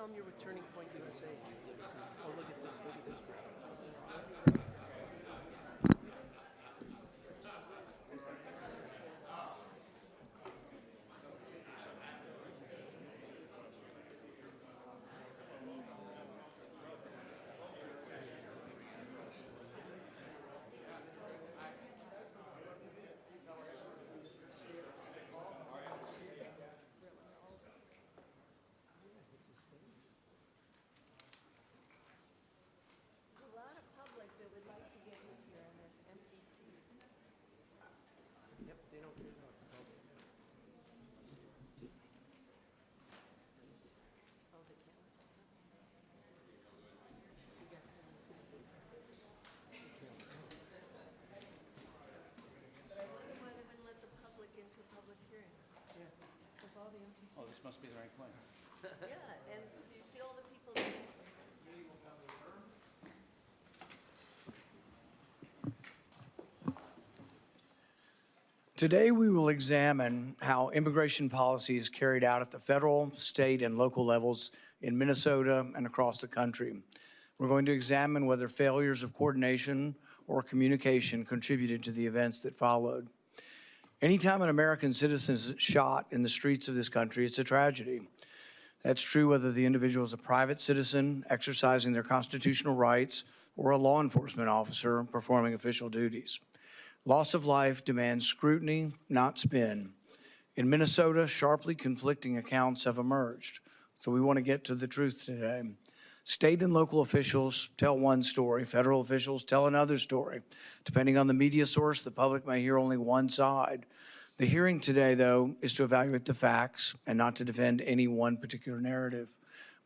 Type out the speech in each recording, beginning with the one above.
tell them you're with Turning Point USA. Oh, look at this photo. Oh, this must be the right place. Yeah, and do you see all the people that Today, we will examine how immigration policy is carried out at the federal, state, and local levels in Minnesota and across the country. We're going to examine whether failures of coordination or communication contributed to the events that followed. Anytime an American citizen is shot in the streets of this country, it's a tragedy. That's true whether the individual is a private citizen exercising their constitutional rights or a law enforcement officer performing official duties. Loss of life demands scrutiny, not spin. In Minnesota, sharply conflicting accounts have emerged, so we want to get to the truth today. State and local officials tell one story, federal officials tell another story. Depending on the media source, the public may hear only one side. The hearing today, though, is to evaluate the facts and not to defend any one particular narrative.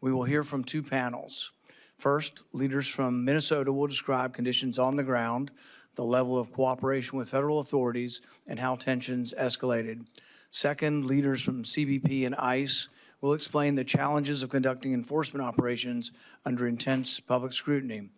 We will hear from two panels. First, leaders from Minnesota will describe conditions on the ground, the level of cooperation with federal authorities, and how tensions escalated. Second, leaders from CBP and ICE will explain the challenges of conducting enforcement operations under intense public scrutiny.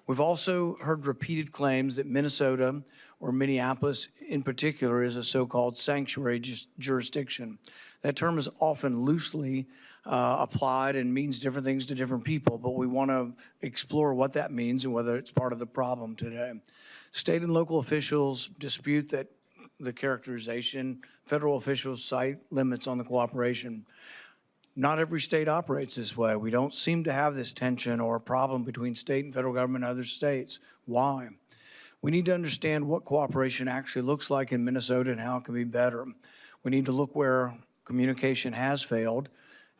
We've also heard repeated claims that Minnesota, or Minneapolis in particular, is a so-called sanctuary jurisdiction. That term is often loosely applied and means different things to different people, but we want to explore what that means and whether it's part of the problem today. State and local officials dispute that the characterization. Federal officials cite limits on the cooperation. Not every state operates this way. We don't seem to have this tension or problem between state and federal government and other states. Why? We need to understand what cooperation actually looks like in Minnesota and how it can be better. We need to look where communication has failed,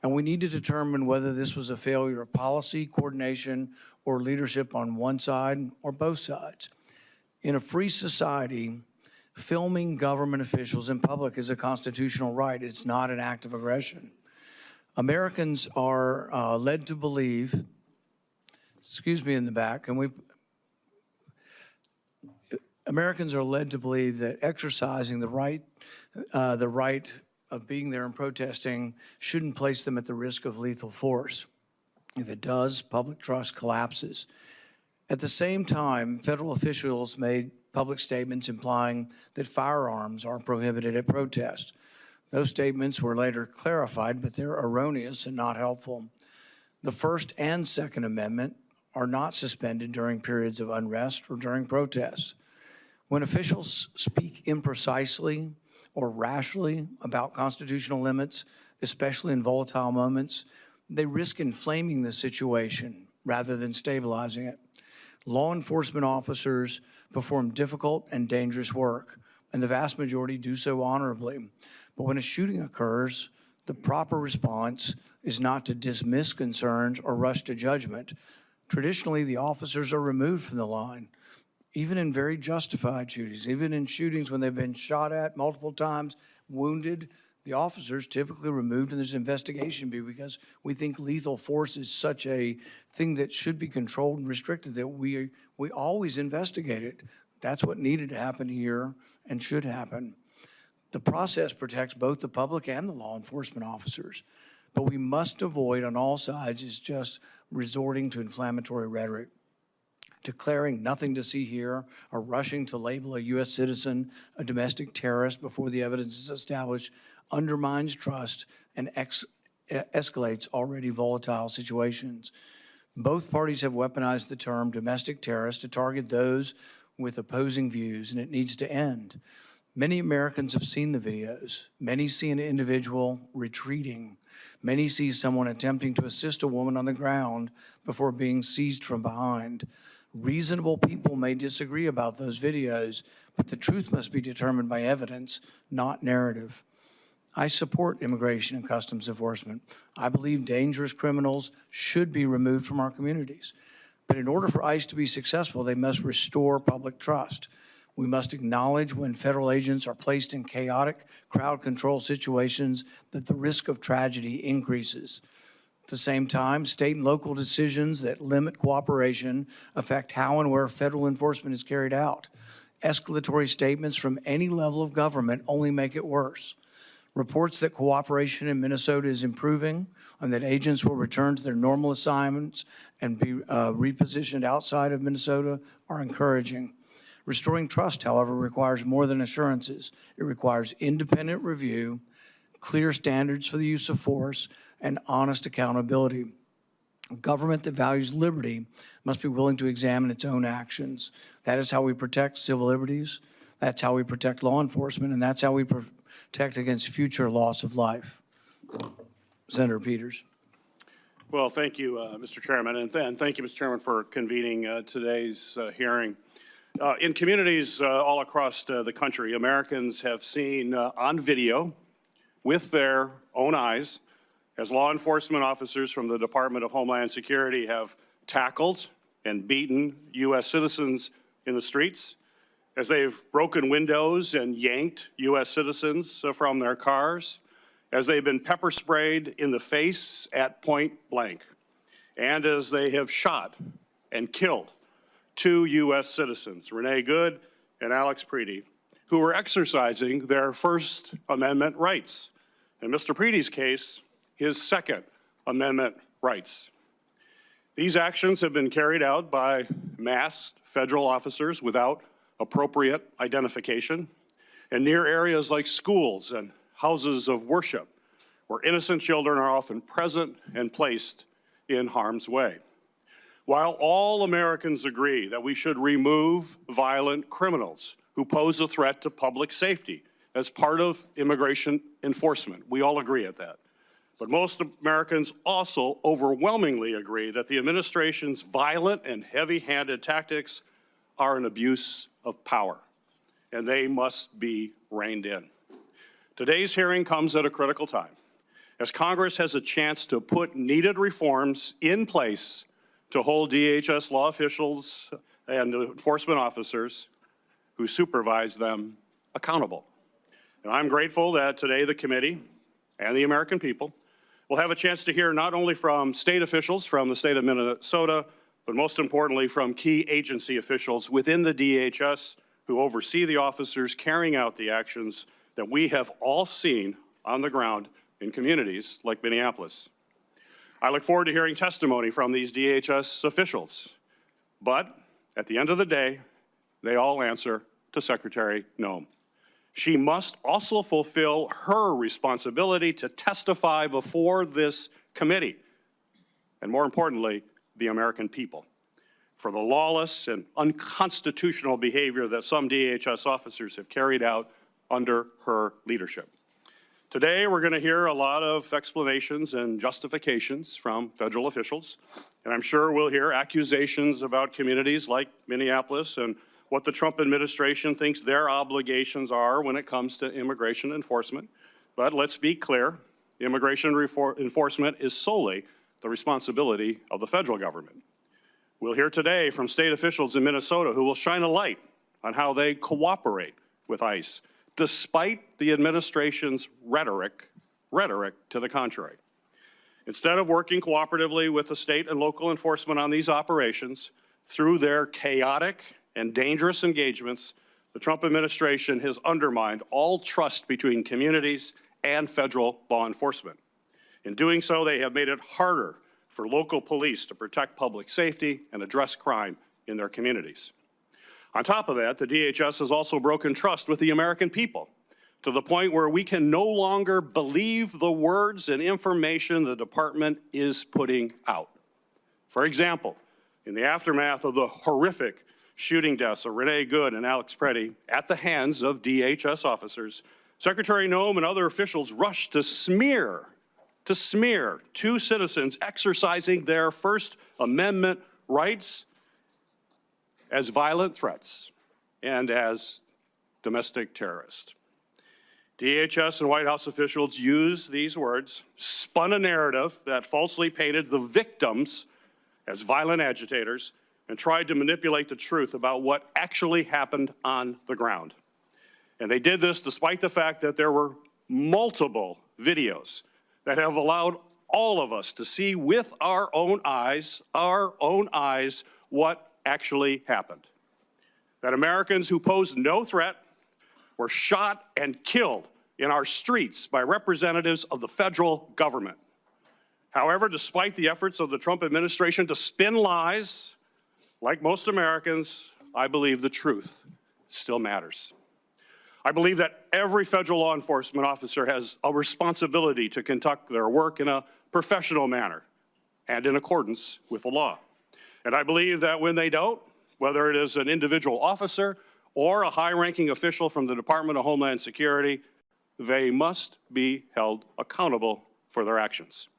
and we need to determine whether this was a failure of policy, coordination, or leadership on one side or both sides. In a free society, filming government officials in public is a constitutional right. It's not an act of aggression. Americans are led to believe, excuse me in the back, Americans are led to believe that exercising the right of being there and protesting shouldn't place them at the risk of lethal force. If it does, public trust collapses. At the same time, federal officials made public statements implying that firearms are prohibited at protests. Those statements were later clarified, but they're erroneous and not helpful. The First and Second Amendment are not suspended during periods of unrest or during protests. When officials speak imprecisely or rashly about constitutional limits, especially in volatile moments, they risk inflaming the situation rather than stabilizing it. Law enforcement officers perform difficult and dangerous work, and the vast majority do so honorably. But when a shooting occurs, the proper response is not to dismiss concerns or rush to judgment. Traditionally, the officers are removed from the line, even in very justified shootings, even in shootings when they've been shot at multiple times, wounded, the officers typically removed and there's an investigation because we think lethal force is such a thing that should be controlled and restricted that we always investigate it. That's what needed to happen here and should happen. The process protects both the public and the law enforcement officers, but we must avoid on all sides is just resorting to inflammatory rhetoric, declaring nothing to see here, or rushing to label a U.S. citizen a domestic terrorist before the evidence is established undermines trust and escalates already volatile situations. Both parties have weaponized the term domestic terrorist to target those with opposing views, and it needs to end. Many Americans have seen the videos. Many see an individual retreating. Many see someone attempting to assist a woman on the ground before being seized from behind. Reasonable people may disagree about those videos, but the truth must be determined by evidence, not narrative. I support immigration and customs enforcement. I believe dangerous criminals should be removed from our communities. But in order for ICE to be successful, they must restore public trust. We must acknowledge when federal agents are placed in chaotic crowd control situations that the risk of tragedy increases. At the same time, state and local decisions that limit cooperation affect how and where federal enforcement is carried out. Escalatory statements from any level of government only make it worse. Reports that cooperation in Minnesota is improving and that agents will return to their normal assignments and be repositioned outside of Minnesota are encouraging. Restoring trust, however, requires more than assurances. It requires independent review, clear standards for the use of force, and honest accountability. A government that values liberty must be willing to examine its own actions. That is how we protect civil liberties, that's how we protect law enforcement, and that's how we protect against future loss of life. Senator Peters. Well, thank you, Mr. Chairman, and thank you, Mr. Chairman, for convening today's hearing. In communities all across the country, Americans have seen on video with their own eyes as law enforcement officers from the Department of Homeland Security have tackled and beaten U.S. citizens in the streets, as they've broken windows and yanked U.S. citizens from their cars, as they've been pepper sprayed in the face at point blank, and as they have shot and killed 2 U.S. citizens, Renee Good and Alex Preedy, who were exercising their First Amendment rights. In Mr. Preedy's case, his Second Amendment rights. These actions have been carried out by masked federal officers without appropriate identification and near areas like schools and houses of worship, where innocent children are often present and placed in harm's way. While all Americans agree that we should remove violent criminals who pose a threat to public safety as part of immigration enforcement, we all agree at that. But most Americans also overwhelmingly agree that the administration's violent and heavy-handed tactics are an abuse of power, and they must be reined in. Today's hearing comes at a critical time, as Congress has a chance to put needed reforms in place to hold DHS law officials and enforcement officers who supervise them accountable. And I'm grateful that today the committee and the American people will have a chance to hear not only from state officials from the state of Minnesota, but most importantly from key agency officials within the DHS who oversee the officers carrying out the actions that we have all seen on the ground in communities like Minneapolis. I look forward to hearing testimony from these DHS officials, but at the end of the day, they all answer to Secretary Noem. She must also fulfill her responsibility to testify before this committee, and more importantly, the American people, for the lawless and unconstitutional behavior that some DHS officers have carried out under her leadership. Today, we're going to hear a lot of explanations and justifications from federal officials, and I'm sure we'll hear accusations about communities like Minneapolis and what the Trump administration thinks their obligations are when it comes to immigration enforcement. But let's be clear, immigration enforcement is solely the responsibility of the federal government. We'll hear today from state officials in Minnesota who will shine a light on how they cooperate with ICE, despite the administration's rhetoric to the contrary. Instead of working cooperatively with the state and local enforcement on these operations, through their chaotic and dangerous engagements, the Trump administration has undermined all trust between communities and federal law enforcement. In doing so, they have made it harder for local police to protect public safety and address crime in their communities. On top of that, the DHS has also broken trust with the American people to the point where we can no longer believe the words and information the department is putting out. For example, in the aftermath of the horrific shooting deaths of Renee Good and Alex Preddy at the hands of DHS officers, Secretary Noem and other officials rushed to smear two citizens exercising their First Amendment rights as violent threats and as domestic terrorists. DHS and White House officials used these words, spun a narrative that falsely painted the victims as violent agitators, and tried to manipulate the truth about what actually happened on the ground. And they did this despite the fact that there were multiple videos that have allowed all of us to see with our own eyes, what actually happened. That Americans who posed no threat were shot and killed in our streets by representatives of the federal government. However, despite the efforts of the Trump administration to spin lies, like most Americans, I believe the truth still matters. I believe that every federal law enforcement officer has a responsibility to conduct their work in a professional manner and in accordance with the law. And I believe that when they don't, whether it is an individual officer or a high-ranking official from the Department of Homeland Security, they must be held accountable for their actions.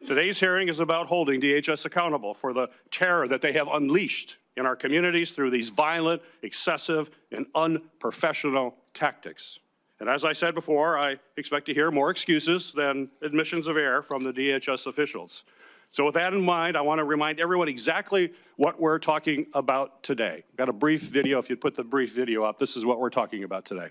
Today's hearing is about holding DHS accountable for the terror that they have unleashed in our communities through these violent, excessive, and unprofessional tactics. And as I said before, I expect to hear more excuses than admissions of error from the DHS officials. So with that in mind, I want to remind everyone exactly what we're talking about today. Got a brief video. If you'd put the brief video up, this is what we're talking about today.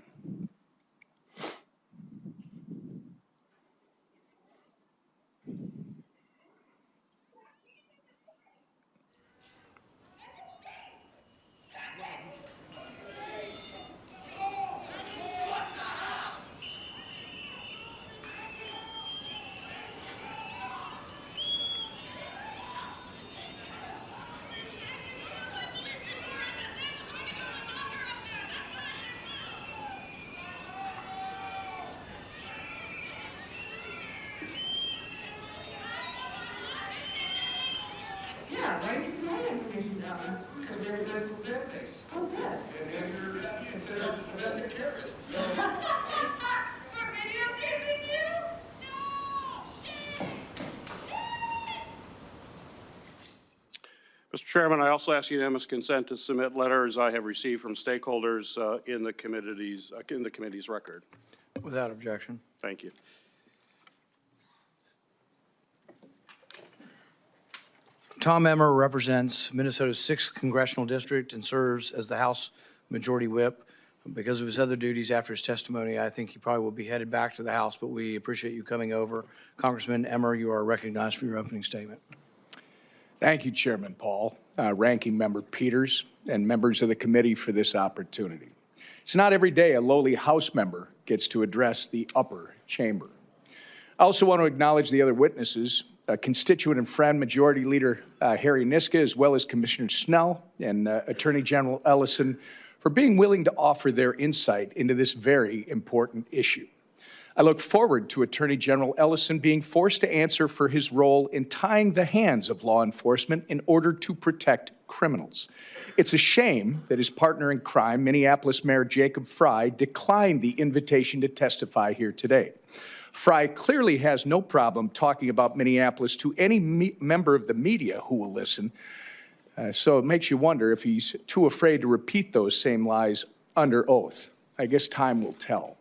Yeah, why didn't you write information down? Because we're in this database. Oh, good. And if you're considered domestic terrorists, so. Mr. Chairman, I also ask unanimous consent to submit letters I have received from stakeholders in the committee's record. Without objection. Thank you. Tom Emmer represents Minnesota's 6th Congressional District and serves as the House Majority Whip. Because of his other duties after his testimony, I think he probably will be headed back to the House, but we appreciate you coming over. Congressman Emmer, you are recognized for your opening statement. Thank you, Chairman Paul, Ranking Member Peters, and members of the committee for this opportunity. It's not every day a lowly House member gets to address the upper chamber. I also want to acknowledge the other witnesses, constituent and friend Majority Leader Harry Niska, as well as Commissioner Snell and Attorney General Ellison, for being willing to offer their insight into this very important issue. I look forward to Attorney General Ellison being forced to answer for his role in tying the hands of law enforcement in order to protect criminals. It's a shame that his partner in crime, Minneapolis Mayor Jacob Frey, declined the invitation to testify here today. Frey clearly has no problem talking about Minneapolis to any member of the media who will listen, so it makes you wonder if he's too afraid to repeat those same lies under oath. I guess time will tell.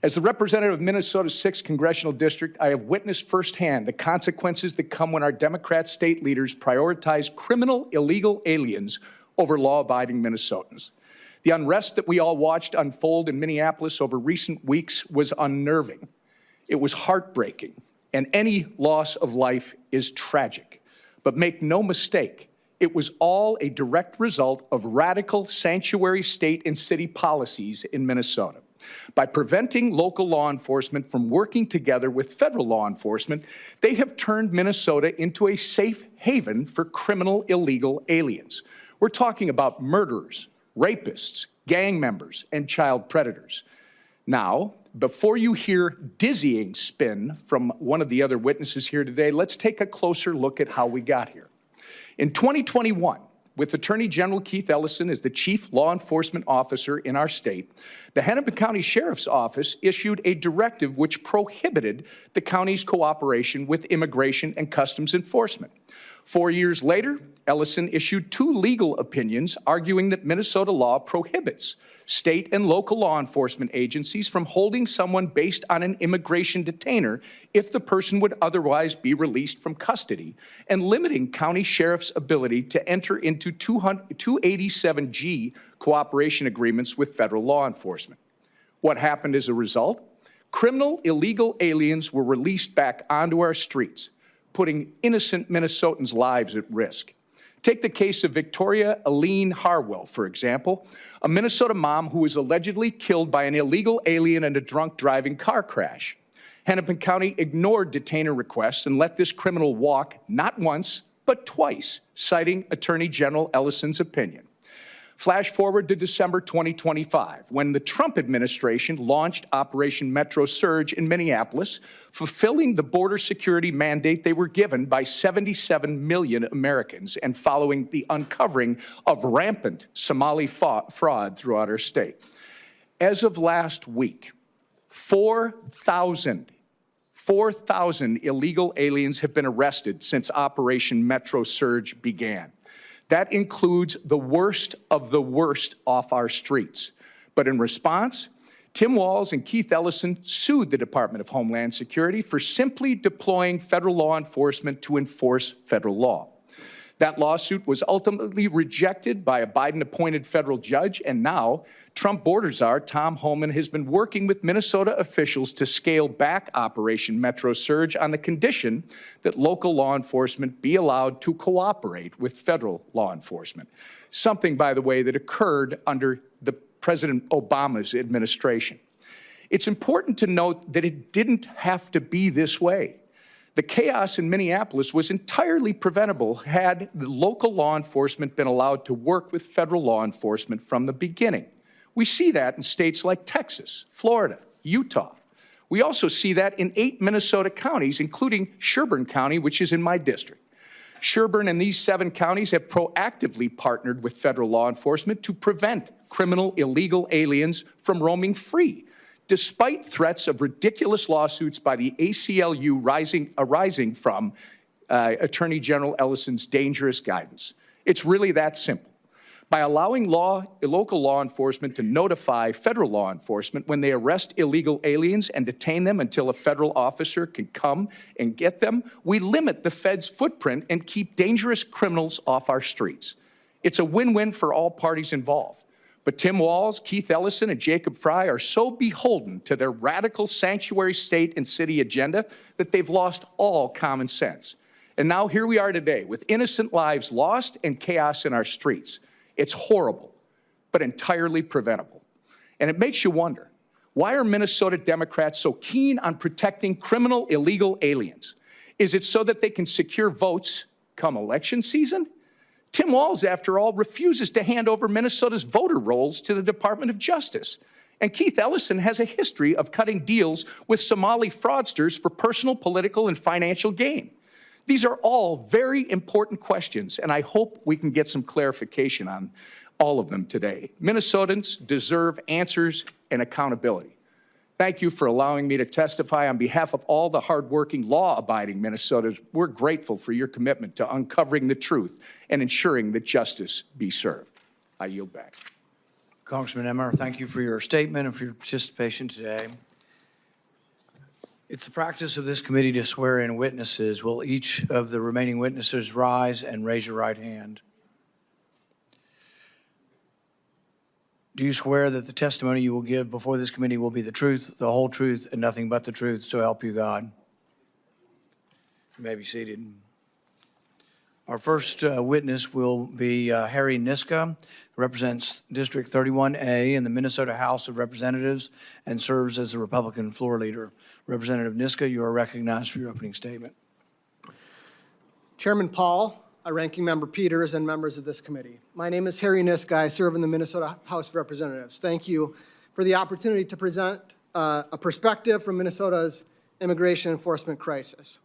As the representative of Minnesota's 6th Congressional District, I have witnessed firsthand the consequences that come when our Democrat state leaders prioritize criminal illegal aliens over law-abiding Minnesotans. The unrest that we all watched unfold in Minneapolis over recent weeks was unnerving. It was heartbreaking, and any loss of life is tragic. But make no mistake, it was all a direct result of radical sanctuary state and city policies in Minnesota. By preventing local law enforcement from working together with federal law enforcement, they have turned Minnesota into a safe haven for criminal illegal aliens. We're talking about murderers, rapists, gang members, and child predators. Now, before you hear dizzying spin from one of the other witnesses here today, let's take a closer look at how we got here. In 2021, with Attorney General Keith Ellison as the chief law enforcement officer in our state, the Hennepin County Sheriff's Office issued a directive which prohibited the county's cooperation with immigration and customs enforcement. 4 years later, Ellison issued 2 legal opinions arguing that Minnesota law prohibits state and local law enforcement agencies from holding someone based on an immigration detainer if the person would otherwise be released from custody, and limiting county sheriff's ability to enter into 287G cooperation agreements with federal law enforcement. What happened as a result? Criminal illegal aliens were released back onto our streets, putting innocent Minnesotans' lives at risk. Take the case of Victoria Aline Harwell, for example, a Minnesota mom who was allegedly killed by an illegal alien in a drunk driving car crash. Hennepin County ignored detainer requests and let this criminal walk not once, but twice, citing Attorney General Ellison's opinion. Flash forward to December 2025, when the Trump administration launched Operation Metro Surge in Minneapolis, fulfilling the border security mandate they were given by 77 million Americans and following the uncovering of rampant Somali fraud throughout our state. As of last week, 4,000 illegal aliens have been arrested since Operation Metro Surge began. That includes the worst of the worst off our streets. But in response, Tim Walz and Keith Ellison sued the Department of Homeland Security for simply deploying federal law enforcement to enforce federal law. That lawsuit was ultimately rejected by a Biden-appointed federal judge, and now Trump border czar Tom Homan has been working with Minnesota officials to scale back Operation Metro Surge on the condition that local law enforcement be allowed to cooperate with federal law enforcement. Something, by the way, that occurred under the President Obama's administration. It's important to note that it didn't have to be this way. The chaos in Minneapolis was entirely preventable had the local law enforcement been allowed to work with federal law enforcement from the beginning. We see that in states like Texas, Florida, Utah. We also see that in 8 Minnesota counties, including Sherburne County, which is in my district. Sherburne and these 7 counties have proactively partnered with federal law enforcement to prevent criminal illegal aliens from roaming free, despite threats of ridiculous lawsuits by the ACLU arising from Attorney General Ellison's dangerous guidance. It's really that simple. By allowing local law enforcement to notify federal law enforcement when they arrest illegal aliens and detain them until a federal officer can come and get them, we limit the Fed's footprint and keep dangerous criminals off our streets. It's a win-win for all parties involved. But Tim Walz, Keith Ellison, and Jacob Fry are so beholden to their radical sanctuary state and city agenda that they've lost all common sense. And now here we are today with innocent lives lost and chaos in our streets. It's horrible, but entirely preventable. And it makes you wonder, why are Minnesota Democrats so keen on protecting criminal illegal aliens? Is it so that they can secure votes come election season? Tim Walz, after all, refuses to hand over Minnesota's voter rolls to the Department of Justice. And Keith Ellison has a history of cutting deals with Somali fraudsters for personal, political, and financial gain. These are all very important questions, and I hope we can get some clarification on all of them today. Minnesotans deserve answers and accountability. Thank you for allowing me to testify on behalf of all the hardworking, law-abiding Minnesotans. We're grateful for your commitment to uncovering the truth and ensuring that justice be served. I yield back. Congressman Emmer, thank you for your statement and for your participation today. It's the practice of this committee to swear in witnesses. Will each of the remaining witnesses rise and raise your right hand? Do you swear that the testimony you will give before this committee will be the truth, the whole truth, and nothing but the truth, so help you God? You may be seated. Our first witness will be Harry Niska, who represents District 31A in the Minnesota House of Representatives and serves as the Republican floor leader. Representative Niska, you are recognized for your opening statement. Chairman Paul, Ranking Member Peters, and members of this committee. My name is Harry Niska. I serve in the Minnesota House of Representatives. Thank you for the opportunity to present a perspective from Minnesota's immigration enforcement crisis.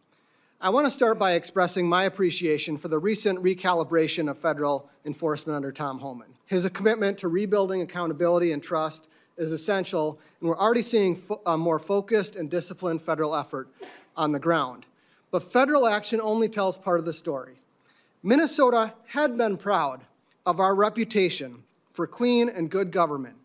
I want to start by expressing my appreciation for the recent recalibration of federal enforcement under Tom Homan. His commitment to rebuilding accountability and trust is essential, and we're already seeing a more focused and disciplined federal effort on the ground. But federal action only tells part of the story. Minnesota had been proud of our reputation for clean and good government,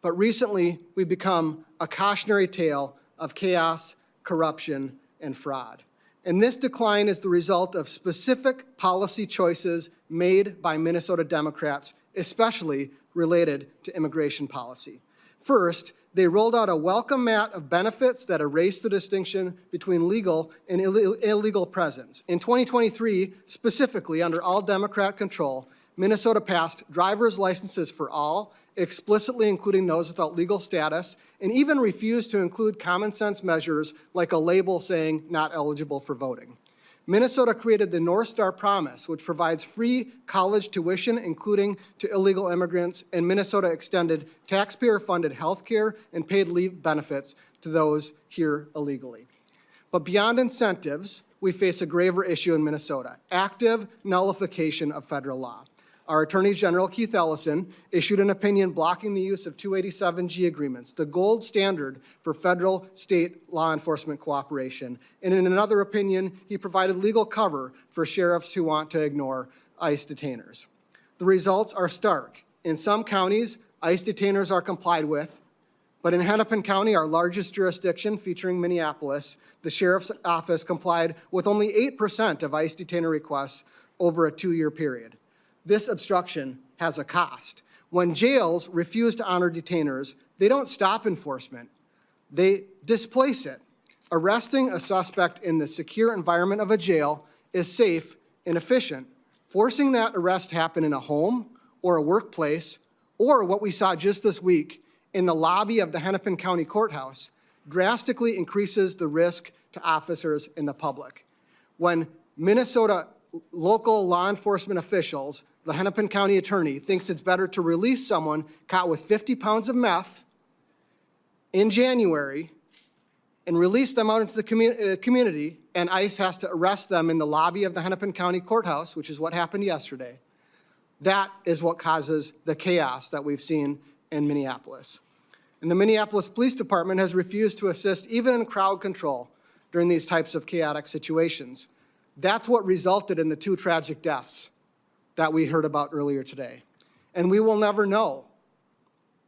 but recently we've become a cautionary tale of chaos, corruption, and fraud. And this decline is the result of specific policy choices made by Minnesota Democrats, especially related to immigration policy. First, they rolled out a welcome mat of benefits that erased the distinction between legal and illegal presence. In 2023, specifically under all Democrat control, Minnesota passed driver's licenses for all, explicitly including those without legal status, and even refused to include common sense measures like a label saying not eligible for voting. Minnesota created the North Star Promise, which provides free college tuition, including to illegal immigrants, and Minnesota extended taxpayer-funded health care and paid leave benefits to those here illegally. But beyond incentives, we face a graver issue in Minnesota: active nullification of federal law. Our Attorney General, Keith Ellison, issued an opinion blocking the use of 287G agreements, the gold standard for federal-state law enforcement cooperation. And in another opinion, he provided legal cover for sheriffs who want to ignore ICE detainers. The results are stark. In some counties, ICE detainers are complied with, but in Hennepin County, our largest jurisdiction featuring Minneapolis, the sheriff's office complied with only 8% of ICE detainer requests over a 2-year period. This obstruction has a cost. When jails refuse to honor detainers, they don't stop enforcement, they displace it. Arresting a suspect in the secure environment of a jail is safe and efficient. Forcing that arrest to happen in a home or a workplace, or what we saw just this week in the lobby of the Hennepin County Courthouse, drastically increases the risk to officers and the public. When Minnesota local law enforcement officials, the Hennepin County attorney, thinks it's better to release someone caught with 50 pounds of meth in January and release them out into the community, and ICE has to arrest them in the lobby of the Hennepin County Courthouse, which is what happened yesterday. That is what causes the chaos that we've seen in Minneapolis. And the Minneapolis Police Department has refused to assist even in crowd control during these types of chaotic situations. That's what resulted in the 2 tragic deaths that we heard about earlier today. And we will never know,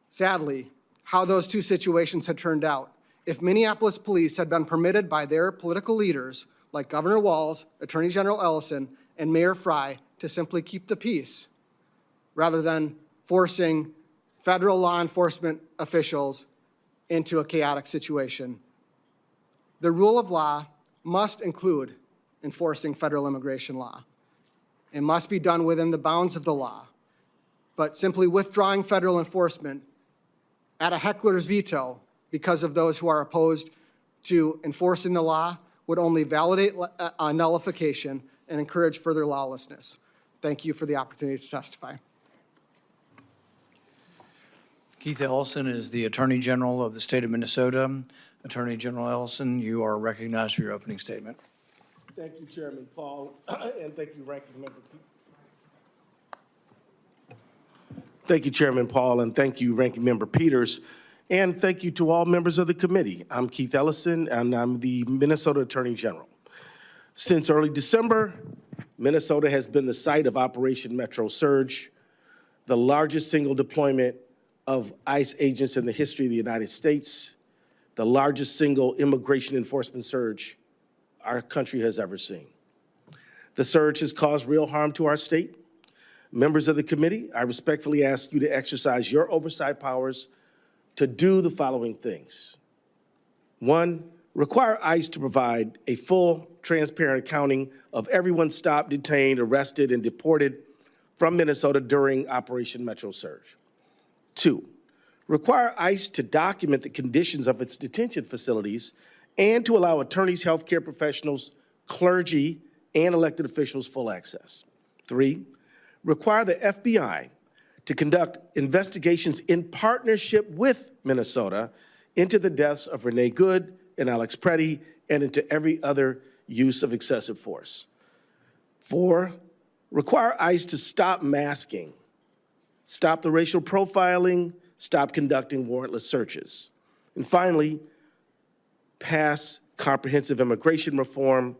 sadly, how those 2 situations had turned out if Minneapolis police had been permitted by their political leaders, like Governor Walz, Attorney General Ellison, and Mayor Frey, to simply keep the peace, rather than forcing federal law enforcement officials into a chaotic situation. The rule of law must include enforcing federal immigration law. It must be done within the bounds of the law. But simply withdrawing federal enforcement at a heckler's veto because of those who are opposed to enforcing the law would only validate nullification and encourage further lawlessness. Thank you for the opportunity to testify. Keith Ellison is the Attorney General of the state of Minnesota. Attorney General Ellison, you are recognized for your opening statement. Thank you, Chairman Paul, and thank you, Ranking Member. Thank you, Chairman Paul, and thank you, Ranking Member Peters, and thank you to all members of the committee. I'm Keith Ellison, and I'm the Minnesota Attorney General. Since early December, Minnesota has been the site of Operation Metro Surge, the largest single deployment of ICE agents in the history of the United States, the largest single immigration enforcement surge our country has ever seen. The surge has caused real harm to our state. Members of the committee, I respectfully ask you to exercise your oversight powers to do the following things. 1, require ICE to provide a full, transparent accounting of everyone stopped, detained, arrested, and deported from Minnesota during Operation Metro Surge. 2, require ICE to document the conditions of its detention facilities and to allow attorneys, healthcare professionals, clergy, and elected officials full access. 3, require the FBI to conduct investigations in partnership with Minnesota into the deaths of Renee Good and Alex Preddy, and into every other use of excessive force. 4, require ICE to stop masking, stop the racial profiling, stop conducting warrantless searches. And finally, pass comprehensive immigration reform.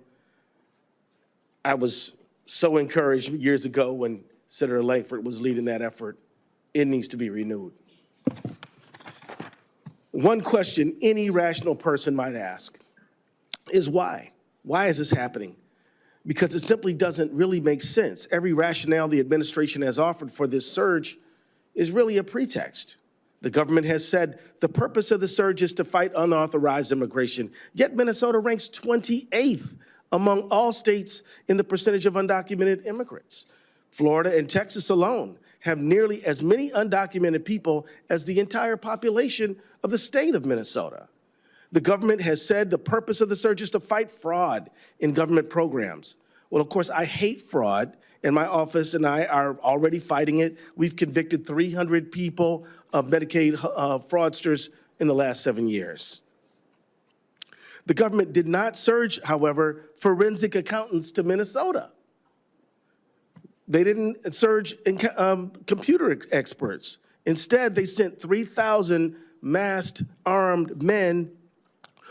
I was so encouraged years ago when Senator Langford was leading that effort. It needs to be renewed. One question any rational person might ask is why? Why is this happening? Because it simply doesn't really make sense. Every rationale the administration has offered for this surge is really a pretext. The government has said the purpose of the surge is to fight unauthorized immigration, yet Minnesota ranks 28th among all states in the percentage of undocumented immigrants. Florida and Texas alone have nearly as many undocumented people as the entire population of the state of Minnesota. The government has said the purpose of the surge is to fight fraud in government programs. Well, of course, I hate fraud, and my office and I are already fighting it. We've convicted 300 people of Medicaid fraudsters in the last 7 years. The government did not surge, however, forensic accountants to Minnesota. They didn't surge computer experts. Instead, they sent 3,000 masked, armed men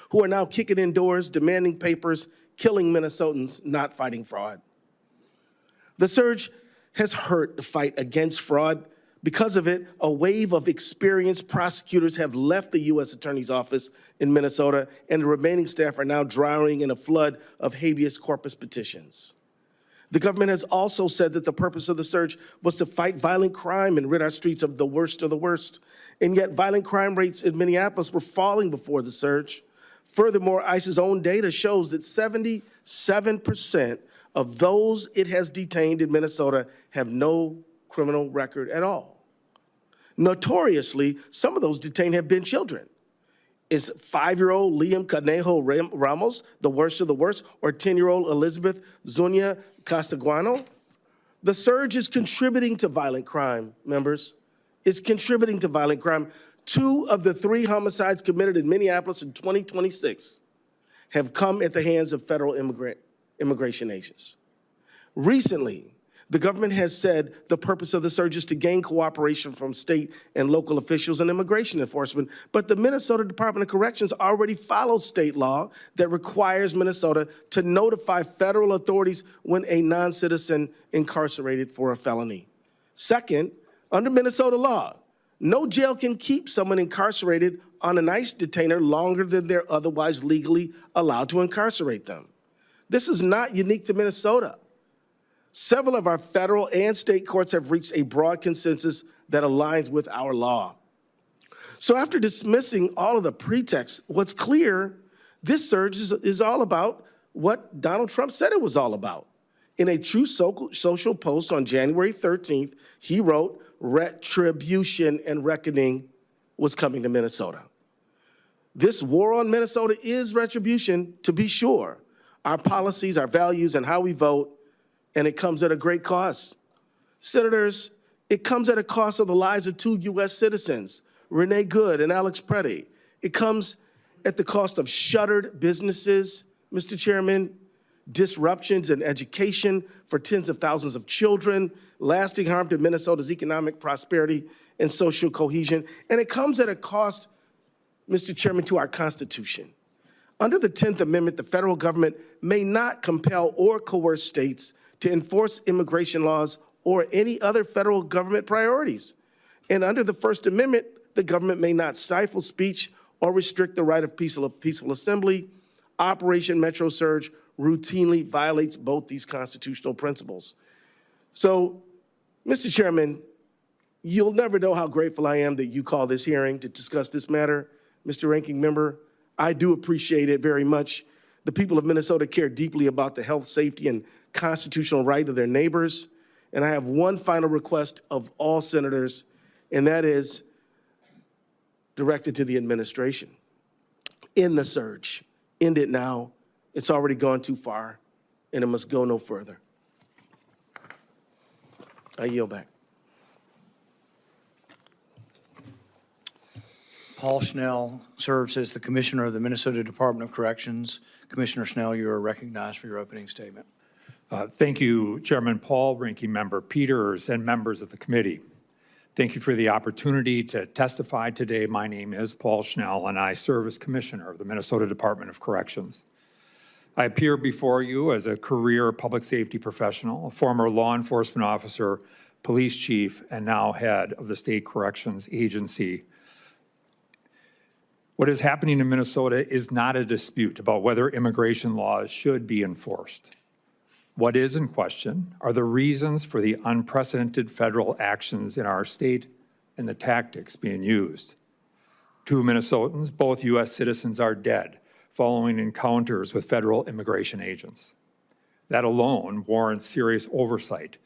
who are now kicking in doors, demanding papers, killing Minnesotans, not fighting fraud. The surge has hurt the fight against fraud. Because of it, a wave of experienced prosecutors have left the U.S. Attorney's Office in Minnesota, and the remaining staff are now drowning in a flood of habeas corpus petitions. The government has also said that the purpose of the surge was to fight violent crime and rid our streets of the worst of the worst. And yet violent crime rates in Minneapolis were falling before the surge. Furthermore, ICE's own data shows that 77% of those it has detained in Minnesota have no criminal record at all. Notoriously, some of those detained have been children. Is 5-year-old Liam Conejo Ramos the worst of the worst, or 10-year-old Elizabeth Zunia Castaguano? The surge is contributing to violent crime, members. It's contributing to violent crime. 2 of the 3 homicides committed in Minneapolis in 2026 have come at the hands of federal immigration agents. Recently, the government has said the purpose of the surge is to gain cooperation from state and local officials and immigration enforcement, but the Minnesota Department of Corrections already follows state law that requires Minnesota to notify federal authorities when a non-citizen incarcerated for a felony. Second, under Minnesota law, no jail can keep someone incarcerated on an ICE detainer longer than they're otherwise legally allowed to incarcerate them. This is not unique to Minnesota. Several of our federal and state courts have reached a broad consensus that aligns with our law. So after dismissing all of the pretexts, what's clear, this surge is all about what Donald Trump said it was all about. In a true social post on January 13th, he wrote, "Retribution and reckoning was coming to Minnesota." This war on Minnesota is retribution, to be sure. Our policies, our values, and how we vote, and it comes at a great cost. Senators, it comes at a cost of the lives of 2 U.S. citizens, Renee Good and Alex Preddy. It comes at the cost of shuttered businesses, Mr. Chairman, disruptions in education for tens of thousands of children, lasting harm to Minnesota's economic prosperity and social cohesion. And it comes at a cost, Mr. Chairman, to our Constitution. Under the 10th Amendment, the federal government may not compel or coerce states to enforce immigration laws or any other federal government priorities. And under the First Amendment, the government may not stifle speech or restrict the right of peaceful assembly. Operation Metro Surge routinely violates both these constitutional principles. So, Mr. Chairman, you'll never know how grateful I am that you called this hearing to discuss this matter. Mr. Ranking Member, I do appreciate it very much. The people of Minnesota care deeply about the health, safety, and constitutional right of their neighbors. And I have one final request of all senators, and that is directed to the administration. End the surge. End it now. It's already gone too far, and it must go no further. I yield back. Paul Schnell serves as the Commissioner of the Minnesota Department of Corrections. Commissioner Schnell, you are recognized for your opening statement. Thank you, Chairman Paul, Ranking Member Peters, and members of the committee. Thank you for the opportunity to testify today. My name is Paul Schnell, and I serve as Commissioner of the Minnesota Department of Corrections. I appear before you as a career public safety professional, a former law enforcement officer, police chief, and now head of the State Corrections Agency. What is happening in Minnesota is not a dispute about whether immigration laws should be enforced. What is in question are the reasons for the unprecedented federal actions in our state and the tactics being used. 2 Minnesotans, both U.S. citizens, are dead following encounters with federal immigration agents. That alone warrants serious oversight,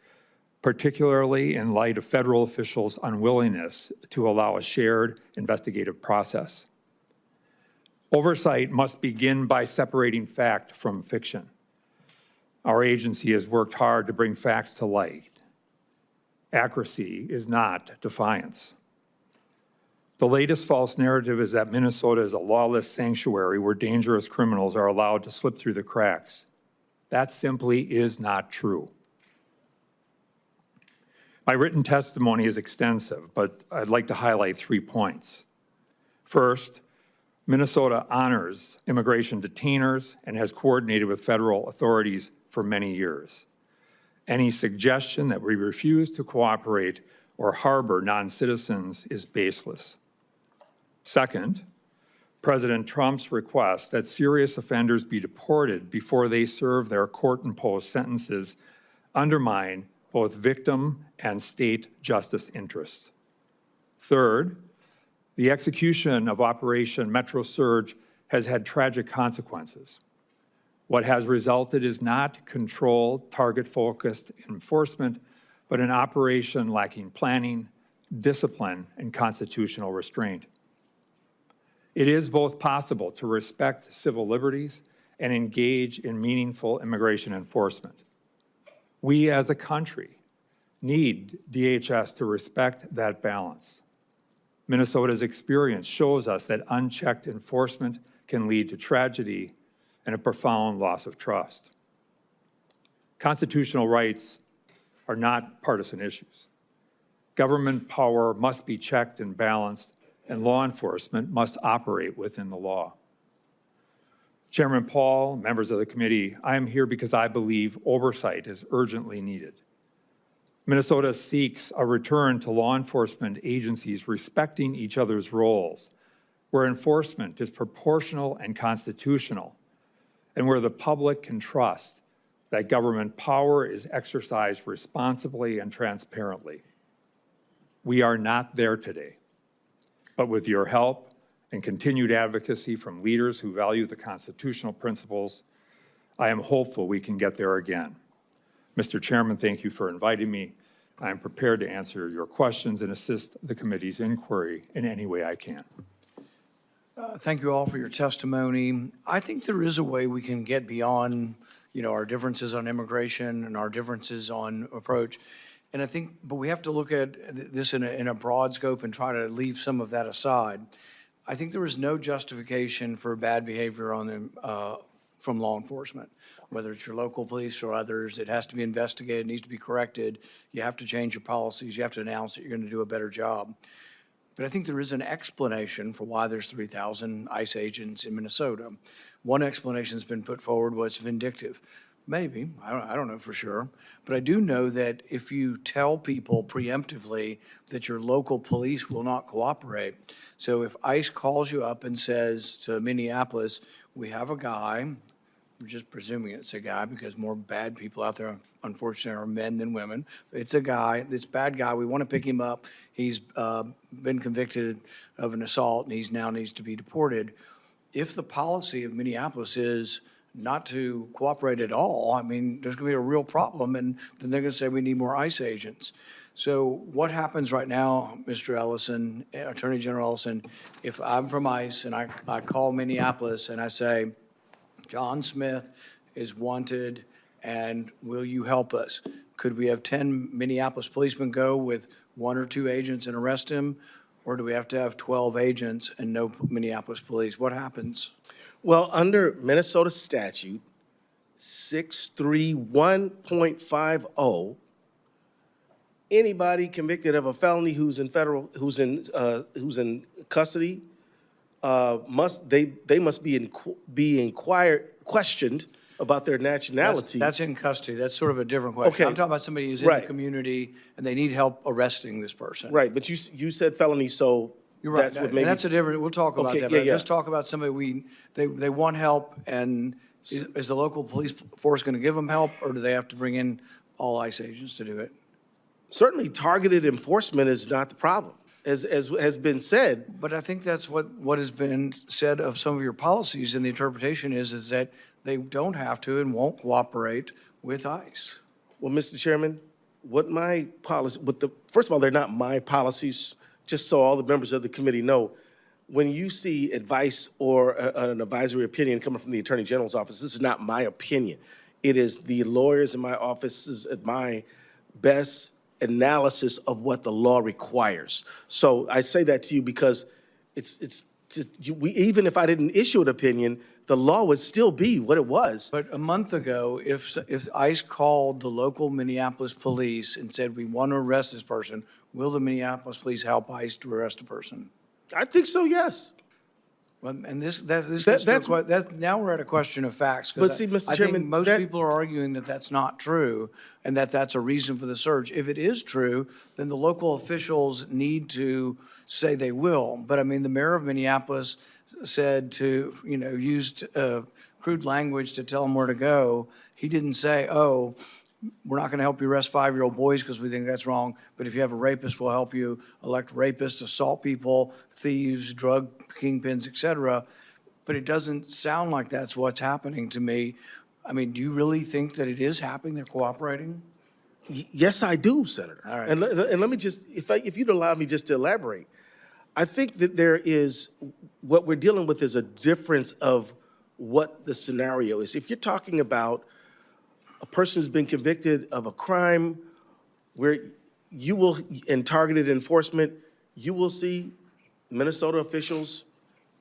particularly in light of federal officials' unwillingness to allow a shared investigative process. Oversight must begin by separating fact from fiction. Our agency has worked hard to bring facts to light. Accuracy is not defiance. The latest false narrative is that Minnesota is a lawless sanctuary where dangerous criminals are allowed to slip through the cracks. That simply is not true. My written testimony is extensive, but I'd like to highlight 3 points. First, Minnesota honors immigration detainers and has coordinated with federal authorities for many years. Any suggestion that we refuse to cooperate or harbor non-citizens is baseless. Second, President Trump's request that serious offenders be deported before they serve their court-imposed sentences undermine both victim and state justice interests. Third, the execution of Operation Metro Surge has had tragic consequences. What has resulted is not controlled, target-focused enforcement, but an operation lacking planning, discipline, and constitutional restraint. It is both possible to respect civil liberties and engage in meaningful immigration enforcement. We as a country need DHS to respect that balance. Minnesota's experience shows us that unchecked enforcement can lead to tragedy and a profound loss of trust. Constitutional rights are not partisan issues. Government power must be checked and balanced, and law enforcement must operate within the law. Chairman Paul, members of the committee, I am here because I believe oversight is urgently needed. Minnesota seeks a return to law enforcement agencies respecting each other's roles, where enforcement is proportional and constitutional, and where the public can trust that government power is exercised responsibly and transparently. We are not there today, but with your help and continued advocacy from leaders who value the constitutional principles, I am hopeful we can get there again. Mr. Chairman, thank you for inviting me. I am prepared to answer your questions and assist the committee's inquiry in any way I can. Thank you all for your testimony. I think there is a way we can get beyond, our differences on immigration and our differences on approach. And I think, but we have to look at this in a broad scope and try to leave some of that aside. I think there is no justification for bad behavior from law enforcement, whether it's your local police or others. It has to be investigated, needs to be corrected. You have to change your policies. You have to announce that you're going to do a better job. But I think there is an explanation for why there's 3,000 ICE agents in Minnesota. One explanation has been put forward was vindictive. Maybe, I don't know for sure. But I do know that if you tell people preemptively that your local police will not cooperate, so if ICE calls you up and says to Minneapolis, we have a guy, we're just presuming it's a guy because more bad people out there, unfortunately, are men than women. It's a guy, this bad guy, we want to pick him up. He's been convicted of an assault and he's now needs to be deported. If the policy of Minneapolis is not to cooperate at all, I mean, there's going to be a real problem, and then they're going to say we need more ICE agents. So what happens right now, Mr. Ellison, Attorney General Ellison, if I'm from ICE and I call Minneapolis and I say, John Smith is wanted and will you help us? Could we have 10 Minneapolis policemen go with 1 or 2 agents and arrest him? Or do we have to have 12 agents and no Minneapolis police? What happens? Well, under Minnesota statute 631.50, anybody convicted of a felony who's in who's in custody must be questioned about their nationality. That's in custody. That's sort of a different question. Okay. I'm talking about somebody who's in Right. the community and they need help arresting this person. Right, but you said felony, so You're right. that's what And maybe. that's a different, we'll talk about Okay, that. yeah, But yeah. let's talk about somebody they want help, and is the local police force going to give them help, or do they have to bring in all ICE agents to do it? Certainly, targeted enforcement is not the problem, as has been said. But I think that's what has been said of some of your policies, and the interpretation is that they don't have to and won't cooperate with ICE. Well, Mr. Chairman, first of all, they're not my policies, just so all the members of the committee know. When you see advice or an advisory opinion coming from the Attorney General's office, this is not my opinion. It is the lawyers in my offices at my best analysis of what the law requires. So I say that to you because even if I didn't issue an opinion, the law would still be what it was. But a month ago, if ICE called the local Minneapolis police and said, we want to arrest this person, will the Minneapolis police help ICE to arrest a person? I think so, yes. Well, and this gets to now we're at a question of facts. 'Cause But see, Mr. I think Chairman, most people are arguing that that's not true and that that's a reason for the surge. If it is true, then the local officials need to say they will. But I mean, the mayor of Minneapolis said used crude language to tell them where to go. He didn't say, oh, we're not going to help you arrest 5-year-old boys because we think that's wrong. But if you have a rapist, we'll help you elect rapists, assault people, thieves, drug kingpins, et cetera. But it doesn't sound like that's what's happening to me. I mean, do you really think that it is happening? They're cooperating? Yes, I do, Senator. All right. And let me just, if you'd allow me just to elaborate, I think that what we're dealing with is a difference of what the scenario is. If you're talking about a person who's been convicted of a crime where in targeted enforcement, you will see Minnesota officials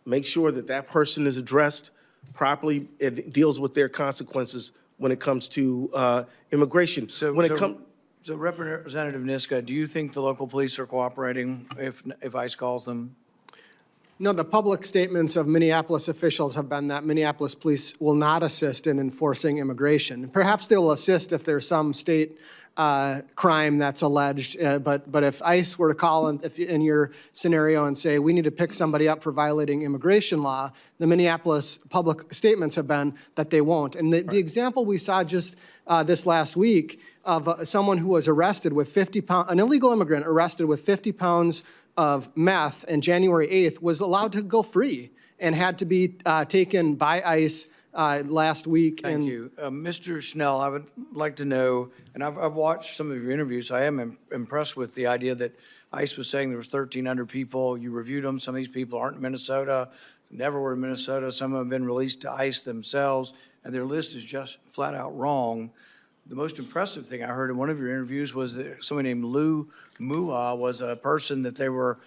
make sure that that person is addressed properly and deals with their consequences when it comes to immigration. So Representative Niska, do you think the local police are cooperating if ICE calls them? No, the public statements of Minneapolis officials have been that Minneapolis police will not assist in enforcing immigration. Perhaps they'll assist if there's some state crime that's alleged, but if ICE were to call in your scenario and say, we need to pick somebody up for violating immigration law, the Minneapolis public statements have been that they won't. And the example we saw just this last week of someone who was arrested with 50 pounds, an illegal immigrant arrested with 50 pounds of meth, and January 8th was allowed to go free and had to be taken by ICE last week. Thank you. Mr. Schnell, I would like to know, and I've watched some of your interviews, so I am impressed with the idea that ICE was saying there was 1,300 people. You reviewed them. Some of these people aren't in Minnesota, never were in Minnesota. Some have been released to ICE themselves, and their list is just flat out wrong. The most impressive thing I heard in one of your interviews was that somebody named Lou Mua was a person that they were,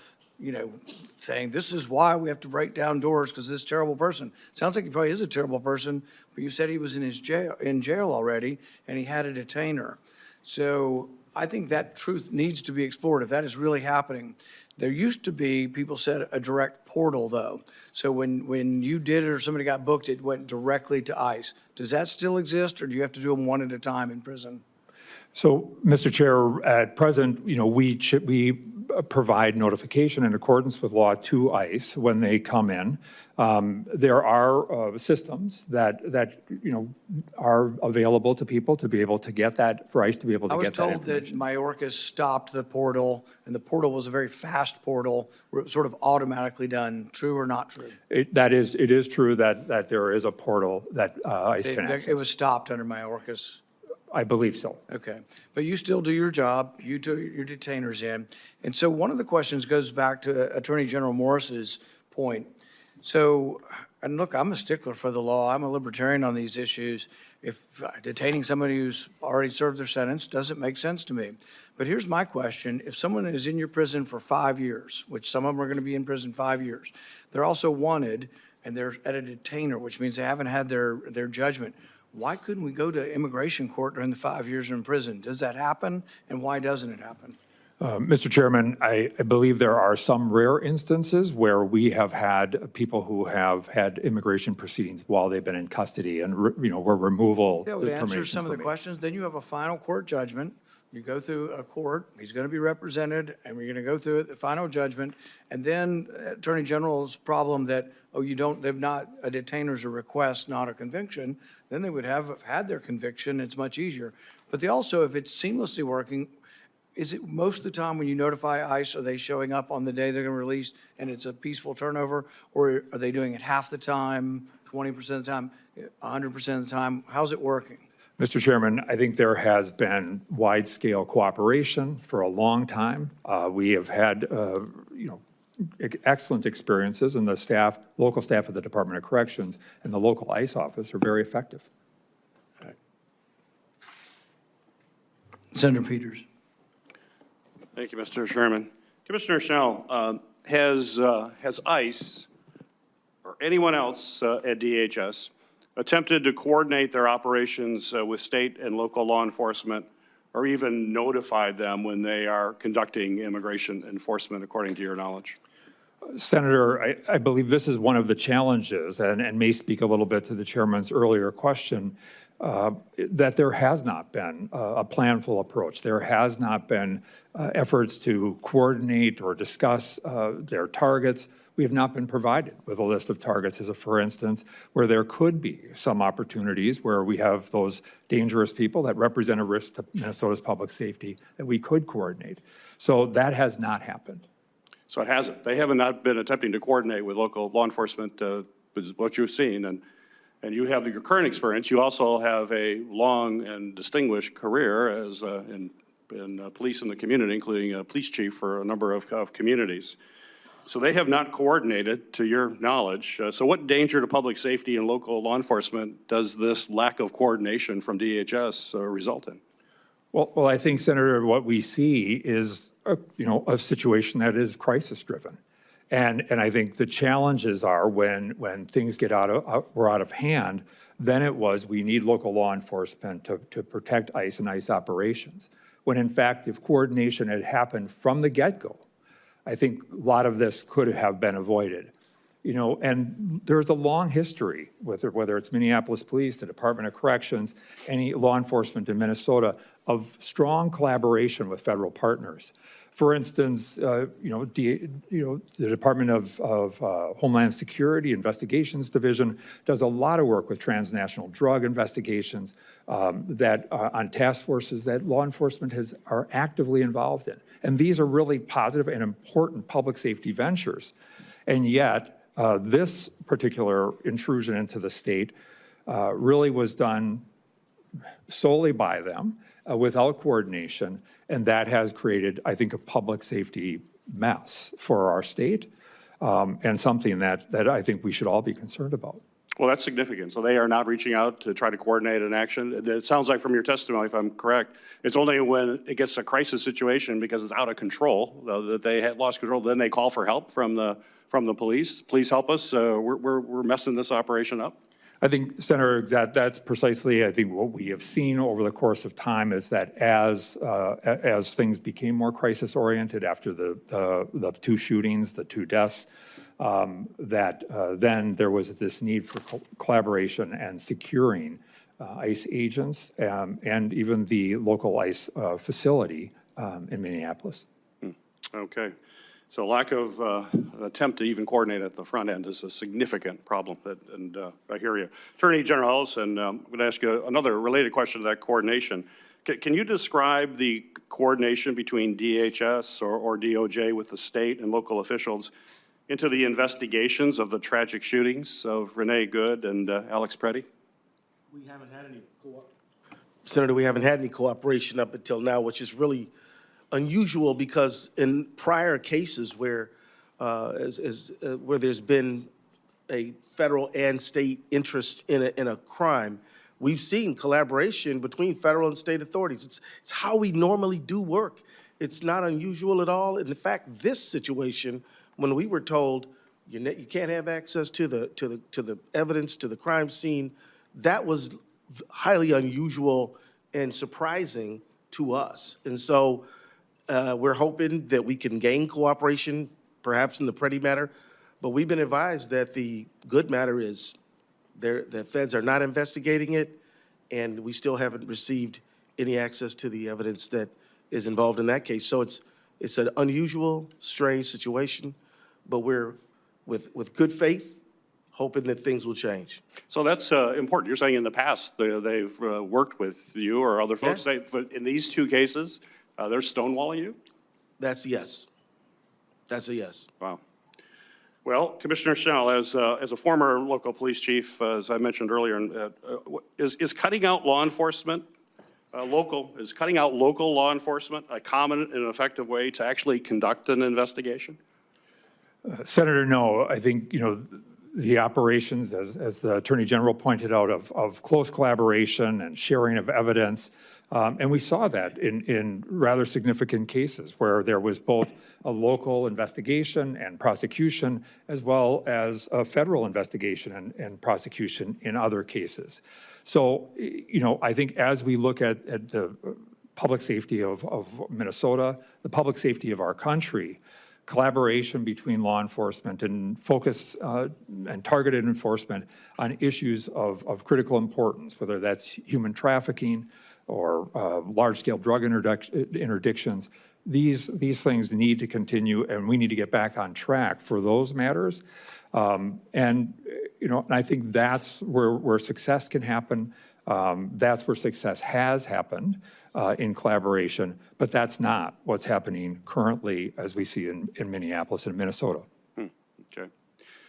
saying, this is why we have to break down doors because this terrible person. Sounds like he probably is a terrible person, but you said he was in jail already, and he had a detainer. So I think that truth needs to be explored if that is really happening. There used to be, people said, a direct portal, though. So when you did it or somebody got booked, it went directly to ICE. Does that still exist, or do you have to do them one at a time in prison? So, Mr. Chair, at present, we provide notification in accordance with law to ICE when they come in. There are systems that are available to people to be able to get that, for ICE to be able to get that information. I was told that Mayorkas stopped the portal, and the portal was a very fast portal, where it was sort of automatically done. True or not true? It is true that there is a portal that ICE can access. It was stopped under Mayorkas. I believe so. Okay. But you still do your job. You do your detainers in. And so one of the questions goes back to Attorney General Morris's point. So And look, I'm a stickler for the law. I'm a libertarian on these issues. If detaining somebody who's already served their sentence doesn't make sense to me. But here's my question. If someone is in your prison for 5 years, which some of them are going to be in prison 5 years, they're also wanted and they're at a detainer, which means they haven't had their judgment. Why couldn't we go to immigration court during the 5 years in prison? Does that happen? And why doesn't it happen? Mr. Chairman, I believe there are some rare instances where we have had people who have had immigration proceedings while they've been in custody and, where removal That would answer determinations some of were the made. questions. Then you have a final court judgment. You go through a court, he's going to be represented, and we're going to go through the final judgment. And then Attorney General's problem that, they've not, a detainer's a request, not a conviction, then they would have had their conviction. It's much easier. But they also, if it's seamlessly working, is it most of the time when you notify ICE, are they showing up on the day they're going to release and it's a peaceful turnover? Or are they doing it half the time, 20% of the time, 100% of the time? How's it working? Mr. Chairman, I think there has been wide-scale cooperation for a long time. We have had, excellent experiences, and the local staff of the Department of Corrections and the local ICE office are very effective. Senator Peters. Thank you, Mr. Chairman. Commissioner Schnell, has ICE or anyone else at DHS attempted to coordinate their operations with state and local law enforcement, or even notified them when they are conducting immigration enforcement, according to your knowledge? Senator, I believe this is one of the challenges, and may speak a little bit to the chairman's earlier question, that there has not been a planful approach. There has not been efforts to coordinate or discuss their targets. We have not been provided with a list of targets, as a for instance, where there could be some opportunities where we have those dangerous people that represent a risk to Minnesota's public safety that we could coordinate. So that has not happened. So it hasn't. They have not been attempting to coordinate with local law enforcement, what you've seen. And you have your current experience. You also have a long and distinguished career as in police in the community, including a police chief for a number of communities. So they have not coordinated, to your knowledge. So what danger to public safety and local law enforcement does this lack of coordination from DHS result in? Well, I think, Senator, what we see is, a situation that is crisis-driven. And I think the challenges are when things get out of hand, then it was we need local law enforcement to protect ICE and ICE operations. When in fact, if coordination had happened from the get-go, I think a lot of this could have been avoided. And there's a long history, whether it's Minneapolis Police, the Department of Corrections, any law enforcement in Minnesota, of strong collaboration with federal partners. For instance, the Department of Homeland Security Investigations Division does a lot of work with transnational drug investigations on task forces that law enforcement are actively involved in. And these are really positive and important public safety ventures. And yet, this particular intrusion into the state really was done solely by them without coordination, and that has created, I think, a public safety mess for our state, and something that I think we should all be concerned about. Well, that's significant. So they are not reaching out to try to coordinate an action. It sounds like from your testimony, if I'm correct, it's only when it gets a crisis situation because it's out of control, that they had lost control, then they call for help from the police. Please help us. We're messing this operation up. I think, Senator, that's precisely, I think, what we have seen over the course of time is that as things became more crisis-oriented after the two shootings, the two deaths, then there was this need for collaboration and securing ICE agents and even the local ICE facility in Minneapolis. Okay. So lack of attempt to even coordinate at the front end is a significant problem, and I hear you. Attorney General Ellison, I'm going to ask you another related question to that coordination. Can you describe the coordination between DHS or DOJ with the state and local officials into the investigations of the tragic shootings of Renee Good and Alex Preddy? We haven't had any Senator, we haven't had any cooperation up until now, which is really unusual because in prior cases where there's been a federal and state interest in a crime, we've seen collaboration between federal and state authorities. It's how we normally do work. It's not unusual at all. And in fact, this situation, when we were told you can't have access to the evidence, to the crime scene, that was highly unusual and surprising to us. And so we're hoping that we can gain cooperation, perhaps in the Pretty matter, but we've been advised that the good matter is the feds are not investigating it, and we still haven't received any access to the evidence that is involved in that case. So it's an unusual, strange situation, but we're, with good faith, hoping that things will change. So that's important. You're saying in the past they've worked with you or other folks. Yeah. But in these two cases, they're stonewalling you? That's a yes. That's a yes. Wow. Well, Commissioner Schnell, as a former local police chief, as I mentioned earlier, is cutting out law enforcement, cutting out local law enforcement a common and effective way to actually conduct an investigation? Senator, no. I think, the operations, as the Attorney General pointed out, of close collaboration and sharing of evidence, and we saw that in rather significant cases where there was both a local investigation and prosecution, as well as a federal investigation and prosecution in other cases. So, I think as we look at the public safety of Minnesota, the public safety of our country, collaboration between law enforcement and focus and targeted enforcement on issues of critical importance, whether that's human trafficking or large-scale drug interdictions, these things need to continue, and we need to get back on track for those matters. And I think that's where success can happen. That's where success has happened in collaboration, but that's not what's happening currently as we see in Minneapolis and Minnesota. Okay.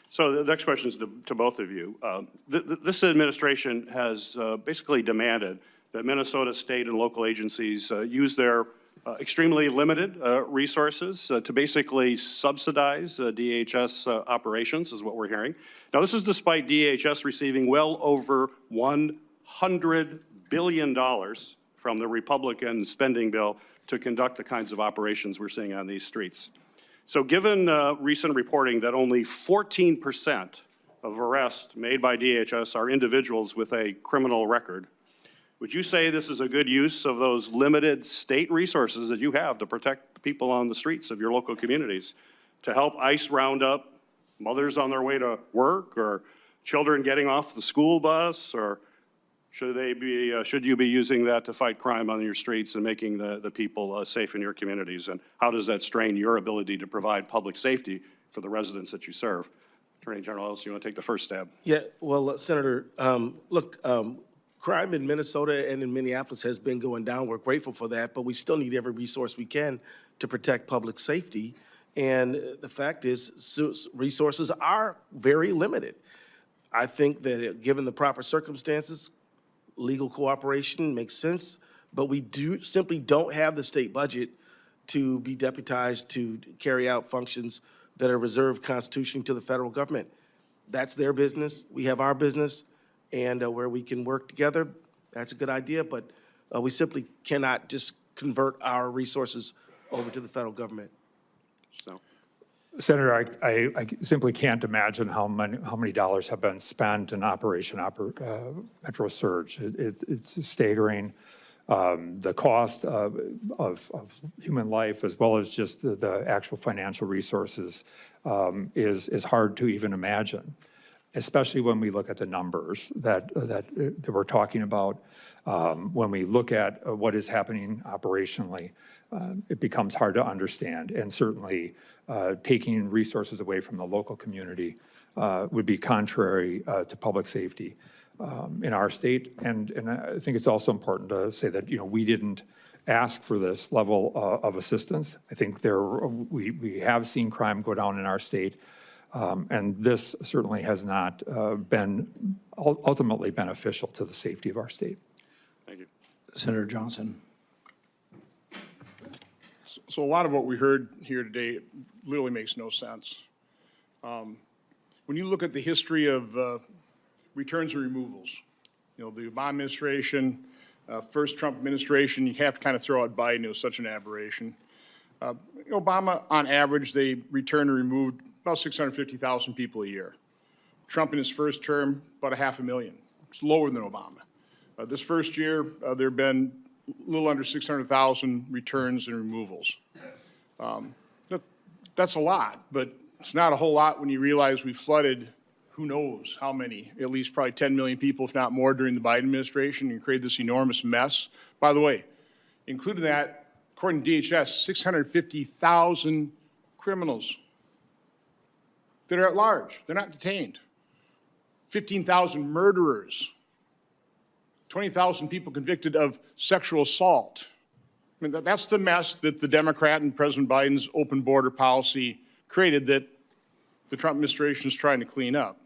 So the next question is to both of you. This administration has basically demanded that Minnesota state and local agencies use their extremely limited resources to basically subsidize DHS operations, is what we're hearing. Now, this is despite DHS receiving well over $100 billion from the Republican spending bill to conduct the kinds of operations we're seeing on these streets. So given recent reporting that only 14% of arrests made by DHS are individuals with a criminal record, would you say this is a good use of those limited state resources that you have to protect people on the streets of your local communities, to help ICE round up mothers on their way to work or children getting off the school bus, or should you be using that to fight crime on your streets and making the people safe in your communities? And how does that strain your ability to provide public safety for the residents that you serve? Attorney General Ellis, you want to take the first stab? Yeah, well, Senator, look, crime in Minnesota and in Minneapolis has been going down. We're grateful for that, but we still need every resource we can to protect public safety. And the fact is, resources are very limited. I think that given the proper circumstances, legal cooperation makes sense, but we simply don't have the state budget to be deputized to carry out functions that are reserved constitutionally to the federal government. That's their business. We have our business, and where we can work together, that's a good idea, but we simply cannot just convert our resources over to the federal government. So. Senator, I simply can't imagine how many dollars have been spent in Operation Metro Surge. It's staggering. The cost of human life, as well as just the actual financial resources, is hard to even imagine, especially when we look at the numbers that we're talking about. When we look at what is happening operationally, it becomes hard to understand, and certainly taking resources away from the local community would be contrary to public safety in our state. And I think it's also important to say that, we didn't ask for this level of assistance. I think we have seen crime go down in our state, and this certainly has not been ultimately beneficial to the safety of our state. Thank you. Senator Johnson. So a lot of what we heard here today literally makes no sense. when you look at the history of returns and removals, you know, the Obama administration, first Trump administration, you have to kind of throw out Biden. It was such an aberration. Obama, on average, they returned and removed about 650,000 people a year. Trump in his first term, about 500,000. It's lower than Obama. This first year, there have been a little under 600,000 returns and removals. That's a lot, but it's not a whole lot when you realize we flooded who knows how many, at least probably 10 million people, if not more, during the Biden administration, and created this enormous mess. By the way, including that, according to DHS, 650,000 criminals that are at large. They're not detained. 15,000 murderers. 20,000 people convicted of sexual assault. I mean, that's the mess that the Democrat and President Biden's open border policy created that the Trump administration is trying to clean up.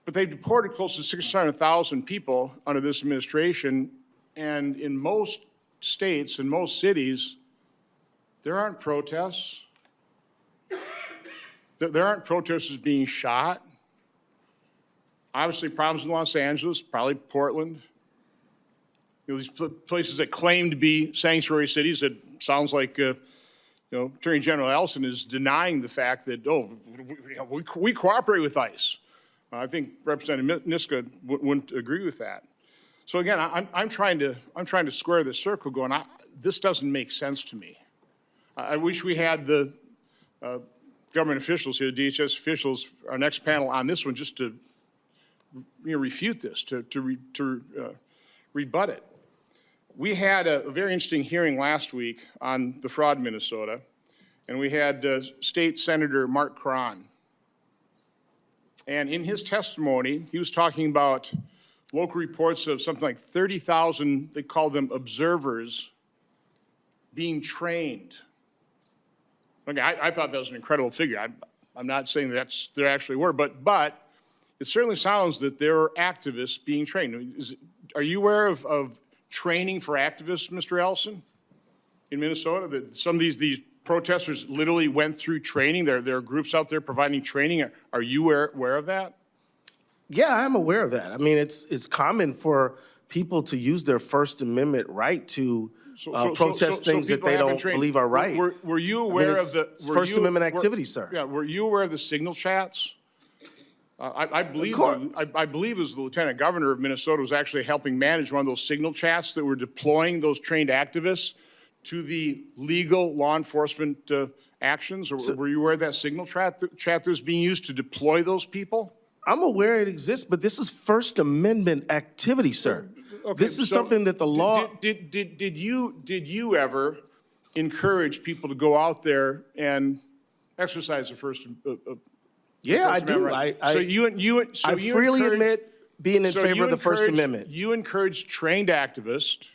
But they've deported close to 600,000 people under this administration, and in most states and most cities, there aren't protests. There aren't protesters being shot. Obviously, problems in Los Angeles, probably Portland. You know, these places that claim to be sanctuary cities, that sounds like, Attorney General Ellison is denying the fact that, we cooperate with ICE. I think Representative Niska wouldn't agree with that. So again, I'm trying to square this circle going, this doesn't make sense to me. I wish we had the government officials here, the DHS officials, our next panel on this one, just to refute this, to rebut it. We had a very interesting hearing last week on the fraud in Minnesota, and we had State Senator Mark Cron. And in his testimony, he was talking about local reports of something like 30,000, they call them observers, being trained. Okay, I thought that was an incredible figure. I'm not saying there actually were, but it certainly sounds that there are activists being trained. Are you aware of training for activists, Mr. Ellison, in Minnesota? That some of these protesters literally went through training. There are groups out there providing training. Are you aware of that? Yeah, I'm aware of that. I mean, it's common for people to use their First Amendment right to protest things that they don't believe are right. Were you aware of the First Amendment activity, sir? Yeah. Were you aware of the signal chats? I believe it was the Lieutenant Governor of Minnesota was actually helping manage one of those signal chats that were deploying those trained activists to the legal law enforcement actions. Or were you aware of that signal chat that was being used to deploy those people? I'm aware it exists, but this is First Amendment activity, sir. Okay, this is something that the law. Did you ever encourage people to go out there and exercise the First? Yeah, I do. Right? I freely admit being in favor of the First Amendment. You encourage trained activists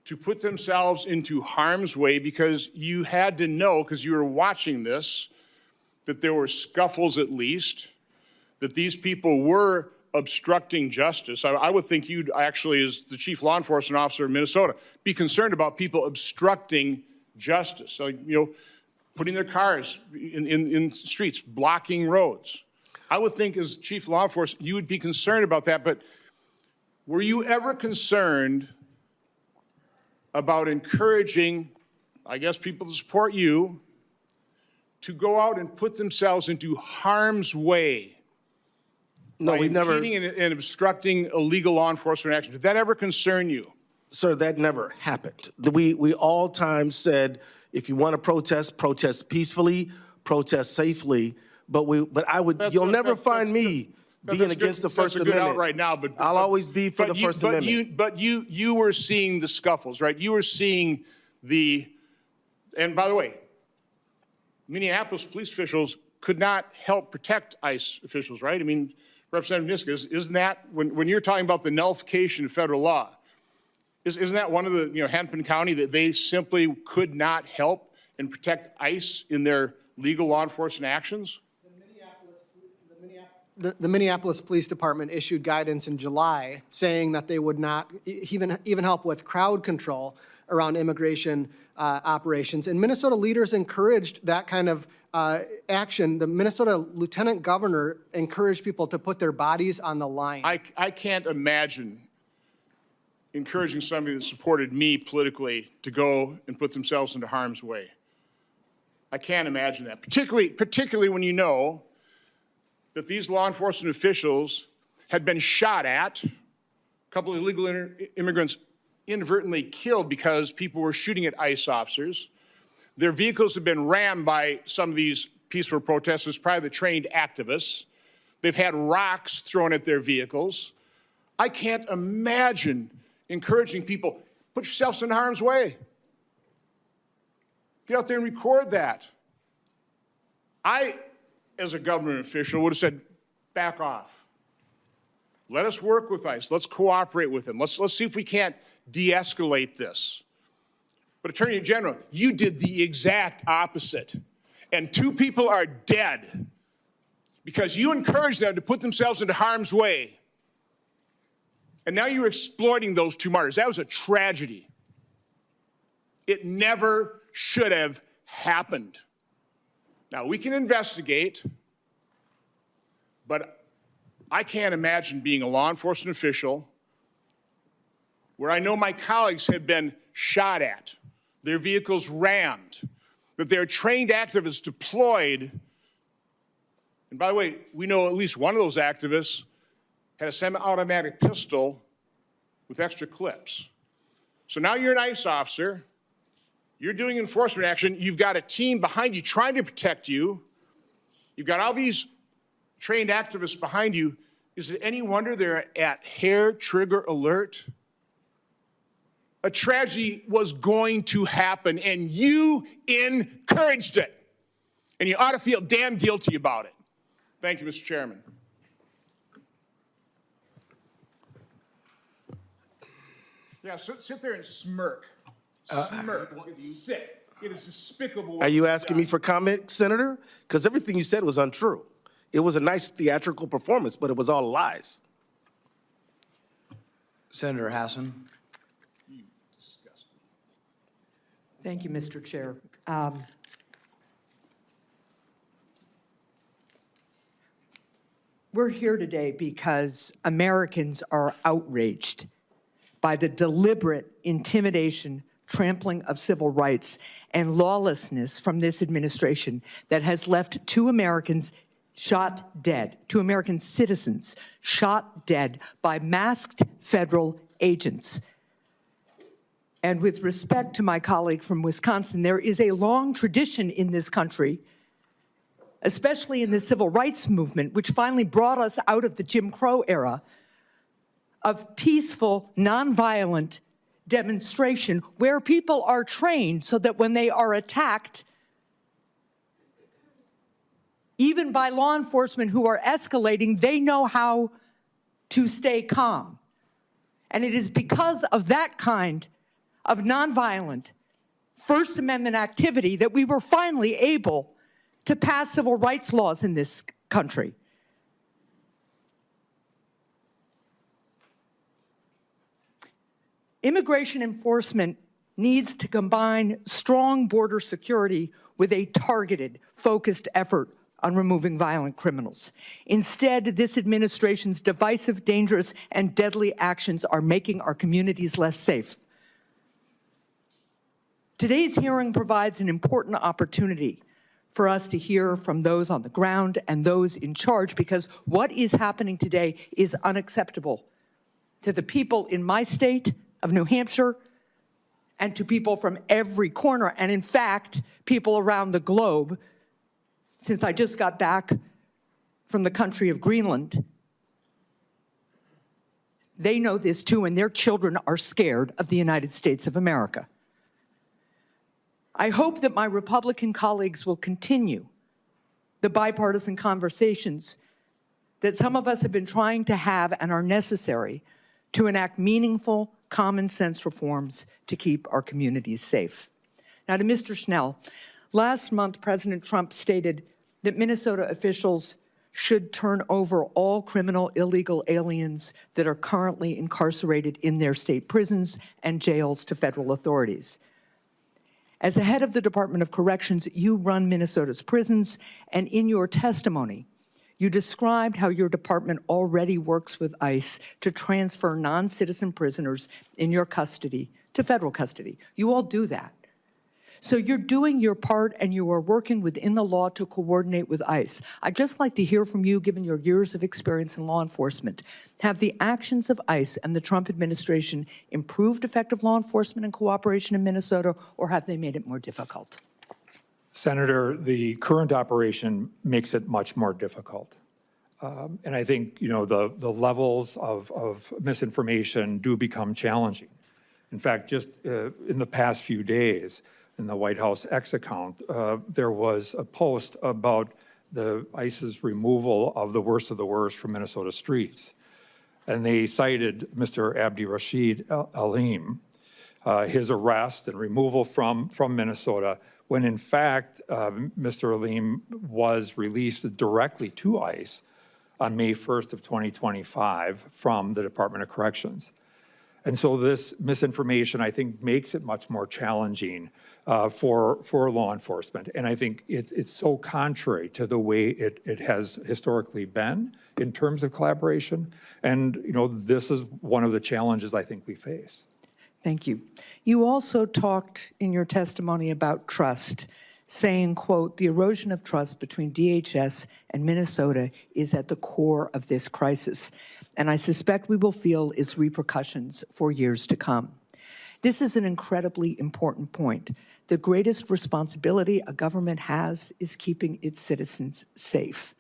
to put themselves into harm's way because you had to know, because you were watching this, that there were scuffles at least, that these people were obstructing justice. I would think you'd actually, as the chief law enforcement officer of Minnesota, be concerned about people obstructing justice. So, putting their cars in streets, blocking roads. I would think as chief law enforcement, you would be concerned about that, but were you ever concerned about encouraging, I guess, people to support you to go out and put themselves into harm's way? No, we never. Impeding and obstructing illegal law enforcement action. Did that ever concern you? Sir, that never happened. We all times said, if you want to protest peacefully, protest safely. But you'll never find me being against the First Amendment right now. But I'll always be for the First Amendment. But you were seeing the scuffles, right? You were seeing and by the way, Minneapolis police officials could not help protect ICE officials, right? I mean, Representative Niska, isn't that, when you're talking about the nullification of federal law, isn't that one of the, Hennepin County, that they simply could not help and protect ICE in their legal law enforcement actions? The Minneapolis Police Department issued guidance in July saying that they would not even help with crowd control around immigration operations. And Minnesota leaders encouraged that kind of action, the Minnesota Lieutenant Governor encouraged people to put their bodies on the line. I can't imagine encouraging somebody that supported me politically to go and put themselves into harm's way. I can't imagine that, particularly when you know that these law enforcement officials had been shot at, a couple of illegal immigrants inadvertently killed because people were shooting at ICE officers. Their vehicles have been rammed by some of these peaceful protesters, probably the trained activists. They've had rocks thrown at their vehicles. I can't imagine encouraging people, put yourselves in harm's way. Get out there and record that. I, as a government official, would have said, back off. Let us work with ICE. Let's cooperate with them. Let's see if we can't de-escalate this. But Attorney General, you did the exact opposite. And 2 people are dead because you encouraged them to put themselves into harm's way. And now you're exploiting those 2 martyrs. That was a tragedy. It never should have happened. Now, we can investigate, but I can't imagine being a law enforcement official where I know my colleagues have been shot at, their vehicles rammed, that their trained activists deployed. And by the way, we know at least one of those activists had a semi-automatic pistol with extra clips. So now you're an ICE officer, you're doing enforcement action, you've got a team behind you trying to protect you, you've got all these trained activists behind you. Is it any wonder they're at hair trigger alert? A tragedy was going to happen, and you encouraged it. And you ought to feel damn guilty about it. Thank you, Mr. Chairman. Yeah, sit there and smirk. Smirk. It's sick. It is despicable. Are you asking me for comment, Senator? Because everything you said was untrue. It was a nice theatrical performance, but it was all lies. Senator Hassan. Thank you, Mr. Chair. We're here today because Americans are outraged by the deliberate intimidation, trampling of civil rights, and lawlessness from this administration that has left 2 Americans shot dead, 2 American citizens shot dead by masked federal agents. And with respect to my colleague from Wisconsin, there is a long tradition in this country, especially in the civil rights movement, which finally brought us out of the Jim Crow era, of peaceful, nonviolent demonstration where people are trained so that when they are attacked, even by law enforcement who are escalating, they know how to stay calm. And it is because of that kind of nonviolent First Amendment activity that we were finally able to pass civil rights laws in this country. Immigration enforcement needs to combine strong border security with a targeted, focused effort on removing violent criminals. Instead, this administration's divisive, dangerous, and deadly actions are making our communities less safe. Today's hearing provides an important opportunity for us to hear from those on the ground and those in charge, because what is happening today is unacceptable to the people in my state of New Hampshire and to people from every corner, and in fact, people around the globe. Since I just got back from the country of Greenland, they know this too, and their children are scared of the United States of America. I hope that my Republican colleagues will continue the bipartisan conversations that some of us have been trying to have and are necessary to enact meaningful, common sense reforms to keep our communities safe. Now, to Mr. Schnell, last month, President Trump stated that Minnesota officials should turn over all criminal illegal aliens that are currently incarcerated in their state prisons and jails to federal authorities. As the head of the Department of Corrections, you run Minnesota's prisons, and in your testimony, you described how your department already works with ICE to transfer non-citizen prisoners in your custody to federal custody. You all do that. So you're doing your part and you are working within the law to coordinate with ICE. I'd just like to hear from you, given your years of experience in law enforcement. Have the actions of ICE and the Trump administration improved effective law enforcement and cooperation in Minnesota, or have they made it more difficult? Senator, the current operation makes it much more difficult. And I think, you know, the levels of misinformation do become challenging. In fact, just in the past few days, in the White House X account, there was a post about the ICE's removal of the worst from Minnesota streets. And they cited Mr. Abdi Rashid Alim, his arrest and removal from Minnesota, when in fact, Mr. Alim was released directly to ICE on May 1st of 2025 from the Department of Corrections. And so this misinformation, I think, makes it much more challenging for law enforcement. And I think it's so contrary to the way it has historically been in terms of collaboration. And, you know, this is one of the challenges I think we face. Thank you. You also talked in your testimony about trust, saying, quote, the erosion of trust between DHS and Minnesota is at the core of this crisis, and I suspect we will feel its repercussions for years to come. This is an incredibly important point. The greatest responsibility a government has is keeping its citizens safe.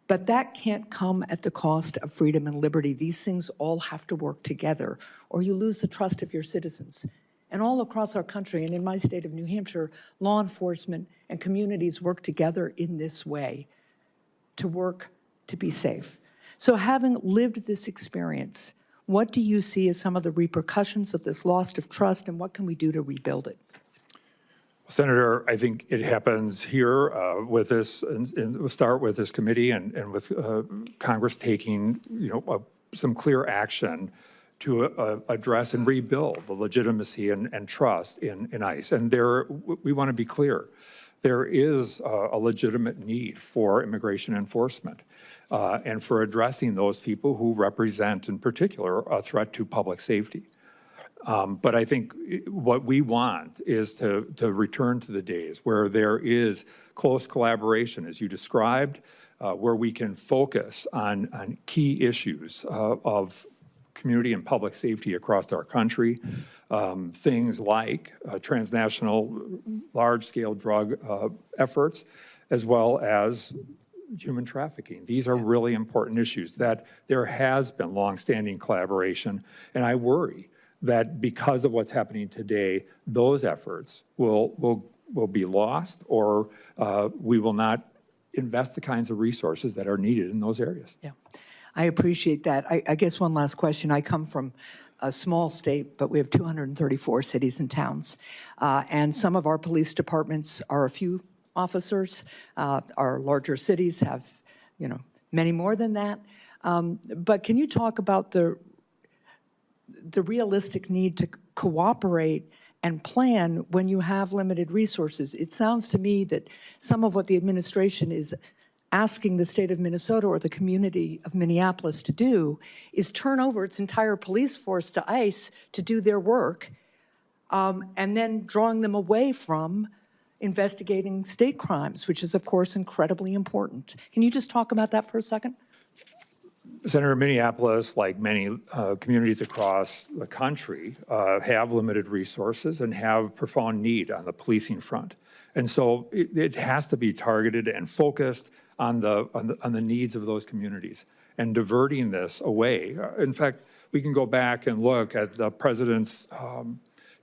But that can't come at the cost of freedom and liberty. These things all have to work together, or you lose the trust of your citizens. And all across our country, and in my state of New Hampshire, law enforcement and communities work together in this way to work to be safe. So having lived this experience, what do you see as some of the repercussions of this loss of trust, and what can we do to rebuild it? Senator, I think it happens here with this, and we'll start with this committee and with Congress taking, you know, some clear action to address and rebuild the legitimacy and trust in ICE. And there, we want to be clear, there is a legitimate need for immigration enforcement and for addressing those people who represent, in particular, a threat to public safety. But I think what we want is to return to the days where there is close collaboration, as you described, where we can focus on key issues of community and public safety across our country, things like transnational large-scale drug efforts, as well as human trafficking. These are really important issues that there has been longstanding collaboration, and I worry that because of what's happening today, those efforts will be lost, or we will not invest the kinds of resources that are needed in those areas. Yeah, I appreciate that. I guess one last question. I come from a small state, but we have 234 cities and towns. And some of our police departments are a few officers. Our larger cities have, you know, many more than that. But can you talk about the realistic need to cooperate and plan when you have limited resources? It sounds to me that some of what the administration is asking the state of Minnesota or the community of Minneapolis to do is turn over its entire police force to ICE to do their work, and then drawing them away from investigating state crimes, which is, of course, incredibly important. Can you just talk about that for a second? Senator, Minneapolis, like many communities across the country, have limited resources and have profound need on the policing front. And so it has to be targeted and focused on the needs of those communities and diverting this away. In fact, we can go back and look at the President's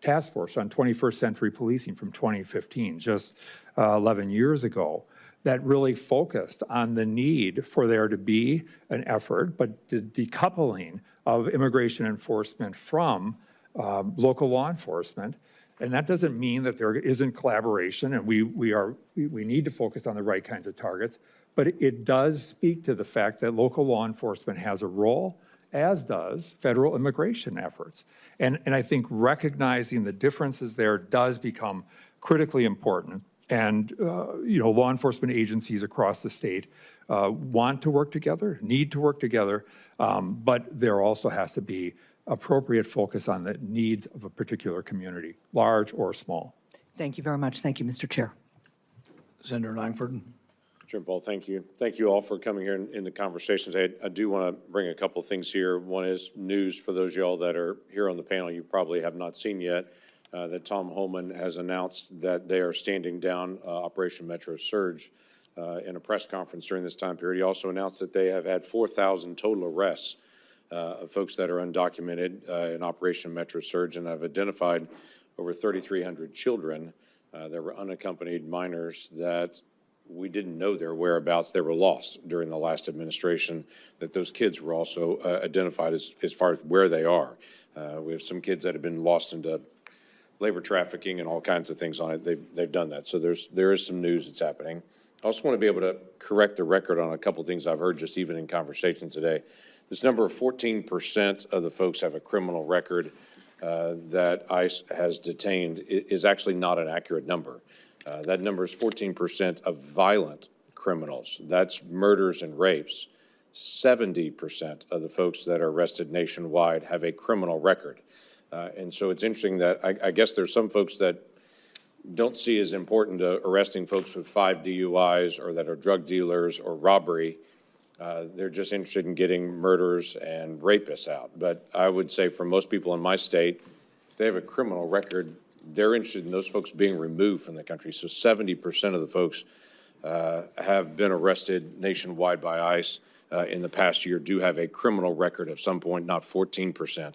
task force on 21st century policing from 2015, just 11 years ago, that really focused on the need for there to be an effort, but the decoupling of immigration enforcement from local law enforcement. And that doesn't mean that there isn't collaboration, and we need to focus on the right kinds of targets, but it does speak to the fact that local law enforcement has a role as does federal immigration efforts. And I think recognizing the differences there does become critically important. And, law enforcement agencies across the state want to work together, need to work together, but there also has to be appropriate focus on the needs of a particular community, large or small. Thank you very much. Thank you, Mr. Chair. Senator Langford. Chair Paul, thank you. Thank you all for coming here in the conversations. I do want to bring a couple things here. One is news for those of y'all that are here on the panel you probably have not seen yet, that Tom Homan has announced that they are standing down Operation Metro Surge in a press conference during this time period. He also announced that they have had 4,000 total arrests of folks that are undocumented in Operation Metro Surge, and have identified over 3,300 children that were unaccompanied minors that we didn't know their whereabouts. They were lost during the last administration, that those kids were also identified as far as where they are. We have some kids that have been lost into labor trafficking and all kinds of things on it. They've done that. So there is some news that's happening. I also want to be able to correct the record on a couple of things I've heard just even in conversation today. This number of 14% of the folks have a criminal record that ICE has detained is actually not an accurate number. That number is 14% of violent criminals. That's murders and rapes. 70% of the folks that are arrested nationwide have a criminal record. And so it's interesting that I guess there's some folks that don't see as important to arresting folks with 5 DUIs or that are drug dealers or robbery. They're just interested in getting murderers and rapists out. But I would say for most people in my state, if they have a criminal record, they're interested in those folks being removed from the country. So 70% of the folks have been arrested nationwide by ICE in the past year do have a criminal record of some point, not 14%.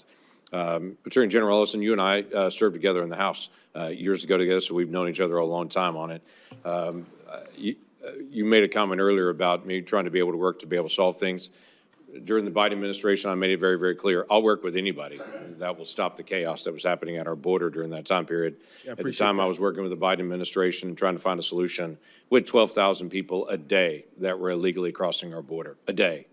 Attorney General Ellison, you and I served together in the House years ago together, so we've known each other a long time on it. You made a comment earlier about me trying to be able to work to be able to solve things. During the Biden administration, I made it very, very clear, I'll work with anybody that will stop the chaos that was happening at our border during that time period. At the time, I was working with the Biden administration and trying to find a solution with 12,000 people a day that were illegally crossing our border, a day.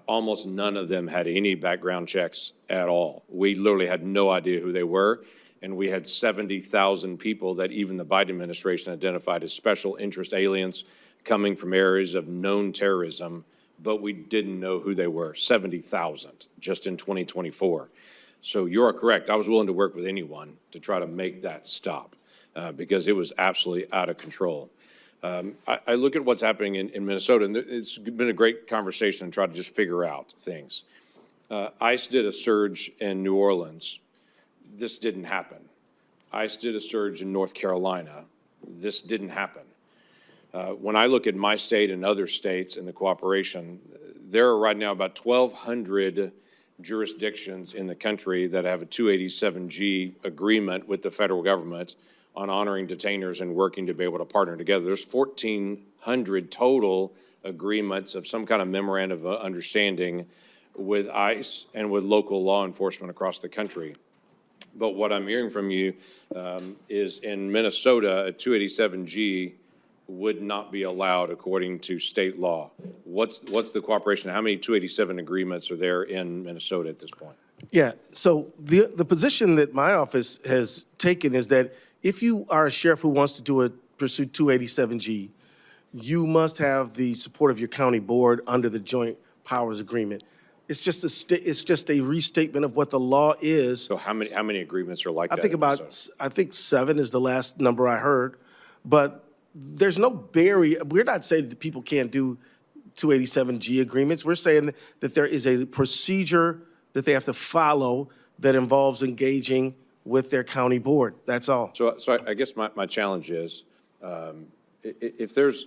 Almost none of them had any background checks at all. We literally had no idea who they were, and we had 70,000 people that even the Biden administration identified as special interest aliens coming from areas of known terrorism, but we didn't know who they were. 70,000 just in 2024. So you're correct. I was willing to work with anyone to try to make that stop because it was absolutely out of control. I look at what's happening in Minnesota, and it's been a great conversation to try to just figure out things. ICE did a surge in New Orleans. This didn't happen. ICE did a surge in North Carolina. This didn't happen. When I look at my state and other states in the cooperation, there are right now about 1,200 jurisdictions in the country that have a 287G agreement with the federal government on honoring detainers and working to be able to partner together. There's 1,400 total agreements of some kind of memorandum of understanding with ICE and with local law enforcement across the country. But what I'm hearing from you is in Minnesota, a 287G would not be allowed according to state law. What's the cooperation? How many 287 agreements are there in Minnesota at this point? Yeah, so the position that my office has taken is that if you are a sheriff who wants to pursue 287G, you must have the support of your county board under the Joint Powers Agreement. It's just a restatement of what the law is. So how many agreements are like that? I think 7 is the last number I heard, but there's no barrier. We're not saying that people can't do 287G agreements. We're saying that there is a procedure that they have to follow that involves engaging with their county board. That's all. So I guess my challenge is, if there's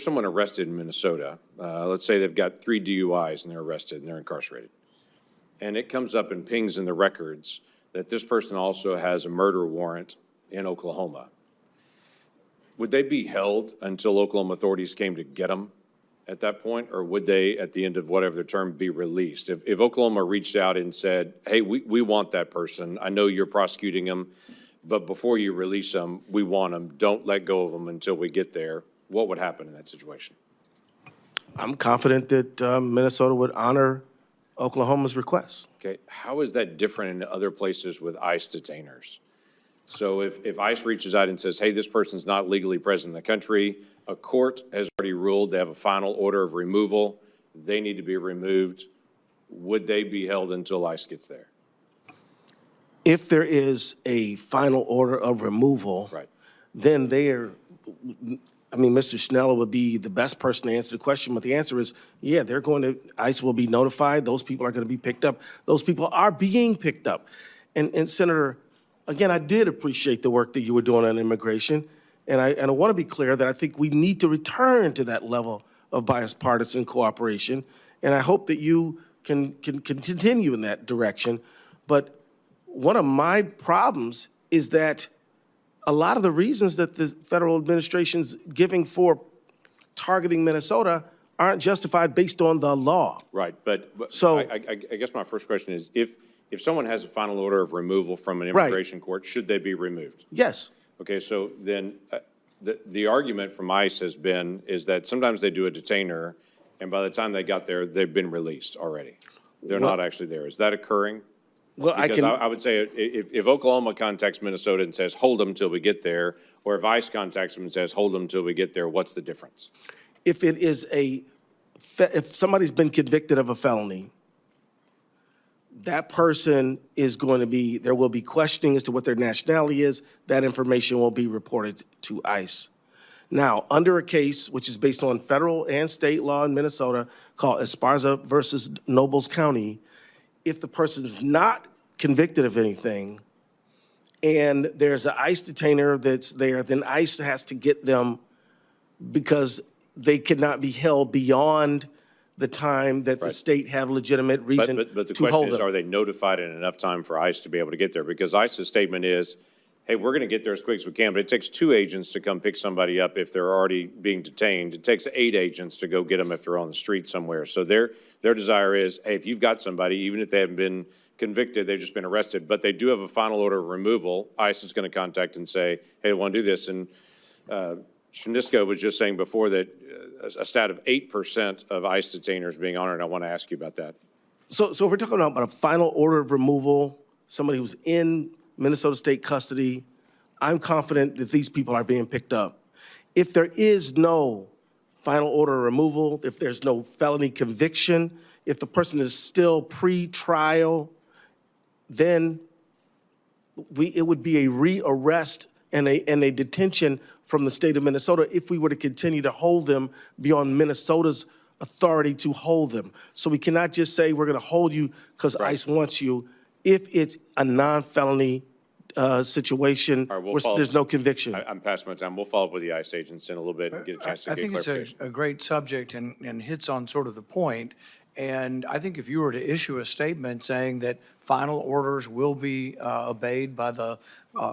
someone arrested in Minnesota, let's say they've got 3 DUIs and they're arrested and they're incarcerated, and it comes up and pings in the records that this person also has a murder warrant in Oklahoma, would they be held until Oklahoma authorities came to get them at that point, or would they, at the end of whatever the term, be released? If Oklahoma reached out and said, hey, we want that person, I know you're prosecuting them, but before you release them, we want them, don't let go of them until we get there, what would happen in that situation? I'm confident that Minnesota would honor Oklahoma's request. Okay, how is that different in other places with ICE detainers? So if ICE reaches out and says, hey, this person's not legally present in the country, a court has already ruled they have a final order of removal, they need to be removed, would they be held until ICE gets there? If there is a final order of removal, Right. then Mr. Schneller would be the best person to answer the question, but the answer is, yeah, ICE will be notified, those people are going to be picked up. Those people are being picked up. And Senator, again, I did appreciate the work that you were doing on immigration, and I want to be clear that I think we need to return to that level of bipartisan cooperation, and I hope that you can continue in that direction. But one of my problems is that a lot of the reasons that the federal administration's giving for targeting Minnesota aren't justified based on the law. Right, but So- I guess my first question is, if someone has a final order of removal from an immigration court, should they be removed? Yes. Okay, so then the argument from ICE is that sometimes they do a detainer, and by the time they got there, they've been released already. They're not actually there. Is that occurring? Well, Because I would say if Oklahoma contacts Minnesota and says, hold them till we get there, or if ICE contacts them and says, hold them till we get there, what's the difference? If it is if somebody's been convicted of a felony, that person is going to be, there will be questioning as to what their nationality is. That information will be reported to ICE. Now, under a case which is based on federal and state law in Minnesota called Esparza versus Nobles County, if the person is not convicted of anything and there's an ICE detainer that's there, then ICE has to get them because they cannot be held beyond the time that the state have legitimate reason But the to question hold is, them. are they notified in enough time for ICE to be able to get there? Because ICE's statement is, hey, we're going to get there as quick as we can, but it takes 2 agents to come pick somebody up if they're already being detained. It takes 8 agents to go get them if they're on the street somewhere. So their desire is, hey, if you've got somebody, even if they haven't been convicted, they've just been arrested, but they do have a final order of removal, ICE is going to contact and say, hey, I want to do this. And Shaniska was just saying before that a stat of 8% of ICE detainers being honored. I want to ask you about that. So if we're talking about a final order of removal, somebody who's in Minnesota state custody, I'm confident that these people are being picked up. If there is no final order of removal, if there's no felony conviction, if the person is still pre-trial, then it would be a rearrest and a detention from the state of Minnesota if we were to continue to hold them beyond Minnesota's authority to hold them. So we cannot just say we're going to hold you because ICE wants you if it's a non-felony situation where there's no conviction. I'm past my time. We'll follow up with the ICE agents in a little bit and get a chance to I get think clarification. it's a great subject and hits on sort of the point. And I think if you were to issue a statement saying that final orders will be obeyed by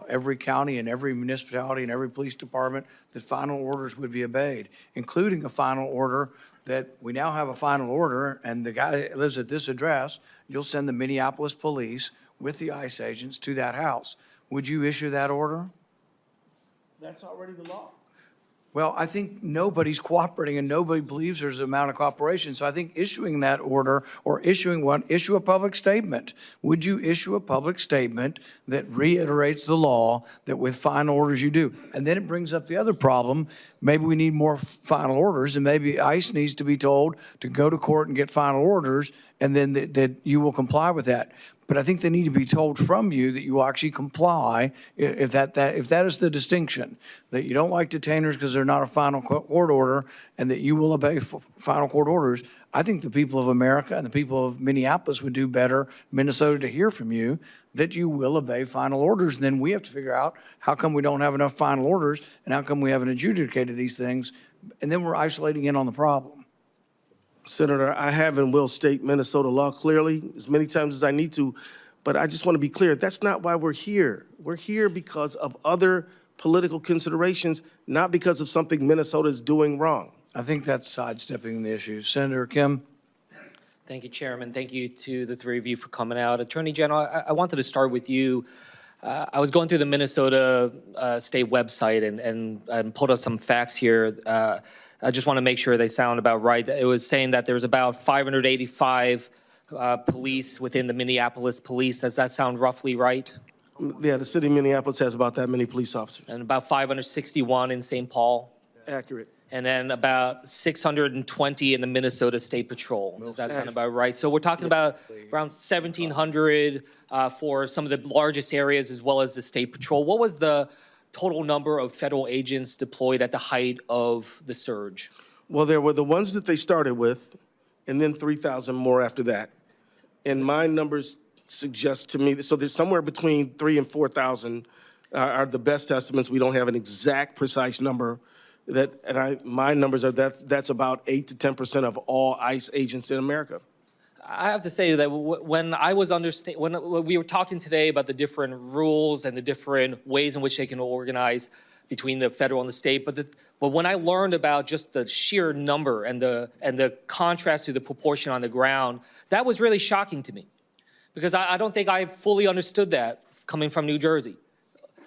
every county and every municipality and every police department, that final orders would be obeyed, including a final order that we now have a final order, and the guy that lives at this address, you'll send the Minneapolis police with the ICE agents to that house. Would you issue that order? That's already the law. Well, I think nobody's cooperating and nobody believes there's an amount of cooperation. So I think issuing that order or issue a public statement. Would you issue a public statement that reiterates the law that with final orders you do? And then it brings up the other problem. Maybe we need more final orders and maybe ICE needs to be told to go to court and get final orders and then that you will comply with that. But I think they need to be told from you that you will actually comply if that is the distinction, that you don't like detainers because they're not a final court order and that you will obey final court orders. I think the people of America and the people of Minneapolis would do better, Minnesota, to hear from you that you will obey final orders. And then we have to figure out how come we don't have enough final orders and how come we haven't adjudicated these things. And then we're isolating in on the problem. Senator, I have and will state Minnesota law clearly as many times as I need to, but I just want to be clear, that's not why we're here. We're here because of other political considerations, not because of something Minnesota is doing wrong. I think that's sidestepping the issue. Senator Kim? Thank you, Chairman. Thank you to the three of you for coming out. Attorney General, I wanted to start with you. I was going through the Minnesota state website and pulled up some facts here. I just want to make sure they sound about right. It was saying that there was about 585 police within the Minneapolis police. Does that sound roughly right? Yeah, the city of Minneapolis has about that many police officers. And about 561 in St. Paul. Accurate. And then about 620 in the Minnesota State Patrol. Does that sound about right? So we're talking about around 1,700 for some of the largest areas as well as the State Patrol. What was the total number of federal agents deployed at the height of the surge? Well, there were the ones that they started with, and then 3,000 more after that. And my numbers suggest to me, so there's somewhere between 3,000 and 4,000 are the best estimates. We don't have an exact precise number. My numbers are that's about 8 to 10% of all ICE agents in America. I have to say that when we were talking today about the different rules and the different ways in which they can organize between the federal and the state, but when I learned about just the sheer number and the contrast to the proportion on the ground, that was really shocking to me, because I don't think I fully understood that coming from New Jersey.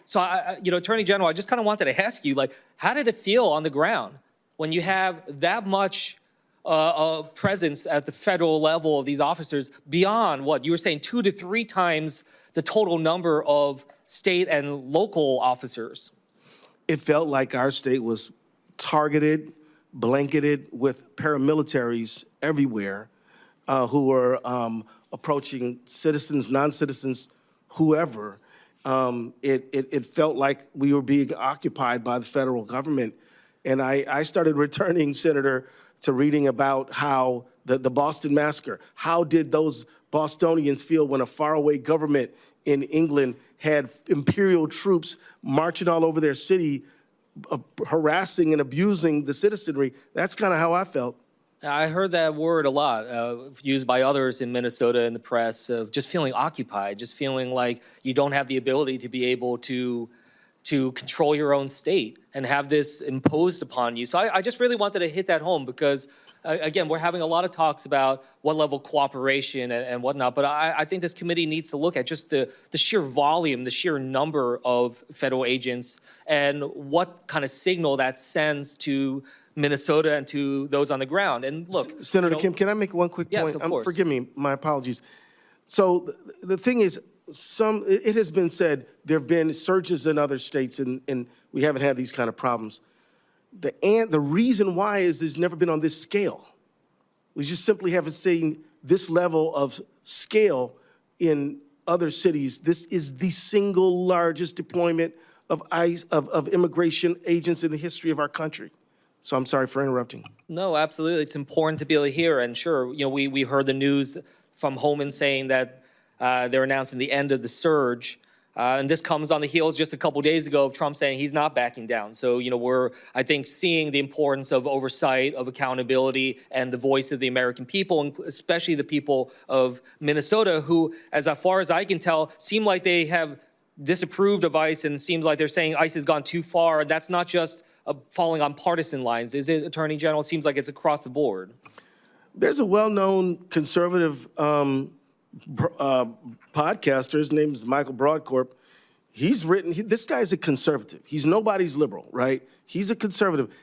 So, Attorney General, I just kind of wanted to ask you, how did it feel on the ground when you have that much of presence at the federal level of these officers beyond what you were saying, 2 to 3 times the total number of state and local officers? It felt like our state was targeted, blanketed with paramilitaries everywhere who were approaching citizens, non-citizens, whoever. It felt like we were being occupied by the federal government. And I started returning, Senator, to reading about how the Boston Massacre, how did those Bostonians feel when a faraway government in England had imperial troops marching all over their city, harassing and abusing the citizenry? That's kind of how I felt. I heard that word a lot, used by others in Minnesota in the press, of just feeling occupied, just feeling like you don't have the ability to be able to control your own state and have this imposed upon you. So I just really wanted to hit that home because, again, we're having a lot of talks about what level of cooperation and whatnot, but I think this committee needs to look at just the sheer volume, the sheer number of federal agents, and what kind of signal that sends to Minnesota and to those on the ground. And look, Senator Kim, can I make one quick point? Yes, of course. Forgive me, my apologies. So the thing is, it has been said there have been surges in other states, and we haven't had these kind of problems. The reason why is there's never been on this scale. We just simply haven't seen this level of scale in other cities. This is the single largest deployment of ICE, of immigration agents in the history of our country. So I'm sorry for interrupting. No, absolutely. It's important to be able to hear. And sure, we heard the news from Holman saying that they're announcing the end of the surge. And this comes on the heels just a couple days ago of Trump saying he's not backing down. So, we're, I think, seeing the importance of oversight, of accountability, and the voice of the American people, and especially the people of Minnesota, who, as far as I can tell, seem like they have disapproved of ICE, and seems like they're saying ICE has gone too far. And that's not just falling on partisan lines. Is it, Attorney General? It seems like it's across the board. There's a well-known conservative podcaster. His name is Michael Broadcorp. He's written, this guy is a conservative. He's nobody's liberal, right? He's a conservative.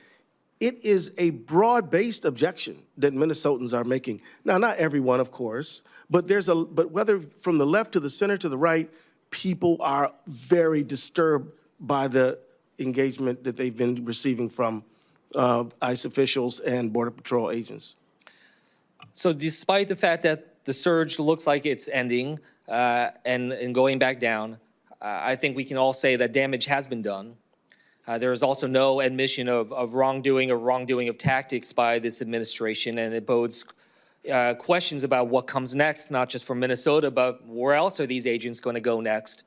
It is a broad-based objection that Minnesotans are making. Now, not everyone, of course, but but whether from the left to the center to the right, people are very disturbed by the engagement that they've been receiving from ICE officials and Border Patrol agents. So despite the fact that the surge looks like it's ending and going back down, I think we can all say that damage has been done. There is also no admission of wrongdoing or wrongdoing of tactics by this administration, and it bodes questions about what comes next, not just for Minnesota, but where else are these agents going to go next?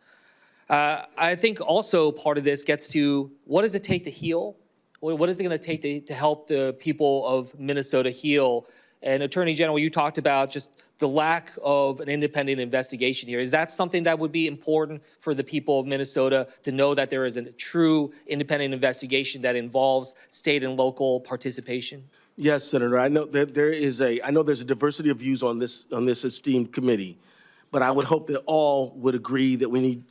I think also part of this gets to what does it take to heal? What is it going to take to help the people of Minnesota heal? And Attorney General, you talked about just the lack of an independent investigation here. Is that something that would be important for the people of Minnesota to know, that there is a true independent investigation that involves state and local participation? Yes, Senator. I know that there's a diversity of views on this esteemed committee, but I would hope that all would agree that we need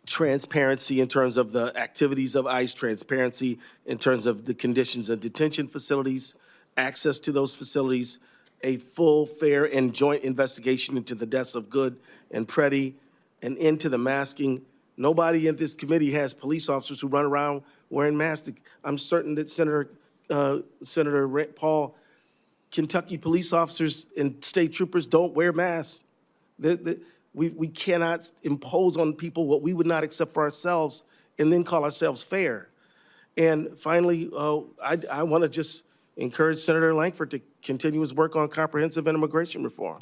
transparency in terms of the activities of ICE, transparency in terms of the conditions of detention facilities, access to those facilities, a full, fair, and joint investigation into the deaths of Good and Preddy, an end to the masking. Nobody in this committee has police officers who run around wearing masks. I'm certain that Senator Paul, Kentucky police officers and state troopers don't wear masks. We cannot impose on people what we would not accept for ourselves and then call ourselves fair. And finally, I want to just encourage Senator Lankford to continue his work on comprehensive immigration reform.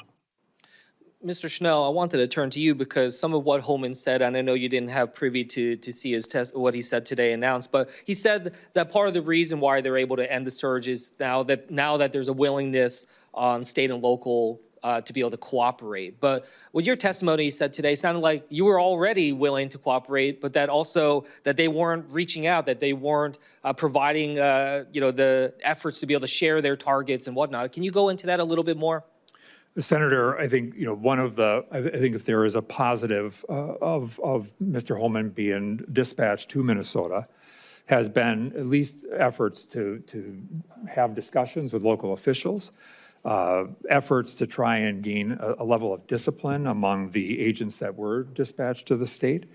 Mr. Schnell, I wanted to turn to you because some of what Holman said, and I know you didn't have privy to see his what he said today announced, but he said that part of the reason why they're able to end the surge is now that there's a willingness on state and local to be able to cooperate. But what your testimony said today sounded like you were already willing to cooperate, but that also that they weren't reaching out, that they weren't providing the efforts to be able to share their targets and whatnot. Can you go into that a little bit more? Senator, I think, I think if there is a positive of Mr. Holman being dispatched to Minnesota, has been at least efforts to have discussions with local officials, efforts to try and gain a level of discipline among the agents that were dispatched to the state.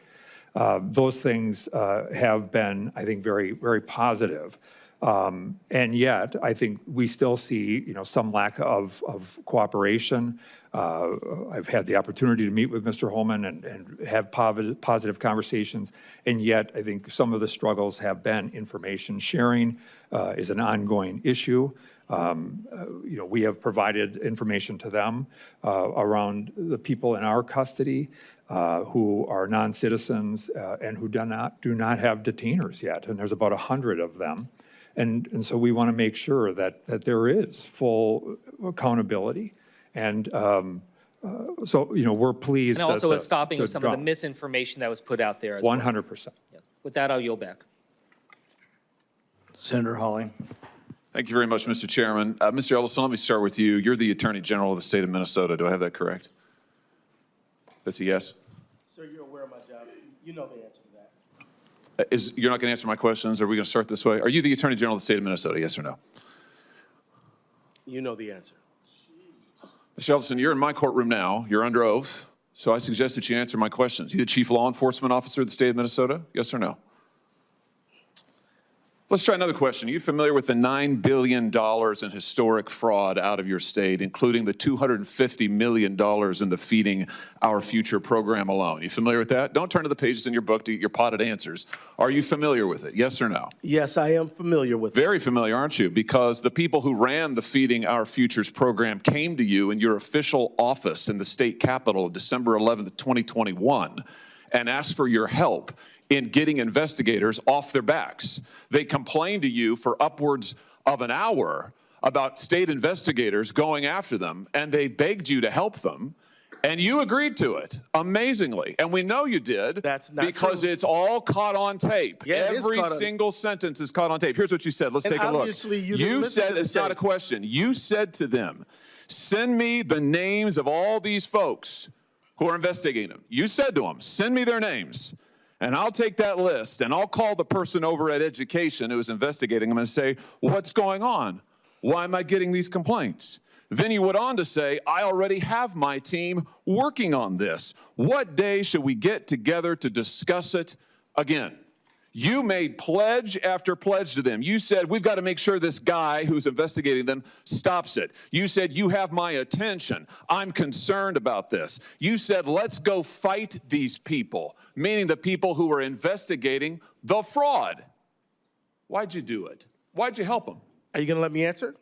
Those things have been, I think, very, very positive. And yet, I think we still see, some lack of cooperation. I've had the opportunity to meet with Mr. Holman and have positive conversations, and yet I think some of the struggles have been information sharing is an ongoing issue. We have provided information to them around the people in our custody who are non-citizens and who do not have detainers yet, and there's about 100 of them. And so we want to make sure that there is full accountability. And so, we're pleased. And also that a stopping of some of the misinformation that was put out there as 100%. well. Yeah. With that, I'll yield back. Senator Hawley. Thank you very much, Mr. Chairman. Mr. Ellison, let me start with you. You're the Attorney General of the state of Minnesota. Do I have that correct? That's a yes? Sir, you're aware of my job. You know the answer to that. You're not going to answer my questions? Are we going to start this way? Are you the Attorney General of the state of Minnesota, yes or no? You know the answer. Mr. Ellison, you're in my courtroom now. You're under oath. So I suggest that you answer my questions. You the Chief Law Enforcement Officer of the state of Minnesota, yes or no? Let's try another question. Are you familiar with the $9 billion in historic fraud out of your state, including the $250 million in the Feeding Our Future program alone? You familiar with that? Don't turn to the pages in your book to get your potted answers. Are you familiar with it? Yes or no? Yes, I am familiar with it. Very familiar, aren't you? Because the people who ran the Feeding Our Futures program came to you in your official office in the state capitol of December 11th, 2021, and asked for your help in getting investigators off their backs. They complained to you for upwards of an hour about state investigators going after them, and they begged you to help them, and you agreed to it, amazingly. And we know you did. That's not because true. It's all caught on tape. Yeah, Every single sentence is caught on tape. Here's what you said. Let's take a look. Obviously, you said, it's not a question. You said to them, send me the names of all these folks who are investigating them. You said to them, send me their names. And I'll take that list and I'll call the person over at Education who is investigating them and say, what's going on? Why am I getting these complaints? Then he went on to say, I already have my team working on this. What day should we get together to discuss it again? You made pledge after pledge to them. You said, we've got to make sure this guy who's investigating them stops it. You said, you have my attention. I'm concerned about this. You said, let's go fight these people, meaning the people who were investigating the fraud. Why'd you do it? Why'd you help them? Are you going to let me answer?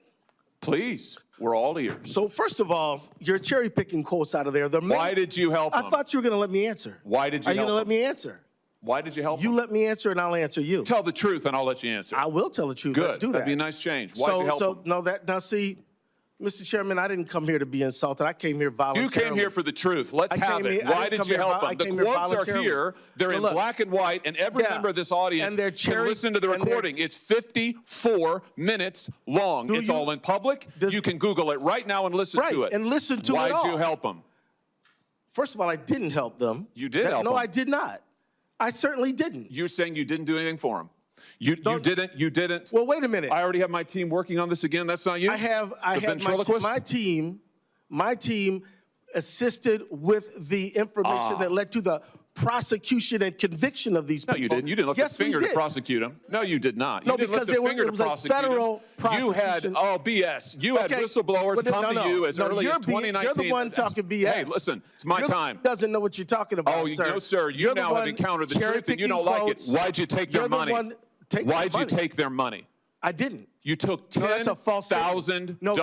Please, we're all ears. So first of all, you're cherry picking quotes out of there. Why did you help them? I thought you were going to let me answer. Why did you help them? Are you going to let me answer? Why did you help You them? let me answer and I'll answer you. Tell the truth and I'll let you answer. I will tell the truth. Good. Let's do that. That'd be a nice change. Why'd you help them? Now see, Mr. Chairman, I didn't come here to be insulted. I came here voluntarily. You came here for the truth. Let's have it. Why did you help them? The quotes are here. They're in black and white, and every member of this audience can listen to the recording. It's 54 minutes long. It's all in public. You can Google it right now and listen to it. And listen to it all. Why'd you help them? First of all, I didn't help them. You did help them. No, I did not. I certainly didn't. You're saying you didn't do anything for them. You didn't. Well, wait a minute. I already have my team working on this again. That's not you? I have ventriloquist? my team assisted with the information that led to the prosecution and conviction of these people. No, you didn't. You didn't lift Yes, a finger we to did. prosecute them. No, you did not. No, You didn't because lift a finger it to was a prosecute federal them. You had, prosecution. BS. You had Okay, whistleblowers but come to you as early as 2019. You're the one talking BS. Hey, listen, it's my time. Doesn't know what you're talking about, Oh, sir. no, sir. You You're the now have one encountered the truth and you don't cherry-picking like it. quotes. Why'd you take their You're the money? one taking their Why'd you money. take their money? I didn't. You took No, that's a false statement. $10,000. No,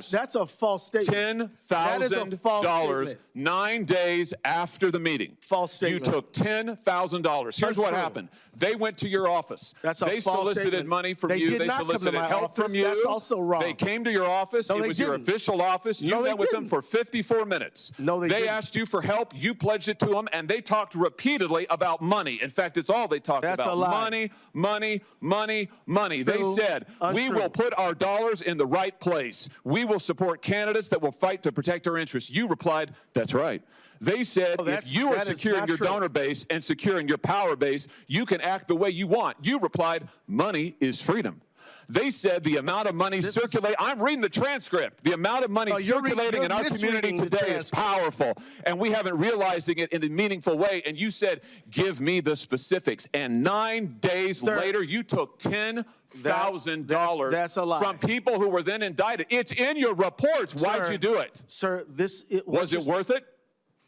that's a false statement. That is a false $10,000 statement. 9 days after the meeting. False statement. You took $10,000. Here's what Untrue. happened. They went to your office. That's a They false solicited statement. money from They you. did They not come to solicited my help office. from you. That's also wrong. They came to your office. No, It they was your didn't. official office. You No, they met with them didn't. for 54 minutes. No, they didn't. asked you for help. You pledged it to them, and they talked repeatedly about money. In fact, it's all they talked That's about. a lie. Money, money, money, money. They True. said, we Untrue. will put our dollars in the right place. We will support candidates that will fight to protect our interests. You replied, that's right. They said, if you are that is securing not your true. donor base and securing your power base, you can act the way you want. You replied, money is freedom. They said the amount of money circulating, I'm reading the transcript, the amount of money circulating in our community misreading the today is powerful, and we haven't realizing it in a meaningful way. And you said, give me the specifics. And 9 days later, you took $10,000 That's a lie. from people who were then indicted. It's in your reports. Why'd you do it? Sir, Was it worth it?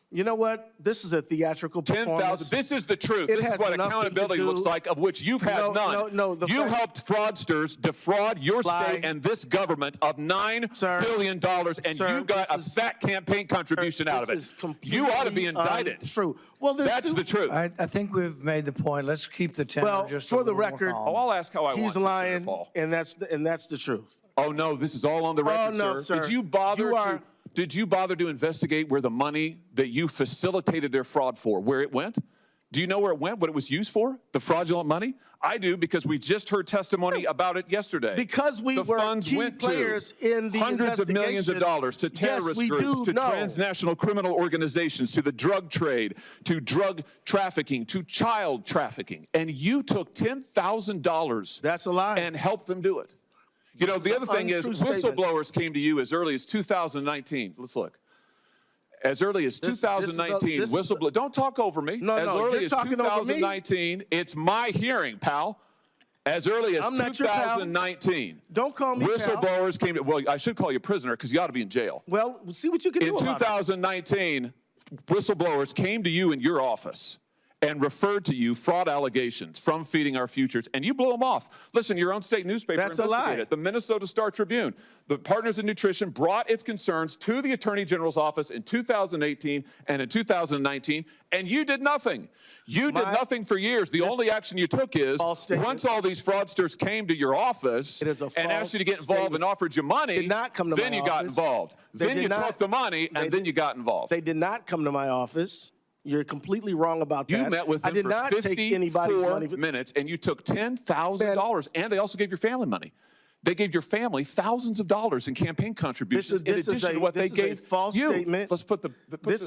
You know what? This is a theatrical performance. 10,000. This is the truth. It This is has what nothing to accountability do- looks like, of which you've had none. No, you helped fraudsters defraud your state and this government of $9 billion, and you got a fat campaign contribution out of it. You ought to be indicted. True. Well, that's the truth. I think we've made the point. Let's keep the tenor Well, just for a the little more record, calm. I'll ask how I want he's to, Senator lying, Paul. and that's the truth. Oh, no, this is all on the record, no, sir. Did you bother You are- Did you bother to investigate where the money that you facilitated their fraud for, where it went? Do you know where it went, what it was used for, the fraudulent money? I do, because we just heard testimony about it yesterday. Because we the were funds key went players in the hundreds of millions of investigation. dollars to terrorist Yes, we groups, do to know. transnational criminal organizations, to the drug trade, to drug trafficking, to child trafficking. And you took $10,000 That's a lie. and helped them do it. You know, the other thing is, untrue statement. whistleblowers came to you as early as 2019. Let's look. As early as 2019, whistleblower. Don't talk over me. No, as no, early you're as talking over me. 2019, it's my hearing, pal. As early as I'm not your pal. 2019. Don't call me pal. Whistleblowers came to, well, I should call you prisoner because you ought to be in jail. Well, see what you can In do about it. 2019, whistleblowers came to you in your office and referred to you fraud allegations from Feeding Our Futures, and you blew them off. Listen, your own state newspaper That's a investigated lie. it. The Minnesota Star Tribune, the Partners in Nutrition, brought its concerns to the Attorney General's office in 2018 and in 2019, and you did nothing. You did nothing for years. The only action you took is, once all these fraudsters came to your office and asked you to get involved and offered you money, Did not come to then my you got office. involved. They Then did you not- took the money, and then you got involved. They did not come to my office. You're completely wrong about that. You met with them I did for not take anybody's 54 money. minutes, and you took $10,000, and they also gave your family money. They gave your family thousands of dollars in campaign contributions in addition to what they gave false you. statement. Let's put This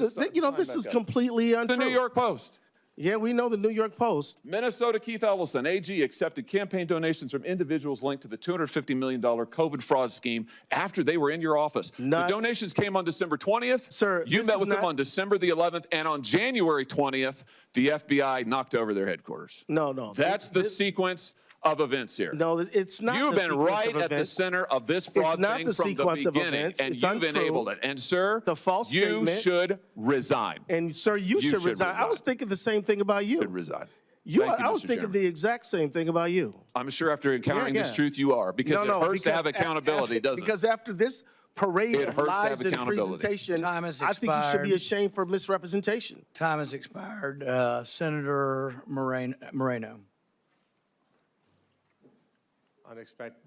is completely untrue. The New York Post. Yeah, we know the New York Post. Minnesota Keith Ellison, AG, accepted campaign donations from individuals linked to the $250 million COVID fraud scheme after they were in your office. The donations came on December 20th. Sir, you this met is with them not- on December the 11th, and on January 20th, the FBI knocked over their headquarters. No. That's the sequence of events here. No, it's not. You've the been sequence right of at the events. center of this fraud It's not thing the from the sequence of beginning, events. and It's you've untrue. enabled it. And sir, The false you statement. should resign. And sir, you should resign. I was thinking the same thing about you. Should resign. I was Mr. thinking Chairman. the exact same thing about you. I'm sure after encountering this Yeah. truth, you are, because No, it hurts to because have accountability, doesn't it? Because after this parade It of hurts to have lies and accountability. presentation, Time has I think you should be expired. ashamed for misrepresentation. Time has expired. Senator Moreno.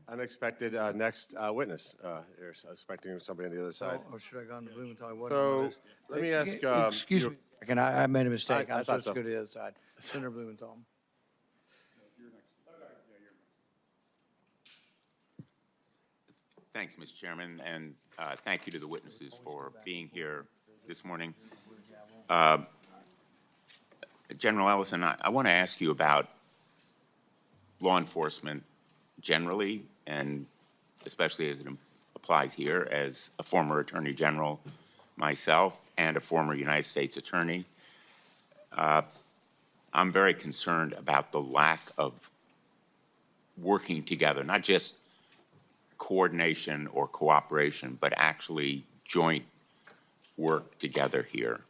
Unexpected next witness. You're expecting somebody on the other side. Or should I go on to Blumenthal? So let me ask. Excuse me a second. I made a mistake. I I'm thought supposed to so. go to the other side. Senator Blumenthal. Thanks, Mr. Chairman, and thank you to the witnesses for being here this morning. General Ellison, I want to ask you about law enforcement generally, and especially as it applies here, as a former Attorney General myself and a former United States Attorney, I'm very concerned about the lack of working together, not just coordination or cooperation, but actually joint work together here.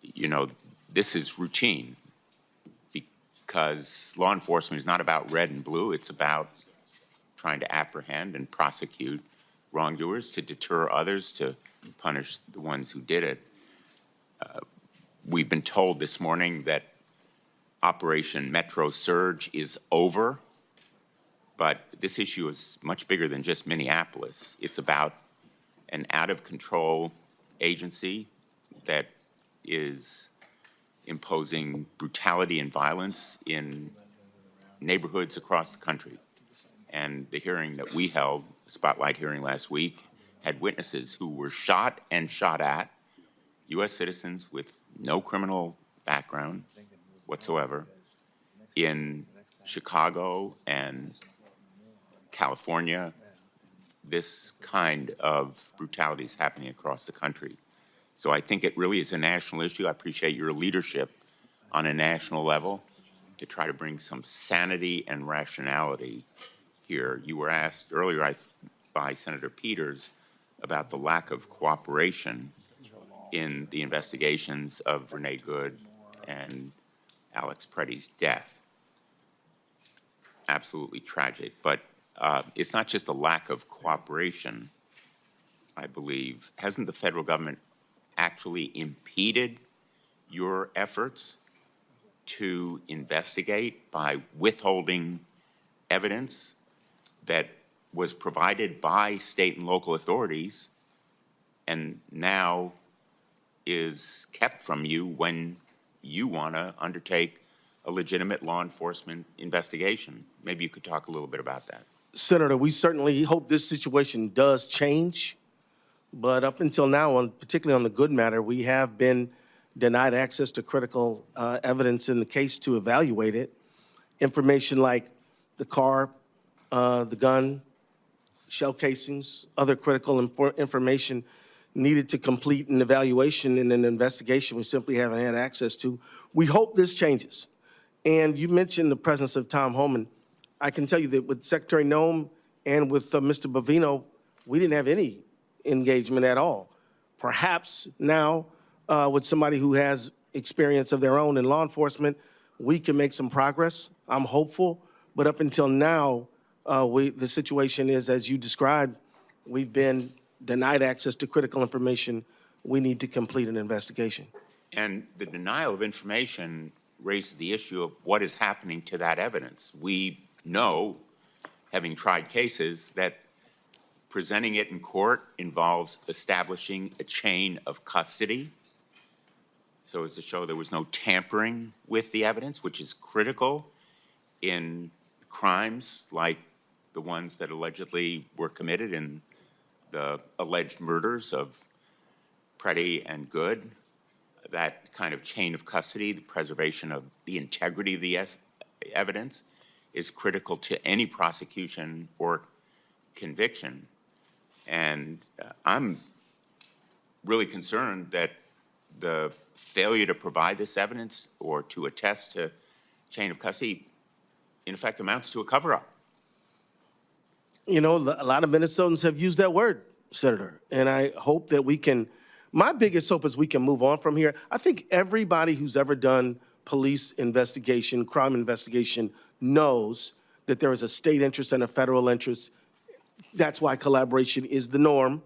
You know, this is routine because law enforcement is not about red and blue. It's about trying to apprehend and prosecute wrongdoers, to deter others, to punish the ones who did it. We've been told this morning that Operation Metro Surge is over, but this issue is much bigger than just Minneapolis. It's about an out-of-control agency that is imposing brutality and violence in neighborhoods across the country. And the hearing that we held, the spotlight hearing last week, had witnesses who were shot and shot at, U.S. citizens with no criminal background whatsoever, in Chicago and California. This kind of brutality is happening across the country. So I think it really is a national issue. I appreciate your leadership on a national level to try to bring some sanity and rationality here. You were asked earlier by Senator Peters about the lack of cooperation in the investigations of Renee Good and Alex Preddy's death. Absolutely tragic, but it's not just a lack of cooperation, I believe. Hasn't the federal government actually impeded your efforts to investigate by withholding evidence that was provided by state and local authorities and now is kept from you when you want to undertake a legitimate law enforcement investigation? Maybe you could talk a little bit about that. Senator, we certainly hope this situation does change, but up until now, particularly on the Good matter, we have been denied access to critical evidence in the case to evaluate it. Information like the car, the gun, shell casings, other critical information needed to complete an evaluation in an investigation we simply haven't had access to. We hope this changes. And you mentioned the presence of Tom Homan. I can tell you that with Secretary Noem and with Mr. Bovino, we didn't have any engagement at all. Perhaps now, with somebody who has experience of their own in law enforcement, we can make some progress. I'm hopeful, but up until now, the situation is, as you described, we've been denied access to critical information. We need to complete an investigation. And the denial of information raises the issue of what is happening to that evidence. We know, having tried cases, that presenting it in court involves establishing a chain of custody, so as to show there was no tampering with the evidence, which is critical in crimes like the ones that allegedly were committed in the alleged murders of Preddy and Good. That kind of chain of custody, the preservation of the integrity of the evidence, is critical to any prosecution or conviction. And I'm really concerned that the failure to provide this evidence or to attest to chain of custody, in effect, amounts to a cover-up. You know, a lot of Minnesotans have used that word, Senator, and I hope that we can, my biggest hope is we can move on from here. I think everybody who's ever done police investigation, crime investigation, knows that there is a state interest and a federal interest. That's why collaboration is the norm.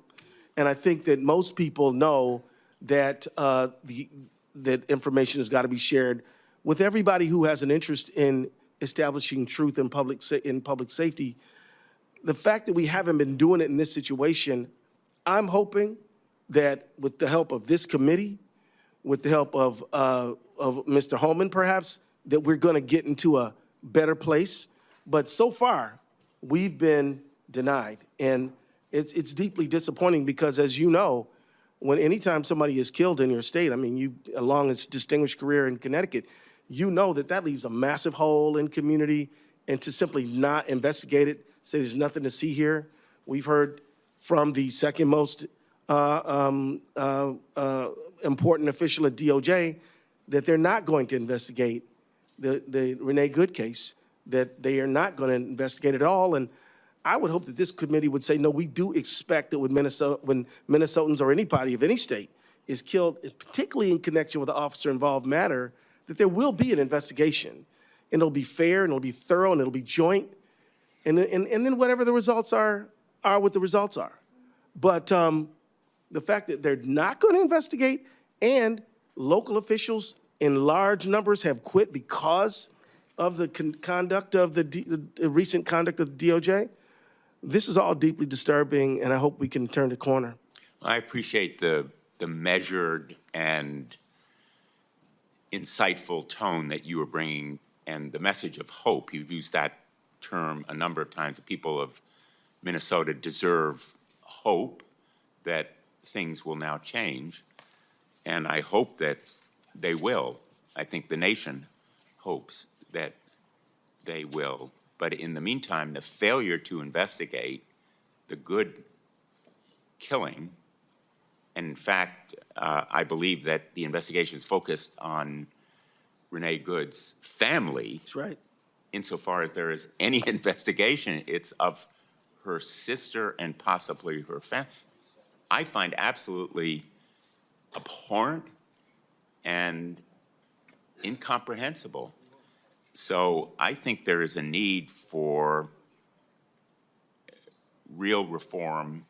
And I think that most people know that that information has got to be shared with everybody who has an interest in establishing truth in public safety. The fact that we haven't been doing it in this situation, I'm hoping that with the help of this committee, with the help of Mr. Holman perhaps, that we're going to get into a better place. But so far, we've been denied. And it's deeply disappointing because, as you know, anytime somebody is killed in your state, I mean, along its distinguished career in Connecticut, you know that that leaves a massive hole in community, and to simply not investigate it, say there's nothing to see here. We've heard from the second most important official at DOJ that they're not going to investigate the Renee Good case, that they are not going to investigate it at all. And I would hope that this committee would say, no, we do expect that when Minnesotans or anybody of any state is killed, particularly in connection with the officer-involved matter, that there will be an investigation. And it'll be fair, and it'll be thorough, and it'll be joint. And then whatever the results are what the results are. But the fact that they're not going to investigate, and local officials in large numbers have quit because of the conduct of the recent conduct of the DOJ, this is all deeply disturbing, and I hope we can turn the corner. I appreciate the measured and insightful tone that you were bringing, and the message of hope. You've used that term a number of times. The people of Minnesota deserve hope that things will now change, and I hope that they will. I think the nation hopes that they will. But in the meantime, the failure to investigate the Good killing, and in fact, I believe that the investigation is focused on Renee Good's family. That's right. Insofar as there is any investigation, it's of her sister and possibly her family. I find absolutely abhorrent and incomprehensible. So I think there is a need for real reform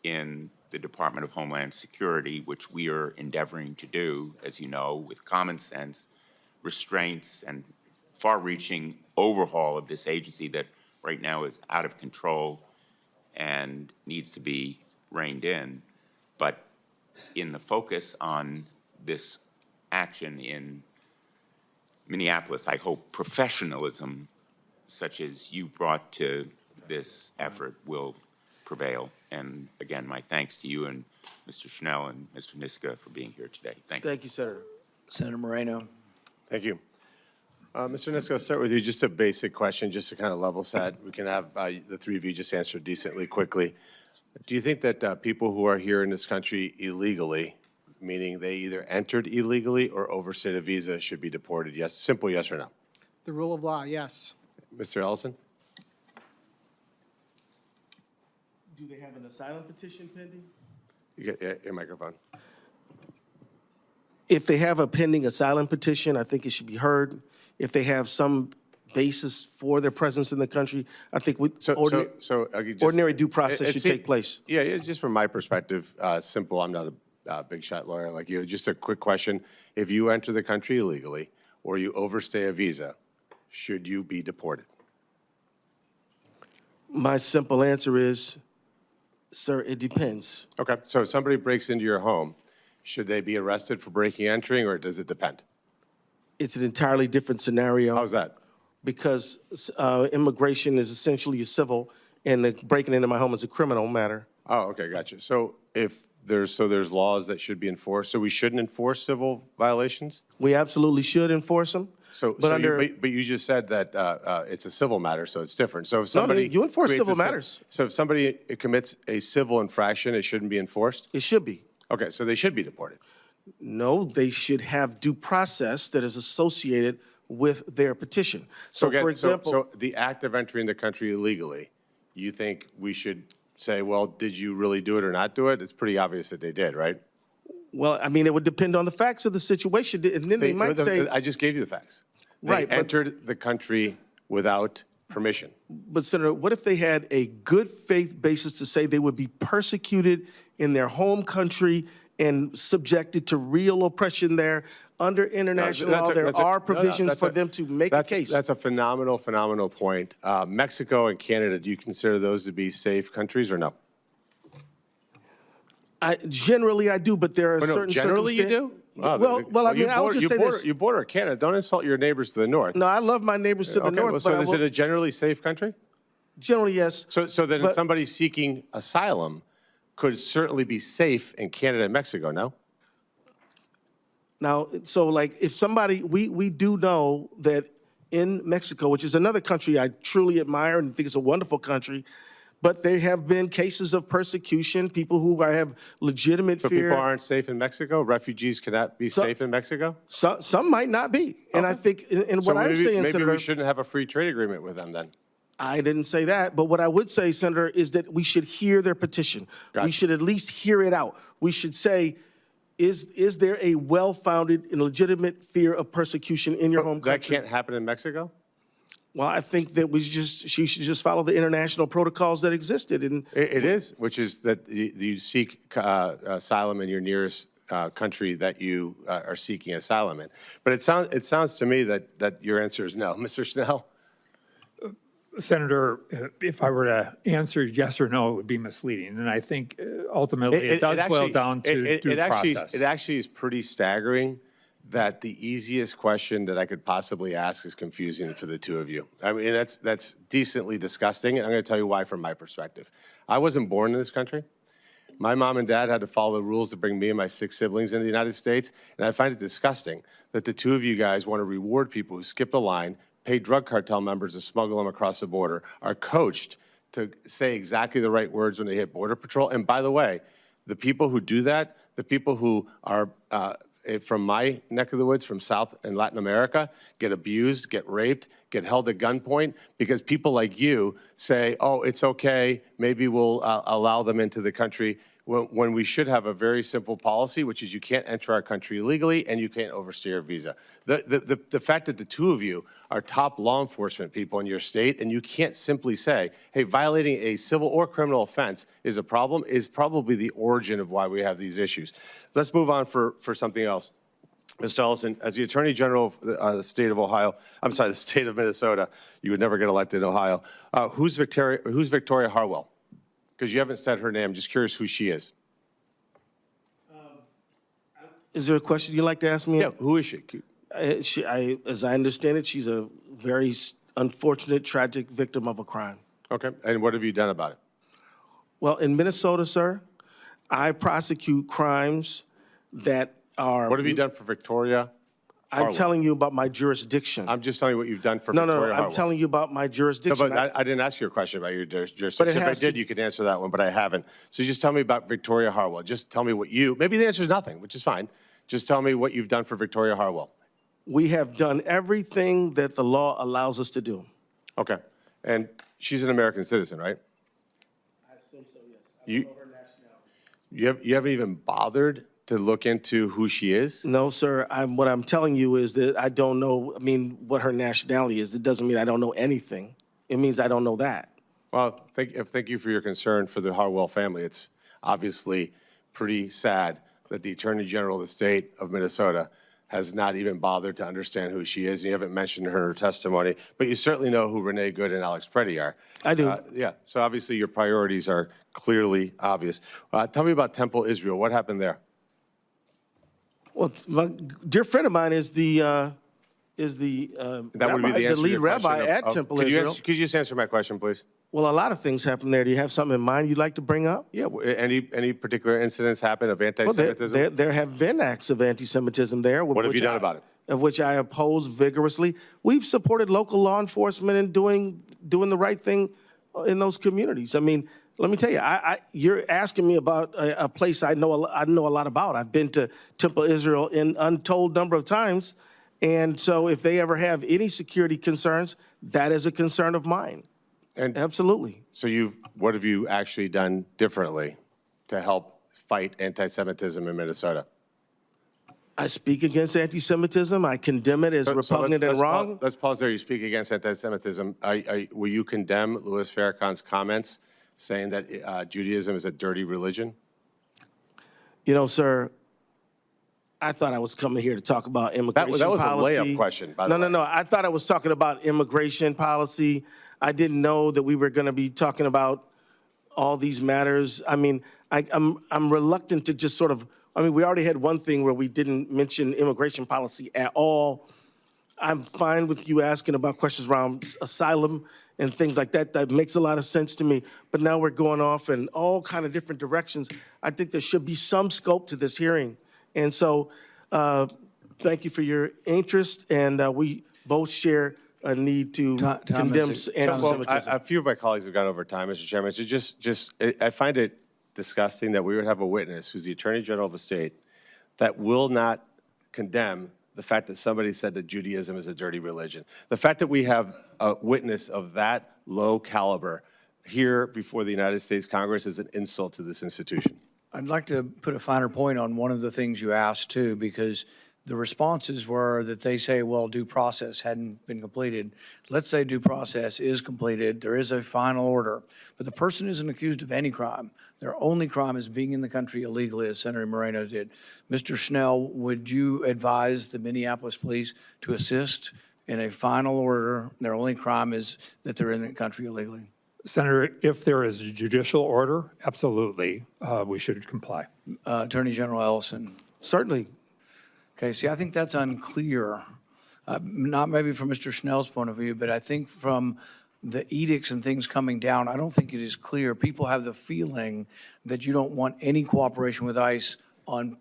in the Department of Homeland Security, which we are endeavoring to do, as you know, with common sense, restraints, and far-reaching overhaul of this agency that right now is out of control and needs to be reined in. But in the focus on this action in Minneapolis, I hope professionalism, such as you brought to this effort, will prevail. And again, my thanks to you and Mr. Schnell and Mr. Niska for being here today. Thank you. Thank you, Senator. Senator Moreno. Thank you. Mr. Niska, I'll start with you. Just a basic question, just to kind of level set. We can have the three of you just answer decently quickly. Do you think that people who are here in this country illegally, meaning they either entered illegally or overstayed a visa, should be deported? Yes, simple yes or no. The rule of law, yes. Mr. Ellison? Do they have an asylum petition pending? You get your microphone. If they have a pending asylum petition, I think it should be heard. If they have some basis for their presence in the country, I think ordinary due process should take place. Yeah, it's just from my perspective, simple. I'm not a big shot lawyer like you. Just a quick question. If you enter the country illegally or you overstay a visa, should you be deported? My simple answer is, sir, it depends. Okay, so if somebody breaks into your home, should they be arrested for breaking and entering, or does it depend? It's an entirely different scenario. How's that? Because immigration is essentially a civil, and breaking into my home is a criminal matter. Oh, okay, gotcha. So if there's laws that should be enforced, so we shouldn't enforce civil violations? We absolutely should enforce them. But you just said that it's a civil matter, so it's different. So if somebody you enforce civil matters. So if somebody commits a civil infraction, it shouldn't be enforced? It should be. Okay, so they should be deported. No, they should have due process that is associated with their petition. So, again, for example, so the act of entering the country illegally, you think we should say, well, did you really do it or not do it? It's pretty obvious that they did, right? well, I mean, it would depend on the facts of the situation, and then they might say. I just gave you the facts. They entered the country without permission. But Senator, what if they had a good faith basis to say they would be persecuted in their home country and subjected to real oppression there? Under international law, there are provisions for them to make a case. That's a phenomenal point. Mexico and Canada, do you consider those to be safe countries or no? Generally, I do, but there are certain generally you do? Well, I mean, I would just say this. You border Canada. Don't insult your neighbors to the north. No, I love my neighbors to the north. Well, so is it a generally safe country? Generally, yes. So then somebody seeking asylum could certainly be safe in Canada and Mexico, no? Now, so like if somebody, we do know that in Mexico, which is another country I truly admire and think it's a wonderful country, but there have been cases of persecution, people who have legitimate So fear. people aren't safe in Mexico? Refugees cannot be safe in Mexico? Some might not be. And I think, and So what I'm saying, maybe Senator, we shouldn't have a free trade agreement with them then. I didn't say that, but what I would say, Senator, is that we should hear their petition. Gotcha. We should at least hear it out. We should say, is there a well-founded and legitimate fear of persecution in your home country? That can't happen in Mexico? Well, I think that she should just follow the international protocols that existed. And It is, which is that you seek asylum in your nearest country that you are seeking asylum in. But it sounds to me that your answer is no. Mr. Snell? Senator, if I were to answer yes or no, it would be misleading. And I think ultimately it does boil down to due process. It actually is pretty staggering that the easiest question that I could possibly ask is confusing for the two of you. I mean, that's decently disgusting, and I'm going to tell you why from my perspective. I wasn't born in this country. My mom and dad had to follow the rules to bring me and my 6 siblings into the United States, and I find it disgusting that the two of you guys want to reward people who skip the line, pay drug cartel members to smuggle them across the border, are coached to say exactly the right words when they hit Border Patrol. And by the way, the people who do that, the people who are from my neck of the woods, from South and Latin America, get abused, get raped, get held at gunpoint because people like you say, oh, it's okay, maybe we'll allow them into the country, when we should have a very simple policy, which is you can't enter our country illegally and you can't overstay your visa. The fact that the two of you are top law enforcement people in your state and you can't simply say, hey, violating a civil or criminal offense is a problem is probably the origin of why we have these issues. Let's move on for something else. Mr. Ellison, as the Attorney General of the state of Ohio, I'm sorry, the state of Minnesota, you would never get elected in Ohio. Who's Victoria Harwell? Because you haven't said her name. I'm just curious who she is. is there a question you'd like to ask me? Yeah, who is she? As I understand it, she's a very unfortunate, tragic victim of a crime. Okay, and what have you done about it? Well, in Minnesota, sir, I prosecute crimes that are... What have you done for Victoria Harwell? I'm telling you about my jurisdiction. I'm just telling you what you've done for Victoria Harwell. No, I'm telling you about my jurisdiction. No, but I didn't ask you a question about your jurisdiction. If I did, you could answer that one, but I haven't. So just tell me about Victoria Harwell. Just tell me what maybe the answer is nothing, which is fine. Just tell me what you've done for Victoria Harwell. We have done everything that the law allows us to do. Okay. And she's an American citizen, right? I assume so, yes. I don't know her nationality. You haven't even bothered to look into who she is? No, sir. What I'm telling you is that I don't know, what her nationality is. It doesn't mean I don't know anything. It means I don't know that. Well, thank you for your concern for the Harwell family. It's obviously pretty sad that the Attorney General of the state of Minnesota has not even bothered to understand who she is. You haven't mentioned her in her testimony, but you certainly know who Renee Good and Alex Preddy are. I do. Yeah, so obviously your priorities are clearly obvious. Tell me about Temple Israel. What happened there? Well, my dear friend of mine is the That would be the answer to lead your rabbi question at Temple Israel. Could you just answer my question, please? Well, a lot of things happen there. Do you have something in mind you'd like to bring up? Yeah, any particular incidents happen of anti-Semitism? Well, there have been acts of anti-Semitism there. What have you done about it? Of which I oppose vigorously. We've supported local law enforcement in doing the right thing in those communities. I mean, let me tell you, you're asking me about a place I know a lot about. I've been to Temple Israel an untold number of times, and so if they ever have any security concerns, that is a concern of mine. And absolutely. So what have you actually done differently to help fight anti-Semitism in Minnesota? I speak against anti-Semitism. I condemn it as repugnant and wrong. Let's pause there. You speak against anti-Semitism. Will you condemn Louis Farrakhan's comments saying that Judaism is a dirty religion? You know, sir, I thought I was coming here to talk about immigration policy. That was a layup question, by the way. No. I thought I was talking about immigration policy. I didn't know that we were going to be talking about all these matters. I mean, I'm reluctant to just sort of, we already had one thing where we didn't mention immigration policy at all. I'm fine with you asking about questions around asylum and things like that. That makes a lot of sense to me. But now we're going off in all kind of different directions. I think there should be some scope to this hearing. And so Thank you for your interest, and we both share a need to condemn anti-Semitism. A few of my colleagues have gone over time, Mr. Chairman. So I find it disgusting that we would have a witness who's the Attorney General of a state that will not condemn the fact that somebody said that Judaism is a dirty religion. The fact that we have a witness of that low caliber here before the United States Congress is an insult to this institution. I'd like to put a finer point on one of the things you asked too, because the responses were that they say, well, due process hadn't been completed. Let's say due process is completed. There is a final order, but the person isn't accused of any crime. Their only crime is being in the country illegally, as Senator Moreno did. Mr. Schnell, would you advise the Minneapolis police to assist in a final order? Their only crime is that they're in the country illegally. Senator, if there is a judicial order, absolutely, we should comply. Attorney General Ellison. Certainly. Okay, see, I think that's unclear. Not maybe from Mr. Schnell's point of view, but I think from the edicts and things coming down, I don't think it is clear. People have the feeling that you don't want any cooperation with ICE on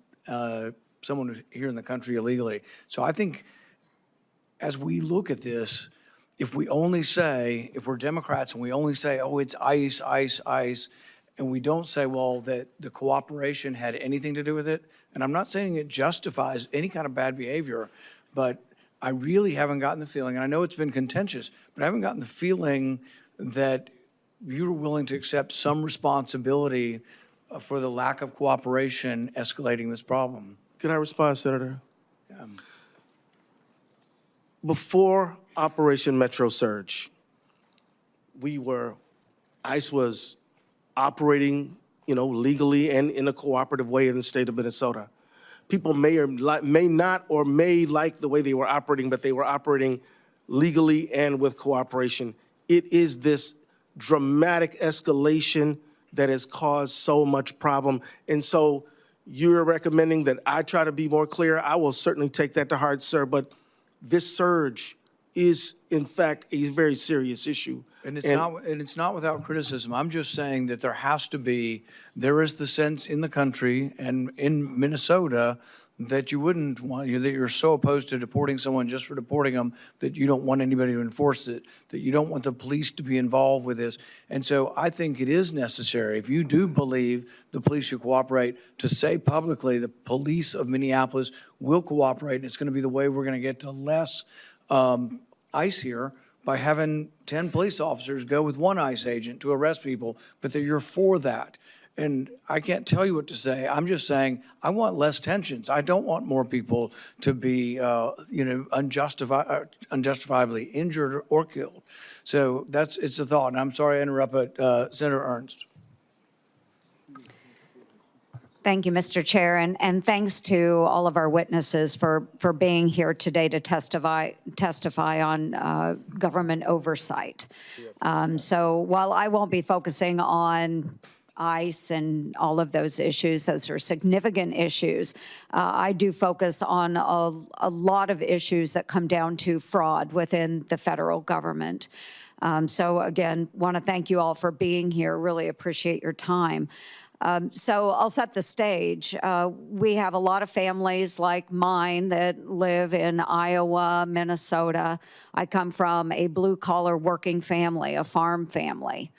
someone who's here in the country illegally. So I think as we look at this, if we only say, if we're Democrats and we only say, oh, it's ICE, ICE, ICE, and we don't say, well, that the cooperation had anything to do with it, and I'm not saying it justifies any kind of bad behavior, but I really haven't gotten the feeling, and I know it's been contentious, but I haven't gotten the feeling that you're willing to accept some responsibility for the lack of cooperation escalating this problem. Can I respond, Senator? Before Operation Metro Surge, ICE was operating, legally and in a cooperative way in the state of Minnesota. People may like the way they were operating, but they were operating legally and with cooperation. It is this dramatic escalation that has caused so much problem. And so you're recommending that I try to be more clear. I will certainly take that to heart, sir, but this surge is, in fact, a very serious issue. And it's not without criticism. I'm just saying that there is the sense in the country and in Minnesota that you wouldn't want, that you're so opposed to deporting someone just for deporting them that you don't want anybody to enforce it, that you don't want the police to be involved with this. And so I think it is necessary, if you do believe the police should cooperate, to say publicly the police of Minneapolis will cooperate, and it's going to be the way we're going to get to less ICE here by having 10 police officers go with one ICE agent to arrest people, but that you're for that. And I can't tell you what to say. I'm just saying I want less tensions. I don't want more people to be, unjustifiably injured or killed. So it's a thought. And I'm sorry I interrupted Senator Ernst. Thank you, Mr. Chair, and thanks to all of our witnesses for being here today to testify on government oversight. So while I won't be focusing on ICE and all of those issues, those are significant issues, I do focus on a lot of issues that come down to fraud within the federal government. So again, want to thank you all for being here. Really appreciate your time. So I'll set the stage. We have a lot of families like mine that live in Iowa, Minnesota. I come from a blue-collar working family, a farm family.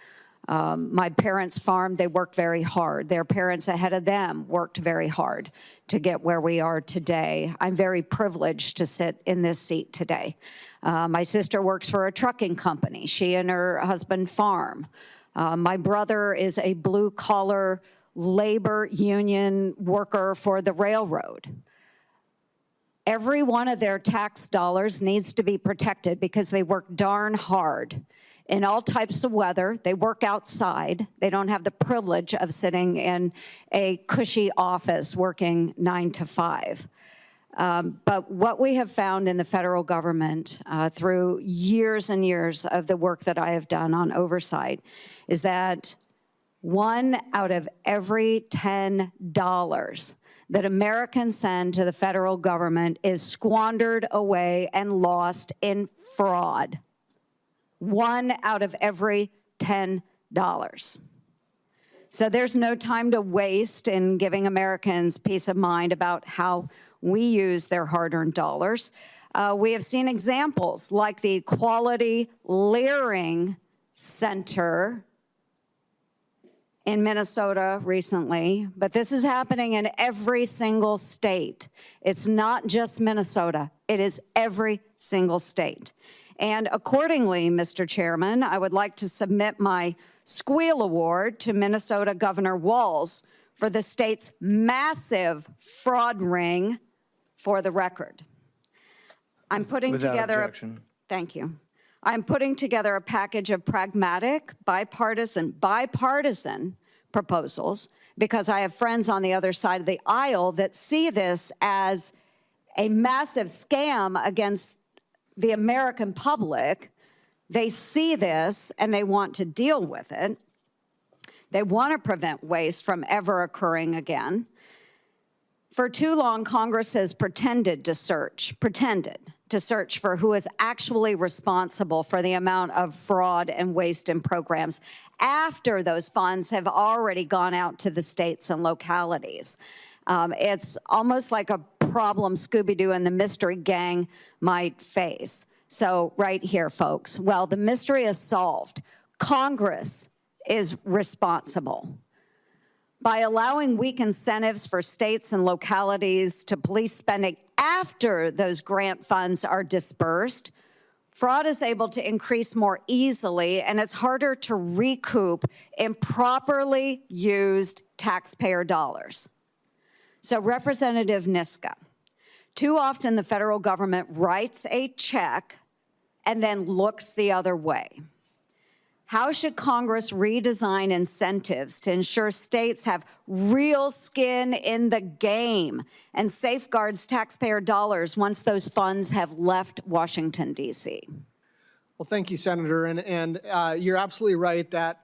My parents farmed, they worked very hard. Their parents ahead of them worked very hard to get where we are today. I'm very privileged to sit in this seat today. My sister works for a trucking company. She and her husband farm. My brother is a blue-collar labor union worker for the railroad. Every one of their tax dollars needs to be protected because they work darn hard in all types of weather. They work outside. They don't have the privilege of sitting in a cushy office working 9 to 5. But what we have found in the federal government through years and years of the work that I have done on oversight is that 1 out of every $10 that Americans send to the federal government is squandered away and lost in fraud. 1 out of every $10. So there's no time to waste in giving Americans peace of mind about how We use their hard-earned dollars. We have seen examples like the Equality Leering Center in Minnesota recently, but this is happening in every single state. It's not just Minnesota, it is every single state. And accordingly, Mr. Chairman, I would like to submit my Squeal Award to Minnesota Governor Walz for the state's massive fraud ring for the record. I'm putting Without together objection. thank you. I'm putting together a package of pragmatic, bipartisan proposals because I have friends on the other side of the aisle that see this as a massive scam against the American public. They see this and they want to deal with it. They want to prevent waste from ever occurring again. For too long, Congress has pretended to search for who is actually responsible for the amount of fraud and waste in programs after those funds have already gone out to the states and localities. It's almost like a problem Scooby-Doo and the Mystery Gang might face. So right here, folks, well, the mystery is solved. Congress is responsible. By allowing weak incentives for states and localities to police spending after those grant funds are dispersed, fraud is able to increase more easily, and it's harder to recoup improperly used taxpayer dollars. So, Representative Niska, too often the federal government writes a check and then looks the other way. How should Congress redesign incentives to ensure states have real skin in the game and safeguards taxpayer dollars once those funds have left Washington, D.C.? Well, thank you, Senator. And you're absolutely right that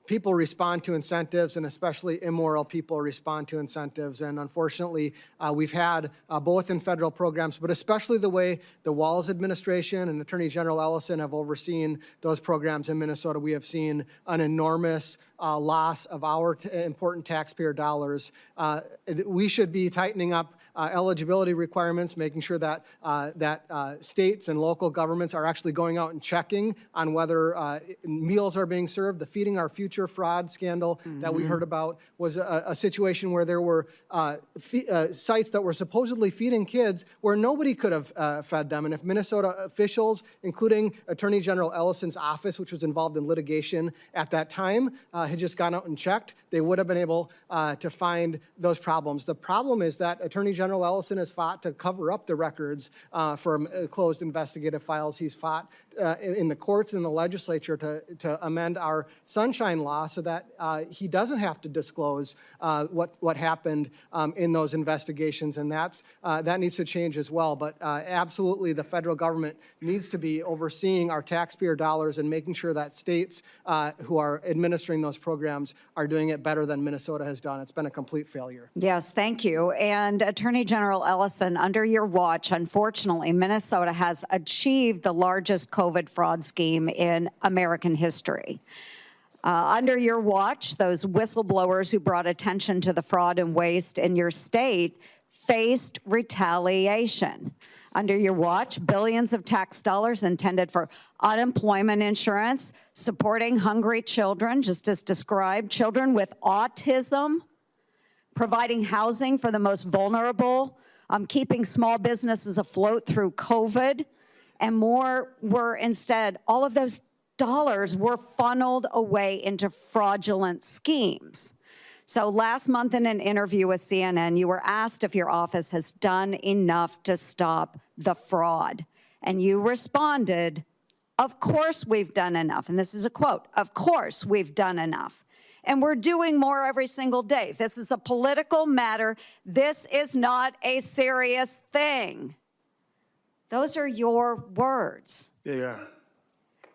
people respond to incentives, and especially immoral people respond to incentives. And unfortunately, we've had both in federal programs, but especially the way the Walz administration and Attorney General Ellison have overseen those programs in Minnesota, we have seen an enormous loss of our important taxpayer dollars. We should be tightening up eligibility requirements, making sure that states and local governments are actually going out and checking on whether meals are being served. The Feeding Our Future fraud scandal that we heard about was a situation where there were sites that were supposedly feeding kids where nobody could have fed them. And if Minnesota officials, including Attorney General Ellison's office, which was involved in litigation at that time, had just gone out and checked, they would have been able to find those problems. The problem is that Attorney General Ellison has fought to cover up the records from closed investigative files. He's fought in the courts and the legislature to amend our sunshine law so that he doesn't have to disclose what happened in those investigations, and that needs to change as well. But absolutely, the federal government needs to be overseeing our taxpayer dollars and making sure that states who are administering those programs are doing it better than Minnesota has done. It's been a complete failure. Yes, thank you. And Attorney General Ellison, under your watch, unfortunately, Minnesota has achieved the largest COVID fraud scheme in American history. Under your watch, those whistleblowers who brought attention to the fraud and waste in your state faced retaliation. Under your watch, billions of tax dollars intended for unemployment insurance, supporting hungry children, just as described, children with autism, providing housing for the most vulnerable, keeping small businesses afloat through COVID, and more were instead, all of those dollars were funneled away into fraudulent schemes. So last month in an interview with CNN, you were asked if your office has done enough to stop the fraud. And you responded, "Of course we've done enough." And this is a quote, "Of course we've done enough. And we're doing more every single day. This is a political matter. This is not a serious thing." Those are your words. Yeah.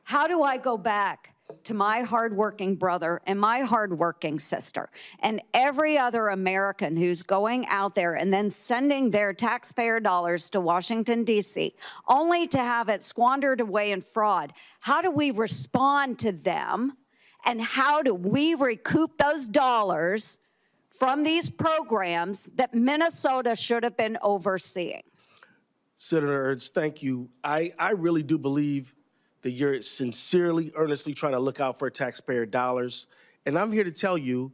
How do I go back to my hardworking brother and my hardworking sister and every other American who's going out there and then sending their taxpayer dollars to Washington, D.C., only to have it squandered away in fraud? How do we respond to them, and how do we recoup those dollars from these programs that Minnesota should have been overseeing? Senator Ernst, thank you. I really do believe that you're sincerely, earnestly trying to look out for taxpayer dollars. And I'm here to tell you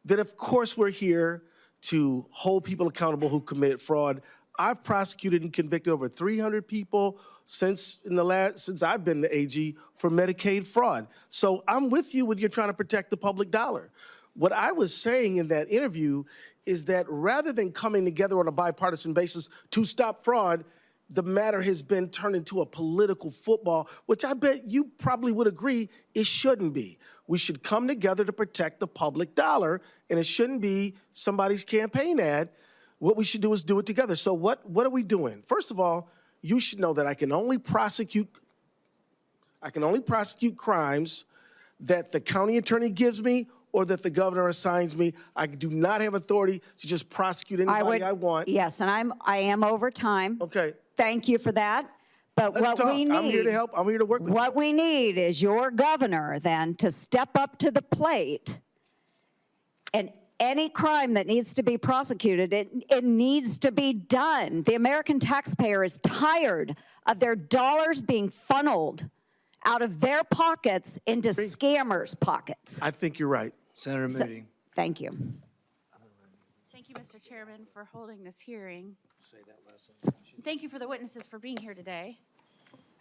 that, of course, we're here to hold people accountable who commit fraud. I've prosecuted and convicted over 300 people since I've been the AG for Medicaid fraud. So I'm with you when you're trying to protect the public dollar. What I was saying in that interview is that rather than coming together on a bipartisan basis to stop fraud, the matter has been turned into a political football, which I bet you probably would agree it shouldn't be. We should come together to protect the public dollar, and it shouldn't be somebody's campaign ad. What we should do is do it together. So what are we doing? First of all, you should know that I can only prosecute crimes that the county attorney gives me or that the governor assigns me. I do not have authority to just prosecute anybody I want. Yes, and I am over time. Okay. Thank you for that. But Let's what talk. we need, I'm here to help. I'm here to work with you. What we need is your governor then to step up to the plate, and any crime that needs to be prosecuted, it needs to be done. The American taxpayer is tired of their dollars being funneled out of their pockets into scammers' pockets. I think you're right. Senator Moody. Thank you. Thank you, Mr. Chairman, for holding this hearing. Thank you for the witnesses for being here today.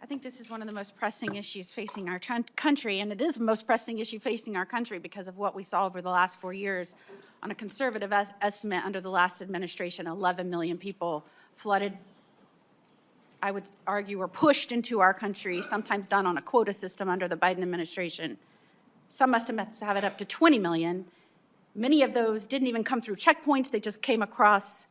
I think this is one of the most pressing issues facing our country, and it is the most pressing issue facing our country because of what we saw over the last 4 years. On a conservative estimate under the last administration, 11 million people flooded, I would argue, were pushed into our country, sometimes done on a quota system under the Biden administration. Some estimates have it up to 20 million. Many of those didn't even come through checkpoints. They just came across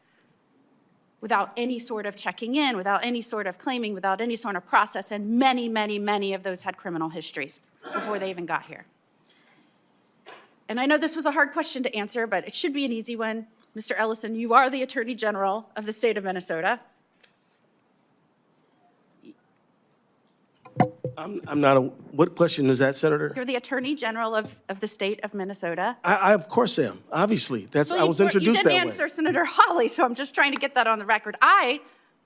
without any sort of checking in, without any sort of claiming, without any sort of process, and many, many, many of those had criminal histories before they even got here. And I know this was a hard question to answer, but it should be an easy one. Mr. Ellison, you are the Attorney General of the state of Minnesota. I'm not a, what question is that, Senator? You're the Attorney General of the state of Minnesota. I of course am, obviously. Well, I was introduced that way. You didn't answer Senator Hawley, so I'm just trying to get that on the record. I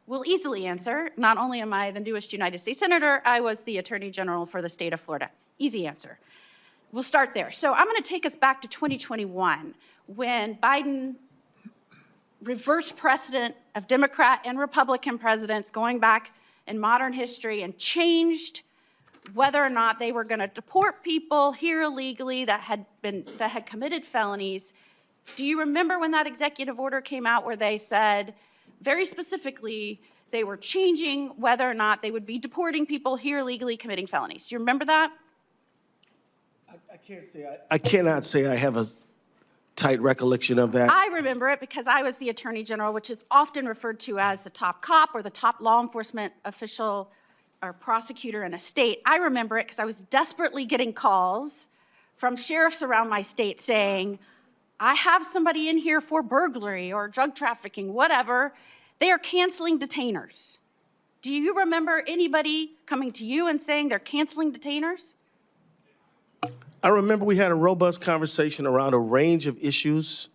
will easily answer. Not only am I the newest United States Senator, I was the Attorney General for the state of Florida. Easy answer. We'll start there. So I'm going to take us back to 2021 when Biden reversed precedent of Democrat and Republican presidents going back in modern history and changed whether or not they were going to deport people here illegally that had committed felonies. Do you remember when that executive order came out where they said very specifically they were changing whether or not they would be deporting people here illegally committing felonies? Do you remember that? I cannot say I have a tight recollection of that. I remember it because I was the Attorney General, which is often referred to as the top cop or the top law enforcement official or prosecutor in a state. I remember it because I was desperately getting calls from sheriffs around my state saying, I have somebody in here for burglary or drug trafficking, whatever. They are canceling detainers. Do you remember anybody coming to you and saying they're canceling detainers? I remember we had a robust conversation around a range of issues,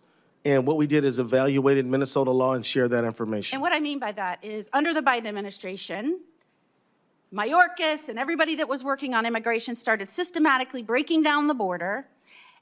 and what we did is evaluated Minnesota law and share that information. And what I mean by that is under the Biden administration, Mayorkas and everybody that was working on immigration started systematically breaking down the border.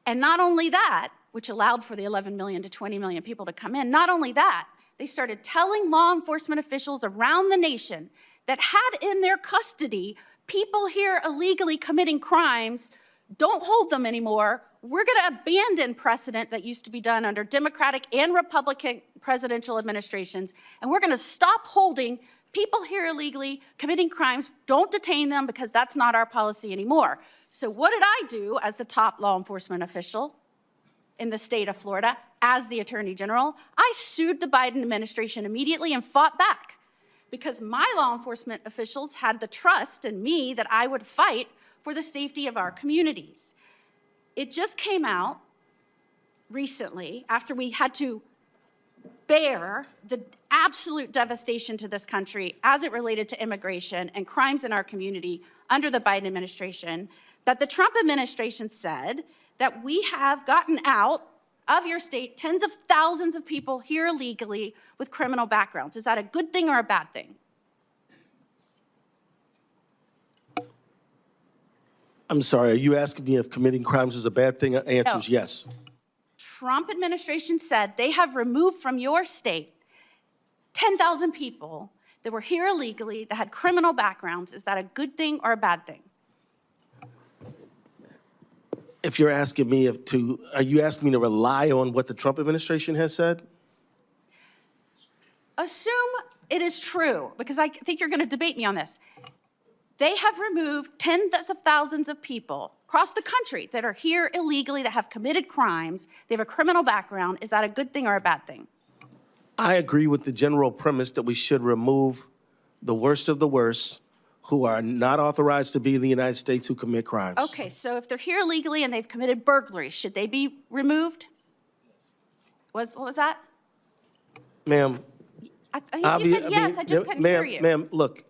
And not only that, which allowed for the 11 million to 20 million people to come in, not only that, they started telling law enforcement officials around the nation that had in their custody people here illegally committing crimes, don't hold them anymore. We're going to abandon precedent that used to be done under Democratic and Republican presidential administrations, and we're going to stop holding people here illegally committing crimes. Don't detain them because that's not our policy anymore. So what did I do as the top law enforcement official in the state of Florida, as the Attorney General? I sued the Biden administration immediately and fought back because my law enforcement officials had the trust in me that I would fight for the safety of our communities. It just came out recently after we had to bear the absolute devastation to this country as it related to immigration and crimes in our community under the Biden administration, that the Trump administration said that we have gotten out of your state, tens of thousands of people here illegally with criminal backgrounds. Is that a good thing or a bad thing? I'm sorry, are you asking me if committing crimes is a bad thing? Answer is yes. Trump administration said they have removed from your state 10,000 people that were here illegally that had criminal backgrounds. Is that a good thing or a bad thing? If you're asking me are you asking me to rely on what the Trump administration has said? Assume it is true, because I think you're going to debate me on this. They have removed tens of thousands of people across the country that are here illegally, that have committed crimes. They have a criminal background. Is that a good thing or a bad thing? I agree with the general premise that we should remove the worst of the worst who are not authorized to be in the United States who commit crimes. Okay, so if they're here illegally and they've committed burglary, should they be removed? What was that? Ma'am, I think you said yes. I just couldn't hear you. Ma'am, look,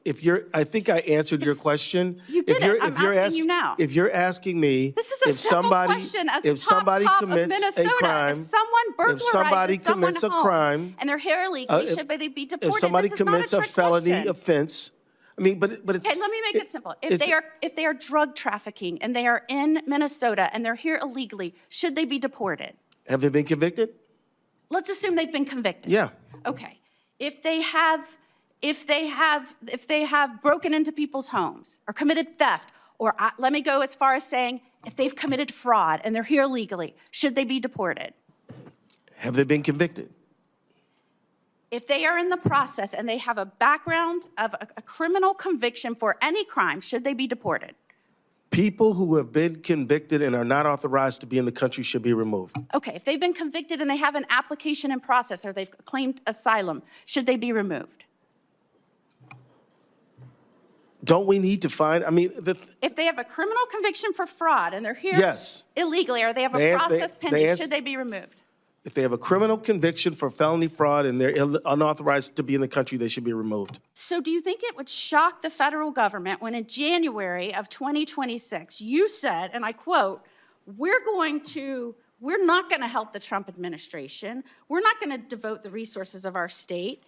I think I answered your question. You didn't. I'm asking you now. If you're asking me this is a if simple somebody, question as if the top somebody cop commits of Minnesota, a crime, if someone burglarizes if somebody someone commits a home crime, and they're here illegally, should they be deported? if somebody this is commits not a felony question. offense, I mean, but it's. Okay, let me make it simple. If they are drug trafficking and they are in Minnesota and they're here illegally, should they be deported? Have they been convicted? Let's assume they've been convicted. Yeah. Okay. If they have broken into people's homes or committed theft, or let me go as far as saying if they've committed fraud and they're here illegally, should they be deported? Have they been convicted? If they are in the process and they have a background of a criminal conviction for any crime, should they be deported? People who have been convicted and are not authorized to be in the country should be removed. Okay, if they've been convicted and they have an application in process or they've claimed asylum, should they be removed? Don't we need to find, if they have a criminal conviction for fraud and they're here yes. illegally, or they have a process pending, should they be removed? If they have a criminal conviction for felony fraud and they're unauthorized to be in the country, they should be removed. So do you think it would shock the federal government when in January of 2026, you said, and I quote, we're not going to help the Trump administration. We're not going to devote the resources of our state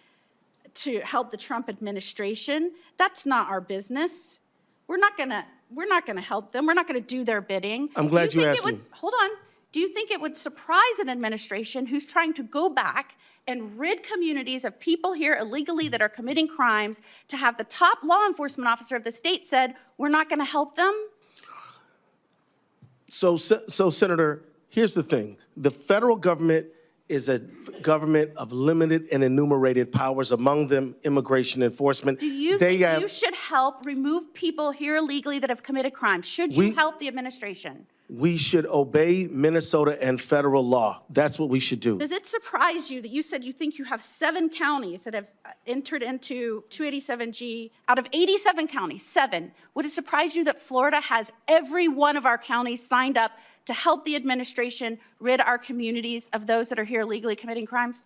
to help the Trump administration. That's not our business. We're not going to help them. We're not going to do their bidding. I'm glad you asked me. Hold on. Do you think it would surprise an administration who's trying to go back and rid communities of people here illegally that are committing crimes to have the top law enforcement officer of the state said, we're not going to help them? So, Senator, here's the thing. The federal government is a government of limited and enumerated powers, among them immigration enforcement. Do you think you should help remove people here illegally that have committed crimes? Should you help the administration? We should obey Minnesota and federal law. That's what we should do. Does it surprise you that you said you think you have 7 counties that have entered into 287G? Out of 87 counties, 7. Would it surprise you that Florida has every one of our counties signed up to help the administration rid our communities of those that are here legally committing crimes?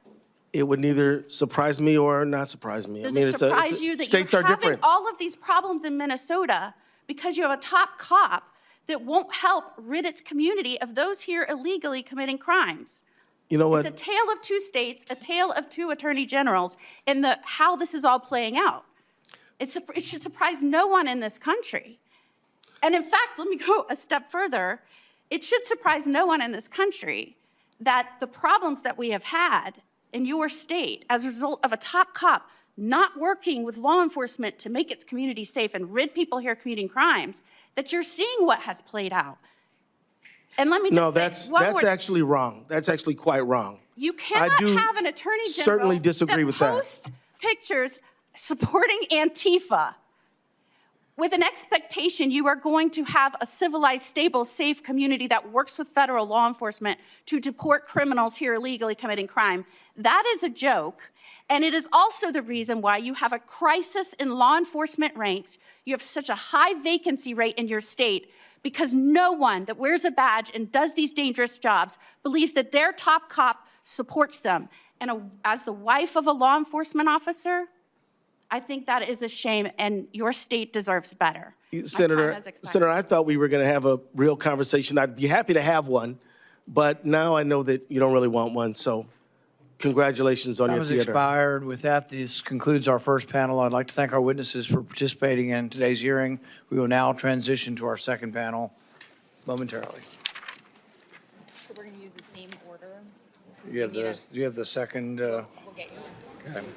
It would neither surprise me or not surprise me. Does it surprise you that states you're are having different. all of these problems in Minnesota because you have a top cop that won't help rid its community of those here illegally committing crimes? You know what? It's a tale of 2 states, a tale of 2 attorney generals, and how this is all playing out. It should surprise no one in this country. And in fact, let me go a step further. It should surprise no one in this country that the problems that we have had in your state as a result of a top cop not working with law enforcement to make its community safe and rid people here committing crimes, that you're seeing what has played out. And let me just say, that's actually wrong. That's actually quite wrong. You cannot have an attorney general certainly disagree with that. Post pictures supporting Antifa with an expectation you are going to have a civilized, stable, safe community that works with federal law enforcement to deport criminals here illegally committing crime. That is a joke. And it is also the reason why you have a crisis in law enforcement ranks. You have such a high vacancy rate in your state because no one that wears a badge and does these dangerous jobs believes that their top cop supports them. And as the wife of a law enforcement officer, I think that is a shame, and your state deserves better. Senator, I thought we were going to have a real conversation. I'd be happy to have one, but now I know that you don't really want one, so congratulations on Time your has theater. expired. With that, this concludes our first panel. I'd like to thank our witnesses for participating in today's hearing. We will now transition to our second panel momentarily. So we're going to use the same order. You have the, do you have the second? We'll get you on. Okay.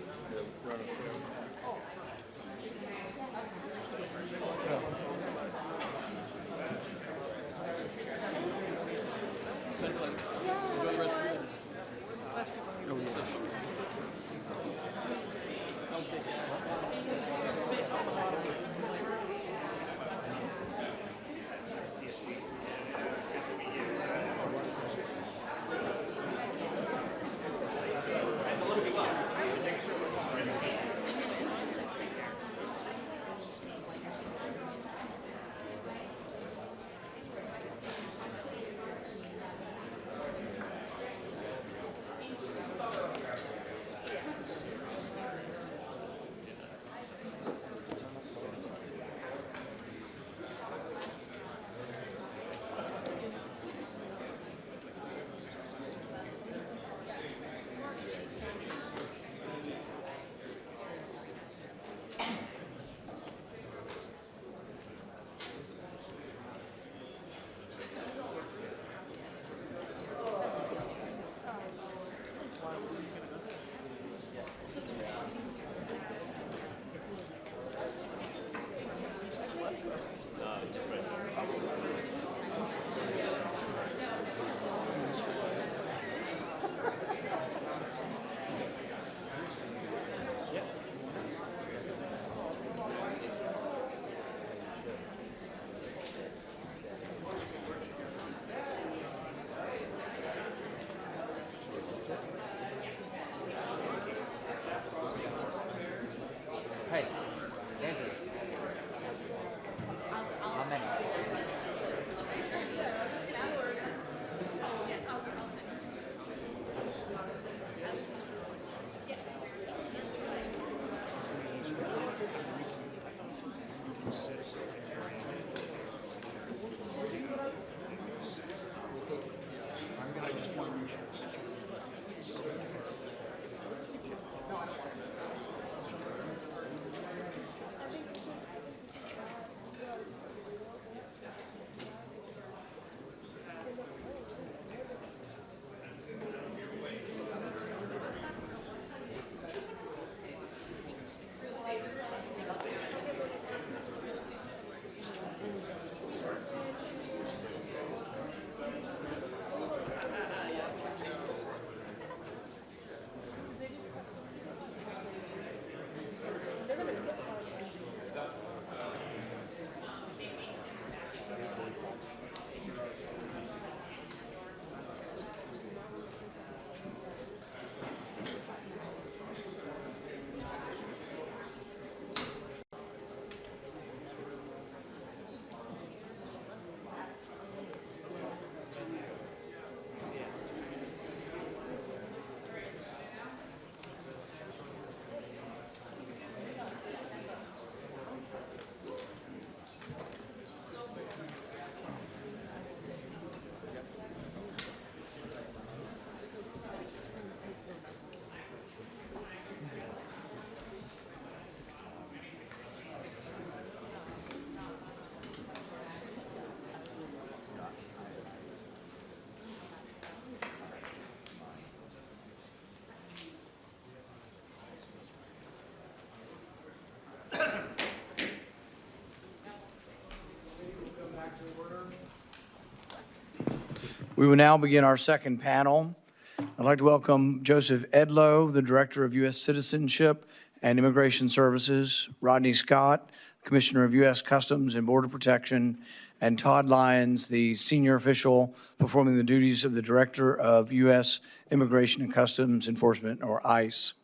We will now begin our second panel. I'd like to welcome Joseph Edlow, the Director of U.S. Citizenship and Immigration Services, Rodney Scott, Commissioner of U.S. Customs and Border Protection, and Todd Lyons, the senior official performing the duties of the Director of U.S. Immigration and Customs Enforcement, or ICE.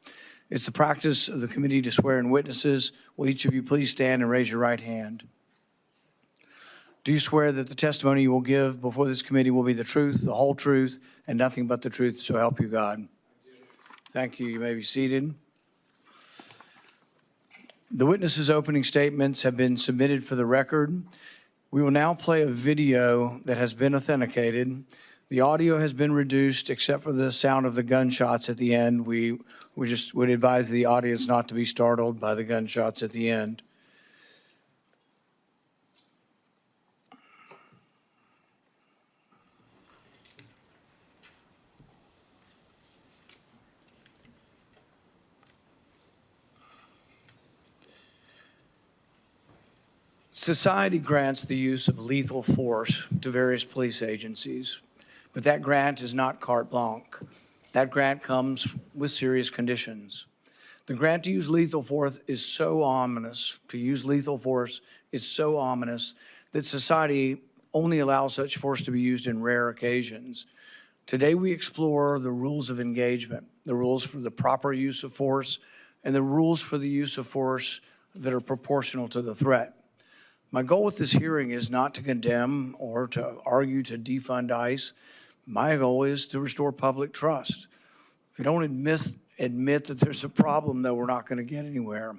It's the practice of the committee to swear in witnesses. Will each of you please stand and raise your right hand? Do you swear that the testimony you will give before this committee will be the truth, the whole truth, and nothing but the truth, so help you God? Thank you. You may be seated. The witnesses' opening statements have been submitted for the record. We will now play a video that has been authenticated. The audio has been reduced except for the sound of the gunshots at the end. We just would advise the audience not to be startled by the gunshots at the end. Society grants the use of lethal force to various police agencies, but that grant is not carte blanche. That grant comes with serious conditions. The grant to use lethal force is so ominous, that society only allows such force to be used in rare occasions. Today we explore the rules of engagement, the rules for the proper use of force, and the rules for the use of force that are proportional to the threat. My goal with this hearing is not to condemn or to argue to defund ICE. My goal is to restore public trust. If you don't admit that there's a problem, though, we're not going to get anywhere.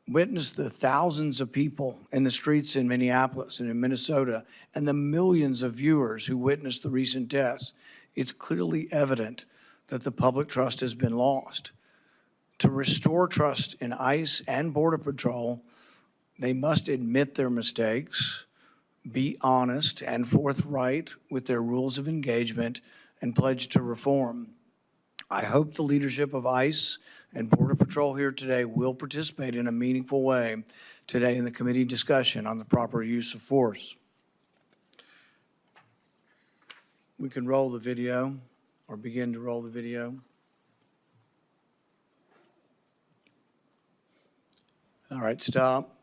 Witness the thousands of people in the streets in Minneapolis and in Minnesota and the millions of viewers who witnessed the recent deaths. It's clearly evident that the public trust has been lost. To restore trust in ICE and Border Patrol, they must admit their mistakes, be honest and forthright with their rules of engagement, and pledge to reform. I hope the leadership of ICE and Border Patrol here today will participate in a meaningful way today in the committee discussion on the proper use of force. We can roll the video or begin to roll the video. All right, stop.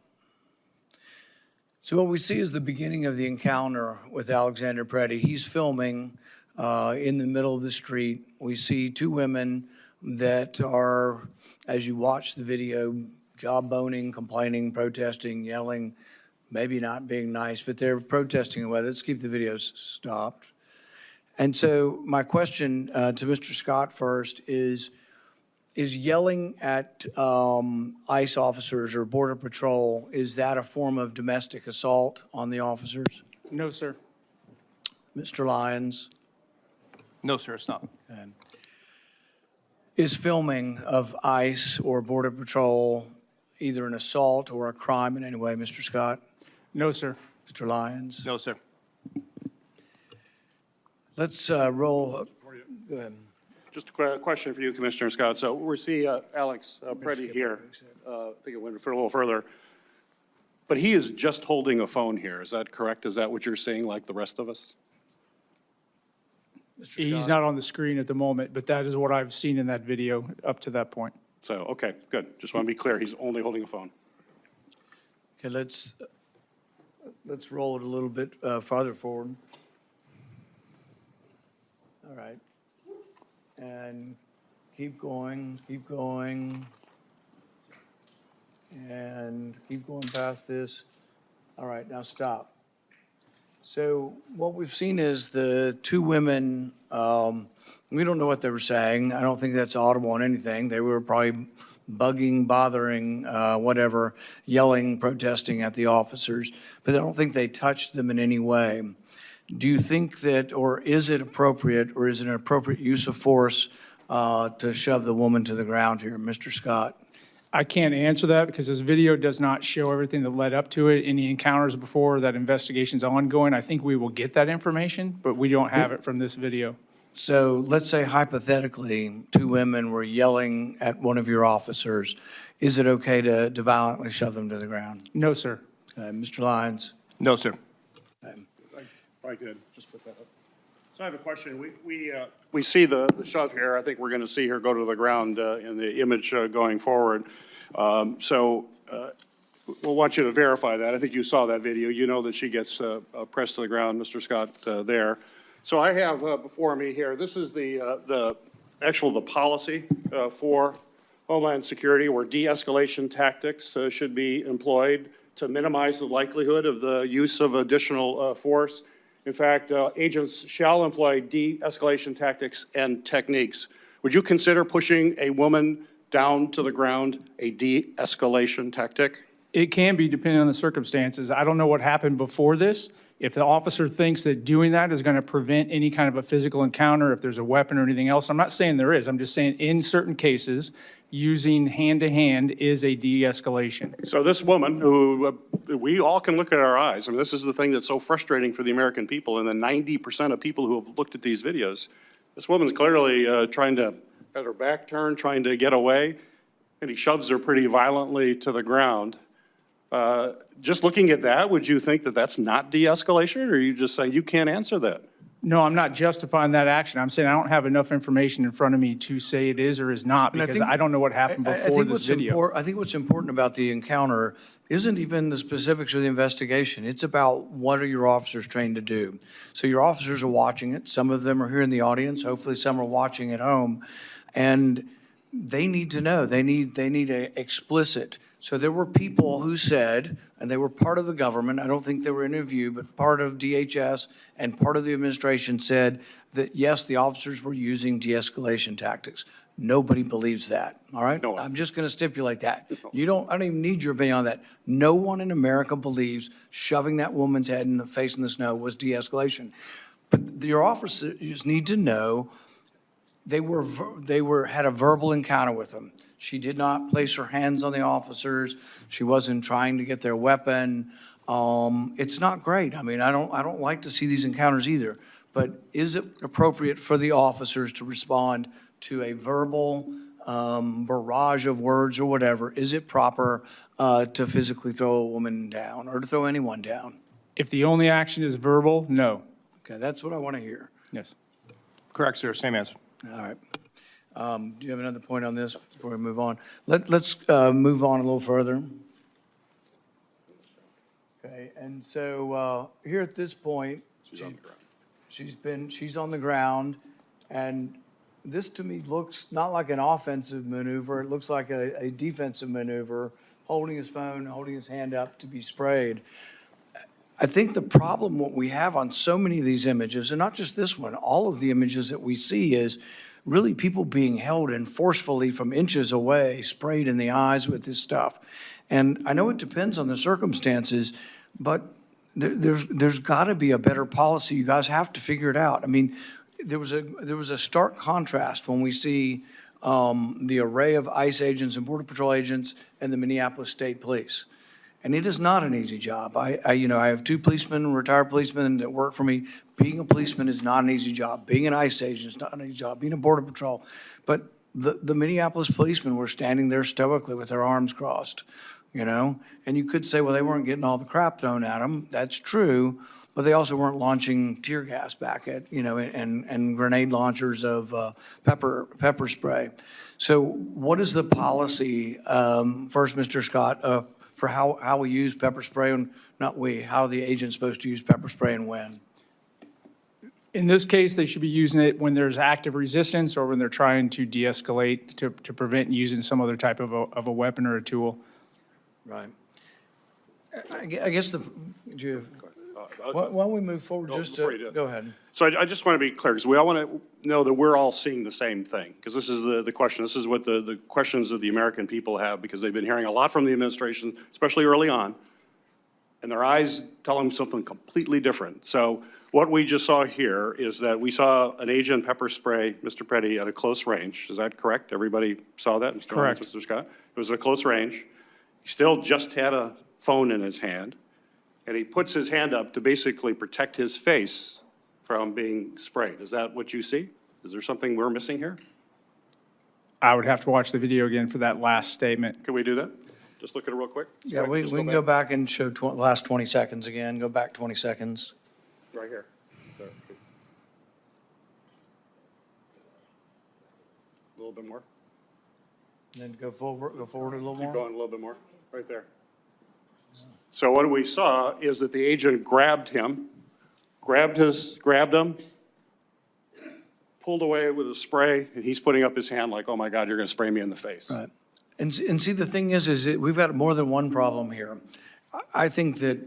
So what we see is the beginning of the encounter with Alexander Preddy. He's filming in the middle of the street. We see two women that are, as you watch the video, jawboning, complaining, protesting, yelling, maybe not being nice, but they're protesting away. Let's keep the videos stopped. And so my question to Mr. Scott first is yelling at ICE officers or Border Patrol, is that a form of domestic assault on the officers? No, sir. Mr. Lyons? No, sir, it's not. And is filming of ICE or Border Patrol either an assault or a crime in any way, Mr. Scott? No, sir. Mr. Lyons? No, sir. Let's roll. Go ahead. Just a question for you, Commissioner Scott. So we see Alex Preddy here. I think it went for a little further. But he is just holding a phone here. Is that correct? Is that what you're seeing like the rest of us? He's not on the screen at the moment, but that is what I've seen in that video up to that point. So, okay, good. Just want to be clear. He's only holding a phone. Okay, let's roll it a little bit farther forward. All right. And keep going, and keep going past this. All right, now stop. So what we've seen is the two women, we don't know what they were saying. I don't think that's audible on anything. They were probably bugging, bothering, whatever, yelling, protesting at the officers, but I don't think they touched them in any way. Do you think that, or is it appropriate, or is it an appropriate use of force to shove the woman to the ground here? Mr. Scott? I can't answer that because this video does not show everything that led up to it, any encounters before, that investigation's ongoing. I think we will get that information, but we don't have it from this video. So let's say hypothetically, two women were yelling at one of your officers. Is it okay to violently shove them to the ground? No, sir. Mr. Lyons? No, sir. Probably good. Just put that up. So I have a question. We see the shove here. I think we're going to see her go to the ground in the image going forward. We'll want you to verify that. I think you saw that video. You know that she gets pressed to the ground, Mr. Scott, there. So I have before me here, this is the policy for Homeland Security, where de-escalation tactics should be employed to minimize the likelihood of the use of additional force. In fact, agents shall employ de-escalation tactics and techniques. Would you consider pushing a woman down to the ground a de-escalation tactic? It can be depending on the circumstances. I don't know what happened before this. If the officer thinks that doing that is going to prevent any kind of a physical encounter, if there's a weapon or anything else, I'm not saying there is. I'm just saying in certain cases, using hand-to-hand is a de-escalation. So this woman, who we all can look at our eyes, I mean, this is the thing that's so frustrating for the American people, and the 90% of people who have looked at these videos, this woman's clearly trying to, has her back turned, trying to get away, and he shoves her pretty violently to the ground. Just looking at that, would you think that that's not de-escalation, or are you just saying you can't answer that? No, I'm not justifying that action. I'm saying I don't have enough information in front of me to say it is or is not, because I don't know what happened before this video. I think what's important about the encounter isn't even the specifics of the investigation. It's about what are your officers trained to do. So your officers are watching it. Some of them are here in the audience. Hopefully some are watching at home. And they need to know. They need a explicit. So there were people who said, and they were part of the government, I don't think they were interviewed, but part of DHS and part of the administration said that, yes, the officers were using de-escalation tactics. Nobody believes that, all right? No. I'm just going to stipulate that. I don't even need your opinion on that. No one in America believes shoving that woman's head in the face in the snow was de-escalation. But your officers need to know they had a verbal encounter with them. She did not place her hands on the officers. She wasn't trying to get their weapon. It's not great. I mean, I don't like to see these encounters either. But is it appropriate for the officers to respond to a verbal barrage of words or whatever? Is it proper to physically throw a woman down or to throw anyone down? If the only action is verbal, no. Okay, that's what I want to hear. Yes. Correct, sir. Same answer. All right. Do you have another point on this before we move on? Let's move on a little further. Okay, and so here at this point, she's on the ground, and this to me looks not like an offensive maneuver. It looks like a defensive maneuver, holding his phone, holding his hand up to be sprayed. I think the problem what we have on so many of these images, and not just this one, all of the images that we see is really people being held in forcefully from inches away, sprayed in the eyes with this stuff. And I know it depends on the circumstances, but there's got to be a better policy. You guys have to figure it out. I mean, there was a stark contrast when we see the array of ICE agents and Border Patrol agents and the Minneapolis State Police. And it is not an easy job. I have two policemen, retired policemen that work for me. Being a policeman is not an easy job. Being an ICE agent is not an easy job. Being a Border Patrol. But the Minneapolis policemen were standing there stoically with their arms crossed, And you could say, well, they weren't getting all the crap thrown at them. That's true. But they also weren't launching tear gas back at, and grenade launchers of pepper spray. So what is the policy, first, Mr. Scott, for how we use pepper spray, and how the agent's supposed to use pepper spray and when? In this case, they should be using it when there's active resistance or when they're trying to de-escalate to prevent using some other type of a weapon or a tool. Right. I guess why don't we move forward go ahead. So I just want to be clear, because we all want to know that we're all seeing the same thing, because this is the question. This is what the questions that the American people have, because they've been hearing a lot from the administration, especially early on, and their eyes tell them something completely different. So what we just saw here is that we saw an agent pepper spray Mr. Petty at a close range. Is that correct? Everybody saw that, Mr. Correct. Mr. Scott? It was at a close range. He still just had a phone in his hand, and he puts his hand up to basically protect his face from being sprayed. Is that what you see? Is there something we're missing here? I would have to watch the video again for that last statement. Can we do that? Just look at it real quick. Yeah, we can go back and show last 20 seconds again. Go back 20 seconds. Right here. A little bit more. And then go forward a little more. Keep going a little bit more. Right there. So what we saw is that the agent grabbed him, grabbed him, pulled away with a spray, and he's putting up his hand like, oh my God, you're going to spray me in the face. Right. And see, the thing is that we've got more than one problem here. I think that,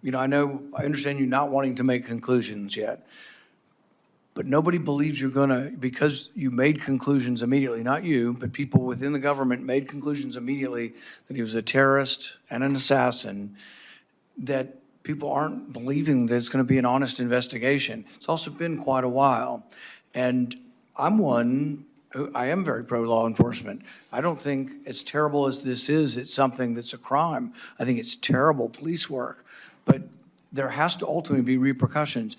I understand you not wanting to make conclusions yet, but nobody believes you're going to, because you made conclusions immediately, not you, but people within the government made conclusions immediately that he was a terrorist and an assassin, that people aren't believing that it's going to be an honest investigation. It's also been quite a while. And I'm one who, I am very pro-law enforcement. I don't think, as terrible as this is, it's something that's a crime. I think it's terrible police work. But there has to ultimately be repercussions.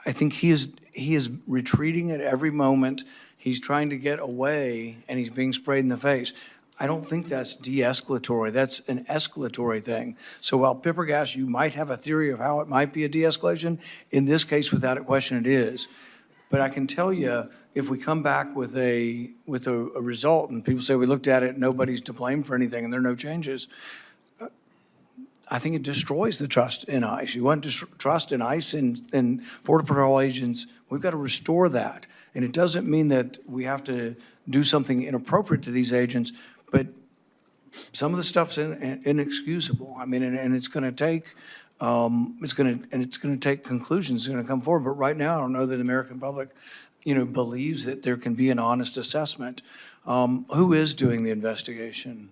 I think he is retreating at every moment. He's trying to get away, and he's being sprayed in the face. I don't think that's de-escalatory. That's an escalatory thing. So while pepper gas, you might have a theory of how it might be a de-escalation. In this case, without a question, it is. But I can tell you, if we come back with a result and people say we looked at it, nobody's to blame for anything, and there are no changes, I think it destroys the trust in ICE. You want trust in ICE and Border Patrol agents. We've got to restore that. And it doesn't mean that we have to do something inappropriate to these agents, but some of the stuff's inexcusable. I mean, and it's going to take, it's going to take conclusions. It's going to come forward. But right now, I don't know that the American public, believes that there can be an honest assessment. Who is doing the investigation?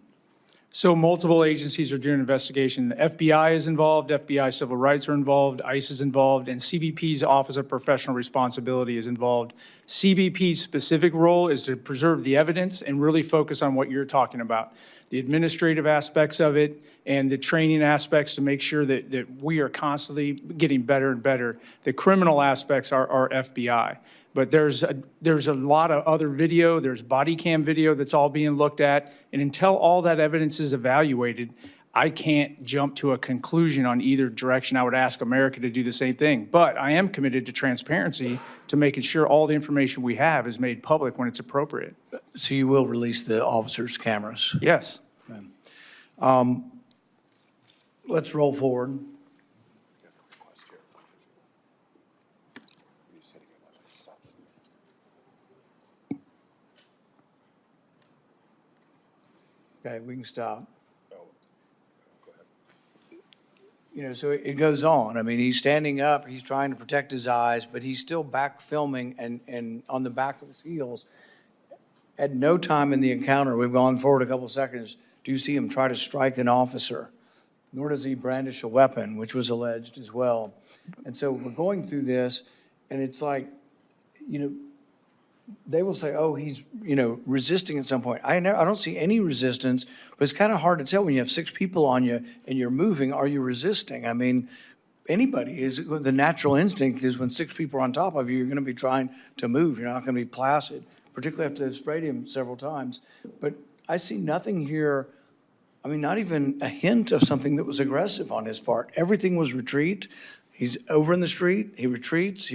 So multiple agencies are doing an investigation. The FBI is involved, FBI Civil Rights are involved, ICE is involved, and CBP's Office of Professional Responsibility is involved. CBP's specific role is to preserve the evidence and really focus on what you're talking about, the administrative aspects of it and the training aspects to make sure that we are constantly getting better and better. The criminal aspects are FBI. But there's a lot of other video, there's body cam video that's all being looked at, and until all that evidence is evaluated, I can't jump to a conclusion on either direction. I would ask America to do the same thing. But I am committed to transparency, to making sure all the information we have is made public when it's appropriate. So you will release the officers' cameras? Yes. Okay. Let's roll forward. Okay, we can stop. So it goes on. I mean, he's standing up, he's trying to protect his eyes, but he's still back filming and on the back of his heels. At no time in the encounter, we've gone forward a couple seconds, do you see him try to strike an officer, nor does he brandish a weapon, which was alleged as well. And so we're going through this, and it's like, they will say, oh, he's, resisting at some point. I don't see any resistance, but it's kind of hard to tell when you have 6 people on you and you're moving, are you resisting? I mean, the natural instinct is when 6 people are on top of you, you're going to be trying to move. You're not going to be placid, particularly after they've sprayed him several times. But I see nothing here, I mean, not even a hint of something that was aggressive on his part. Everything was retreat. He's over in the street, he retreats.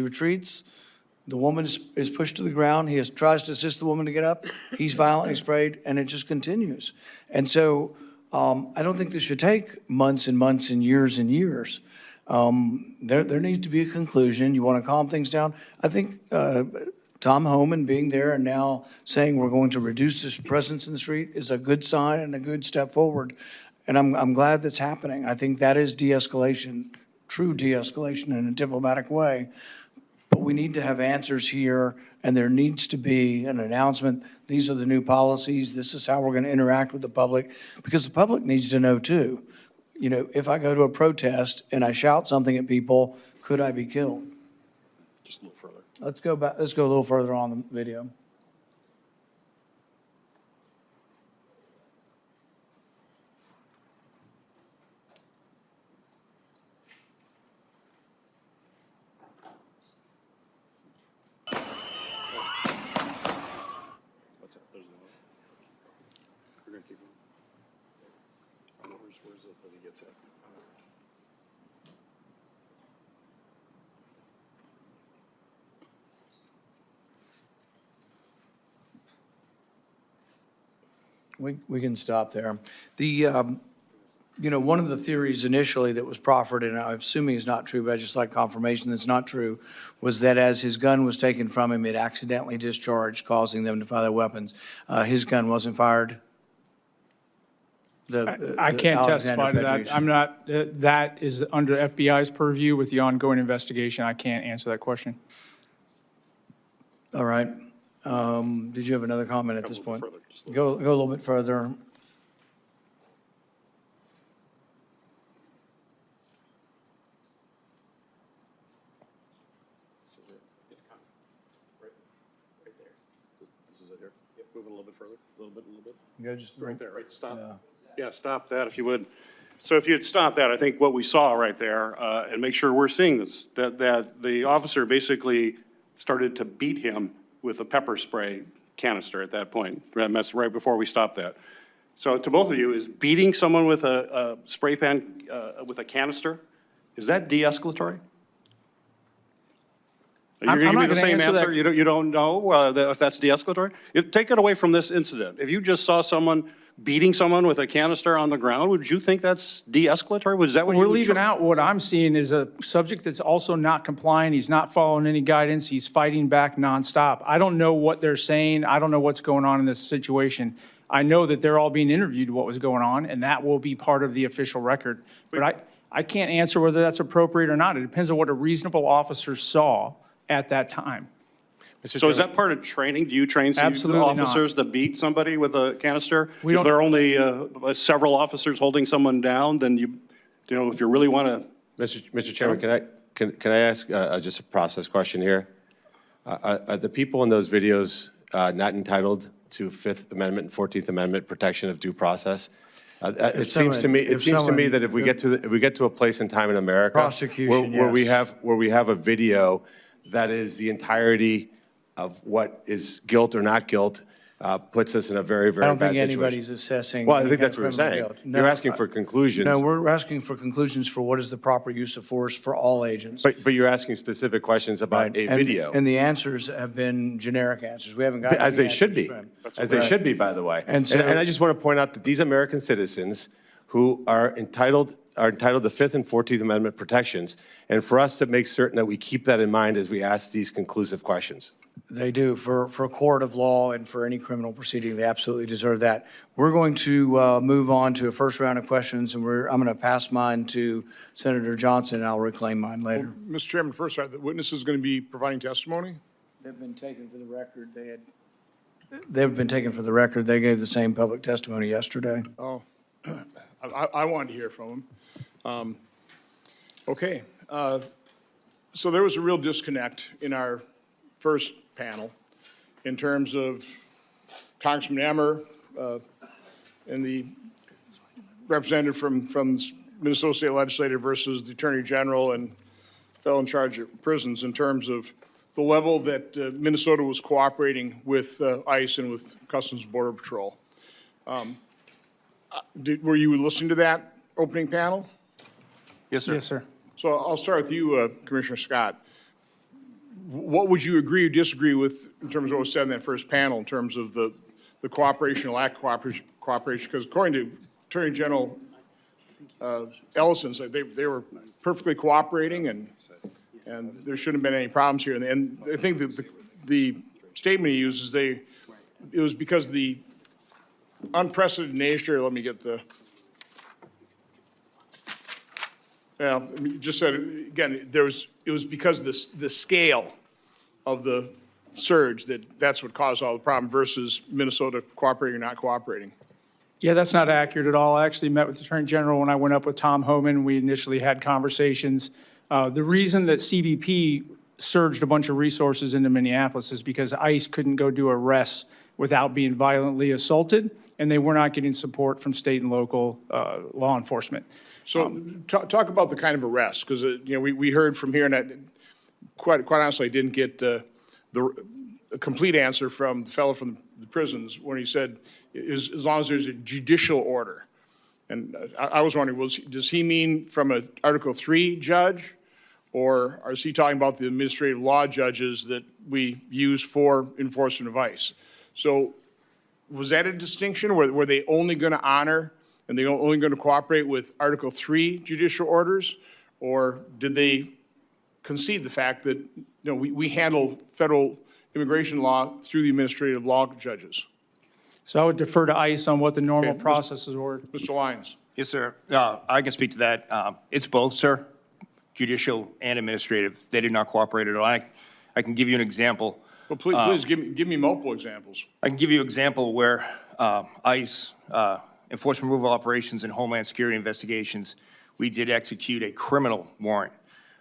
The woman is pushed to the ground. He tries to assist the woman to get up. He's violently sprayed, and it just continues. And so I don't think this should take months and months and years and years. There needs to be a conclusion. You want to calm things down? I think Tom Homan being there and now saying we're going to reduce his presence in the street is a good sign and a good step forward. And I'm glad that's happening. I think that is de-escalation, true de-escalation in a diplomatic way. But we need to have answers here, and there needs to be an announcement. These are the new policies. This is how we're going to interact with the public, because the public needs to know too. If I go to a protest and I shout something at people, could I be killed? Just a little further. Let's go back. Let's go a little further on the video. We can stop there. One of the theories initially that was proffered, and I'm assuming is not true, but I just like confirmation that's not true, was that as his gun was taken from him, it accidentally discharged, causing them to fire their weapons. His gun wasn't fired? I can't testify to that. I'm not, that is under FBI's purview with the ongoing investigation. I can't answer that question. All right. Did you have another comment at this point? Go a little bit further. is it here? Yep, move it a little bit further, a little bit. You just Right there, right, stop. Yeah, stop that if you would. So if you'd stop that, I think what we saw right there, and make sure we're seeing this, that the officer basically started to beat him with a pepper spray canister at that point. That's right before we stopped that. So to both of you, is beating someone with a spray pan, with a canister, is that de-escalatory? You're going to give me the same answer? You don't know if that's de-escalatory? Take it away from this incident. If you just saw someone beating someone with a canister on the ground, would you think that's de-escalatory? Was that what We're you would leaving out what I'm seeing is a subject that's also not complying. He's not following any guidance. He's fighting back nonstop. I don't know what they're saying. I don't know what's going on in this situation. I know that they're all being interviewed what was going on, and that will be part of the official record. But I can't answer whether that's appropriate or not. It depends on what a reasonable officer saw at that time. So is that part of training? Do you train Absolutely officers to beat somebody with a canister? We If don't- there are only several officers holding someone down, then you know, if you really want to. Mr. Chairman, can I ask just a process question here? Are the people in those videos not entitled to Fifth Amendment and 14th Amendment protection of due process? It seems to me that if we get to a place in time in America Prosecution, where we yes. have a video that is the entirety of what is guilt or not guilt, puts us in a very, very I don't bad think situation. anybody's assessing. Well, I any think kind that's of what you're criminal saying. guilt. No, You're asking for conclusions. No, we're asking for conclusions for what is the proper use of force for all agents. But you're asking specific questions about a video. And the answers have been generic answers. We haven't gotten As any they should answers be, from- as they should be, by the way. And so- And I just want to point out that these American citizens who are entitled to Fifth and 14th Amendment protections, and for us to make certain that we keep that in mind as we ask these conclusive questions. They do. For a court of law and for any criminal proceeding, they absolutely deserve that. We're going to move on to a first round of questions, and I'm going to pass mine to Senator Johnson, and I'll reclaim mine later. Mr. Chairman, first, are the witnesses going to be providing testimony? They've been taken for the record. They've been taken for the record. They gave the same public testimony yesterday. Oh, I wanted to hear from them. Okay. So there was a real disconnect in our first panel in terms of Congressman Emmer and the representative from Minnesota State Legislature versus the Attorney General and fellow in charge of prisons in terms of the level that Minnesota was cooperating with ICE and with Customs and Border Patrol. Were you listening to that opening panel? Yes, sir. Yes, sir. So I'll start with you, Commissioner Scott. What would you agree or disagree with in terms of what was said in that first panel in terms of the cooperation or lack of cooperation? Because according to Attorney General Ellison, they were perfectly cooperating and there shouldn't have been any problems here. And I think that the statement he used is it was because of the unprecedented nature, let me get the, well, just said, again, it was because of the scale of the surge that's what caused all the problem versus Minnesota cooperating or not cooperating. Yeah, that's not accurate at all. I actually met with the Attorney General when I went up with Tom Homan. We initially had conversations. The reason that CBP surged a bunch of resources into Minneapolis is because ICE couldn't go do arrests without being violently assaulted, and they were not getting support from state and local law enforcement. So talk about the kind of arrest, because we heard from here, and I, quite honestly, I didn't get the complete answer from the fellow from the prisons when he said, as long as there's a judicial order. And I was wondering, does he mean from an Article 3 judge, or is he talking about the administrative law judges that we use for enforcement of ICE? So was that a distinction? Were they only going to honor and they only going to cooperate with Article 3 judicial orders? Or did they concede the fact that we handle federal immigration law through the administrative law judges? So I would defer to ICE on what the normal processes were. Mr. Lyons. Yes, sir. I can speak to that. It's both, sir, judicial and administrative. They did not cooperate at all. I can give you an example. Well, please give me multiple examples. I can give you an example where ICE, enforcement removal operations and Homeland Security investigations, we did execute a criminal warrant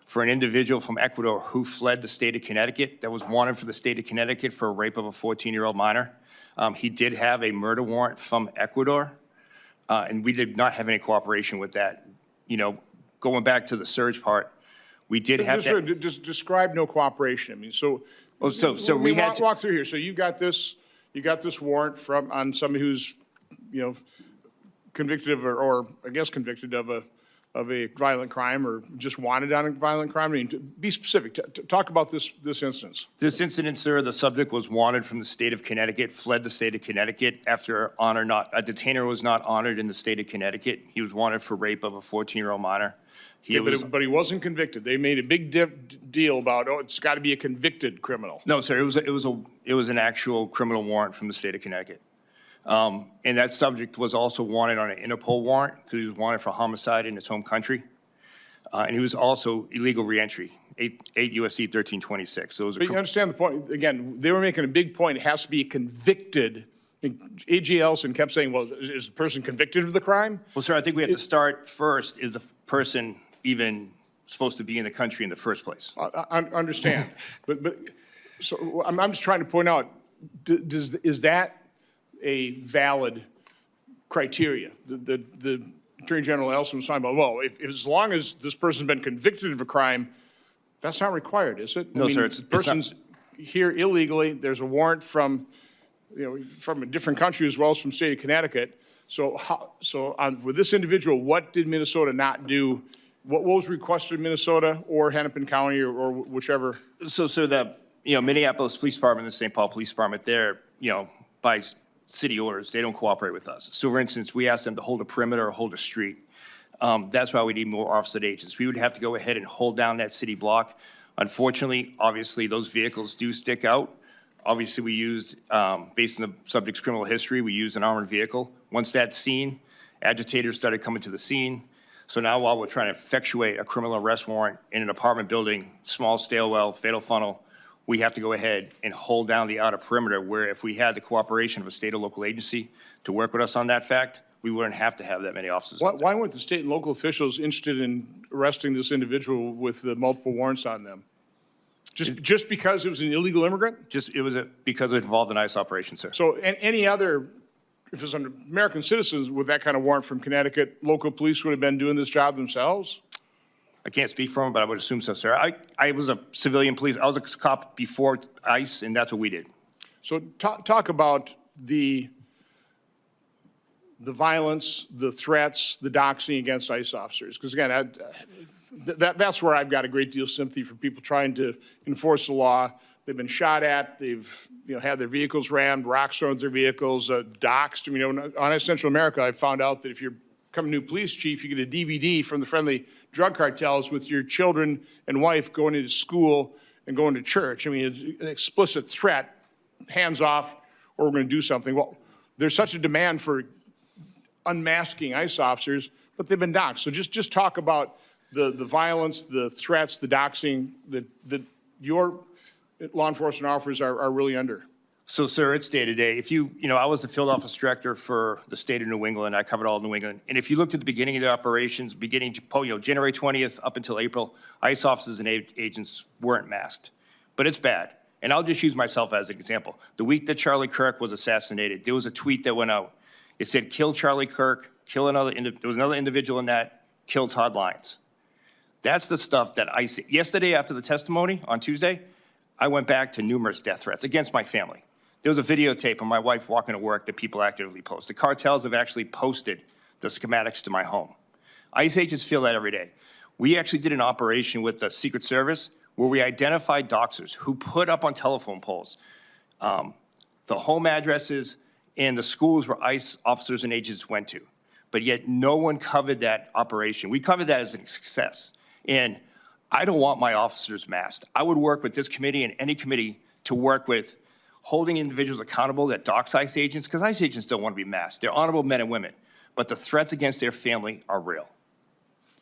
for an individual from Ecuador who fled the state of Connecticut that was wanted for the state of Connecticut for a rape of a 14-year-old minor. He did have a murder warrant from Ecuador, and we did not have any cooperation with that. You know, going back to the surge part, we did have that. Just describe no cooperation. I mean, so. Oh, so we had to walk through here. So you got this warrant on somebody who's, you know, convicted of, or I guess convicted of a violent crime, or just wanted on a violent crime. I mean, be specific. Talk about this instance. This incident, sir, the subject was wanted from the state of Connecticut, fled the state of Connecticut after a detainer was not honored in the state of Connecticut. He was wanted for rape of a 14-year-old minor. But he wasn't convicted. They made a big deal about, oh, it's got to be a convicted criminal. No, sir, it was an actual criminal warrant from the state of Connecticut. And that subject was also wanted on an Interpol warrant because he was wanted for homicide in his home country. And he was also illegal reentry, 8 U.S.C. 1326. So it was But you understand the point. Again, they were making a big point. It has to be convicted. A.G. Ellison kept saying, well, is the person convicted of the crime? Well, sir, I think we have to start first, is the person even supposed to be in the country in the first place? I understand. but so I'm just trying to point out, is that a valid criteria? The Attorney General Ellison was talking about, well, if as long as this person's been convicted of a crime, that's not required, is it? No, sir. The person's here illegally. There's a warrant from, from a different country as well as from state of Connecticut. So with this individual, what did Minnesota not do? What was requested in Minnesota or Hennepin County or whichever? So the Minneapolis Police Department and the St. Paul Police Department, they're by city orders, they don't cooperate with us. So for instance, we asked them to hold a perimeter or hold a street. That's why we need more officer agents. We would have to go ahead and hold down that city block. Unfortunately, obviously, those vehicles do stick out. Obviously, we used, based on the subject's criminal history, we used an armored vehicle. Once that's seen, agitators started coming to the scene. So now while we're trying to effectuate a criminal arrest warrant in an apartment building, small stairwell, fatal funnel, we have to go ahead and hold down the outer perimeter, where if we had the cooperation of a state or local agency to work with us on that fact, we wouldn't have to have that many officers. Why weren't the state and local officials interested in arresting this individual with the multiple warrants on them? Just because it was an illegal immigrant? Because it involved an ICE operation, sir. So any other, if it's an American citizens with that kind of warrant from Connecticut, local police would have been doing this job themselves? I can't speak for him, but I would assume so, sir. I was a civilian police. I was a cop before ICE, and that's what we did. So talk about the violence, the threats, the doxing against ICE officers. Because again, that's where I've got a great deal of sympathy for people trying to enforce the law. They've been shot at. They've had their vehicles rammed, rocks thrown at their vehicles, doxed. I mean, on Central America, I found out that if you're become a new police chief, you get a DVD from the friendly drug cartels with your children and wife going into school and going to church. I mean, it's an explicit threat, hands off, or we're going to do something. Well, there's such a demand for unmasking ICE officers, but they've been doxed. So just talk about the violence, the threats, the doxing that your law enforcement officers are really under. So, sir, it's day to day. If I was the field office director for the state of New England. I covered all of New England. And if you looked at the beginning of the operations, January 20th up until April, ICE officers and agents weren't masked. But it's bad. And I'll just use myself as an example. The week that Charlie Kirk was assassinated, there was a tweet that went out. It said, kill Charlie Kirk, kill another, there was another individual in that, kill Todd Lyons. That's the stuff that ICE, yesterday after the testimony on Tuesday, I went back to numerous death threats against my family. There was a videotape of my wife walking to work that people actively post. The cartels have actually posted the schematics to my home. ICE agents feel that every day. We actually did an operation with the Secret Service where we identified doxers who put up on telephone poles the home addresses and the schools where ICE officers and agents went to. But yet no one covered that operation. We covered that as a success. And I don't want my officers masked. I would work with this committee and any committee to work with holding individuals accountable that dox ICE agents, because ICE agents don't want to be masked. They're honorable men and women, but the threats against their family are real.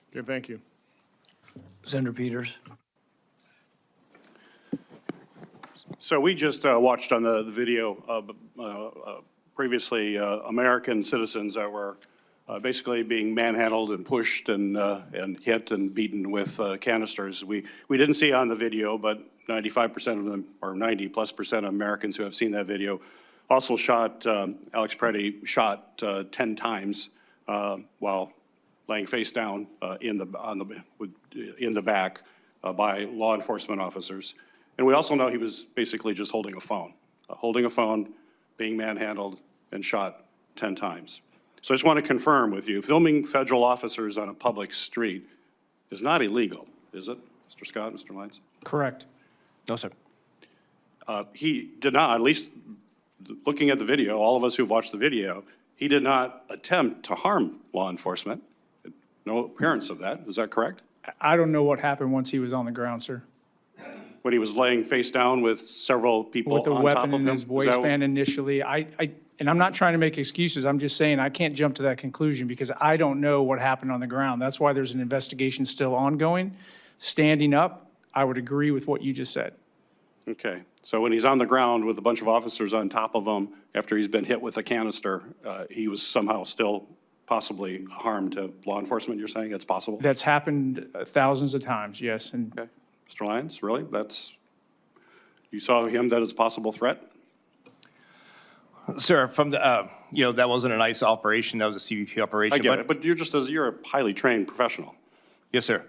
Okay, thank you. Senator Peters. So we just watched on the video previously American citizens that were basically being manhandled and pushed and hit and beaten with canisters. We didn't see on the video, but 95% of them, or 90+% of Americans who have seen that video also shot, Alex Preddy shot 10 times while laying face down in the back by law enforcement officers. And we also know he was basically just holding a phone, being manhandled and shot 10 times. So I just want to confirm with you, filming federal officers on a public street is not illegal, is it, Mr. Scott, Mr. Lyons? Correct. No, sir. He did not, at least looking at the video, all of us who've watched the video, he did not attempt to harm law enforcement. No appearance of that. Is that correct? I don't know what happened once he was on the ground, sir. When he was laying face down with several people With a on top weapon of in him? his waistband initially. And I'm not trying to make excuses. I'm just saying I can't jump to that conclusion because I don't know what happened on the ground. That's why there's an investigation still ongoing. Standing up, I would agree with what you just said. Okay. So when he's on the ground with a bunch of officers on top of him after he's been hit with a canister, he was somehow still possibly harmed to law enforcement, you're saying? It's possible? That's happened thousands of times, yes. And Okay. Mr. Lyons, really? You saw him that as a possible threat? Sir, from the, that wasn't an ICE operation, that was a CBP operation. I get it, but you're a highly trained professional. Yes, sir.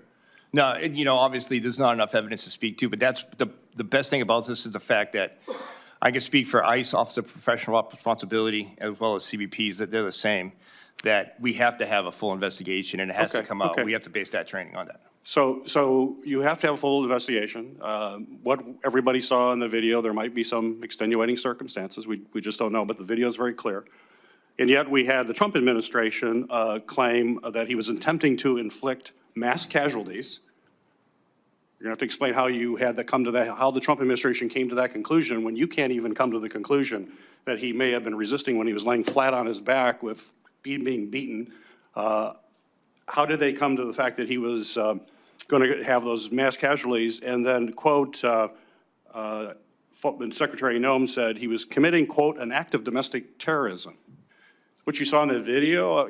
No, obviously, there's not enough evidence to speak to, but that's the best thing about this is the fact that I can speak for ICE, Office of Professional Responsibility, as well as CBPs, that they're the same, that we have to have a full investigation, and it has to come out. Okay. We have to base that training on that. So you have to have a full investigation. What everybody saw in the video, there might be some extenuating circumstances. We just don't know, but the video is very clear. And yet we had the Trump administration claim that he was attempting to inflict mass casualties. You're gonna have to explain how you had that come to that, how the Trump administration came to that conclusion when you can't even come to the conclusion that he may have been resisting when he was laying flat on his back with being beaten. How did they come to the fact that he was going to have those mass casualties? And then, quote, Secretary Noem said he was committing, quote, an act of domestic terrorism. What you saw in the video,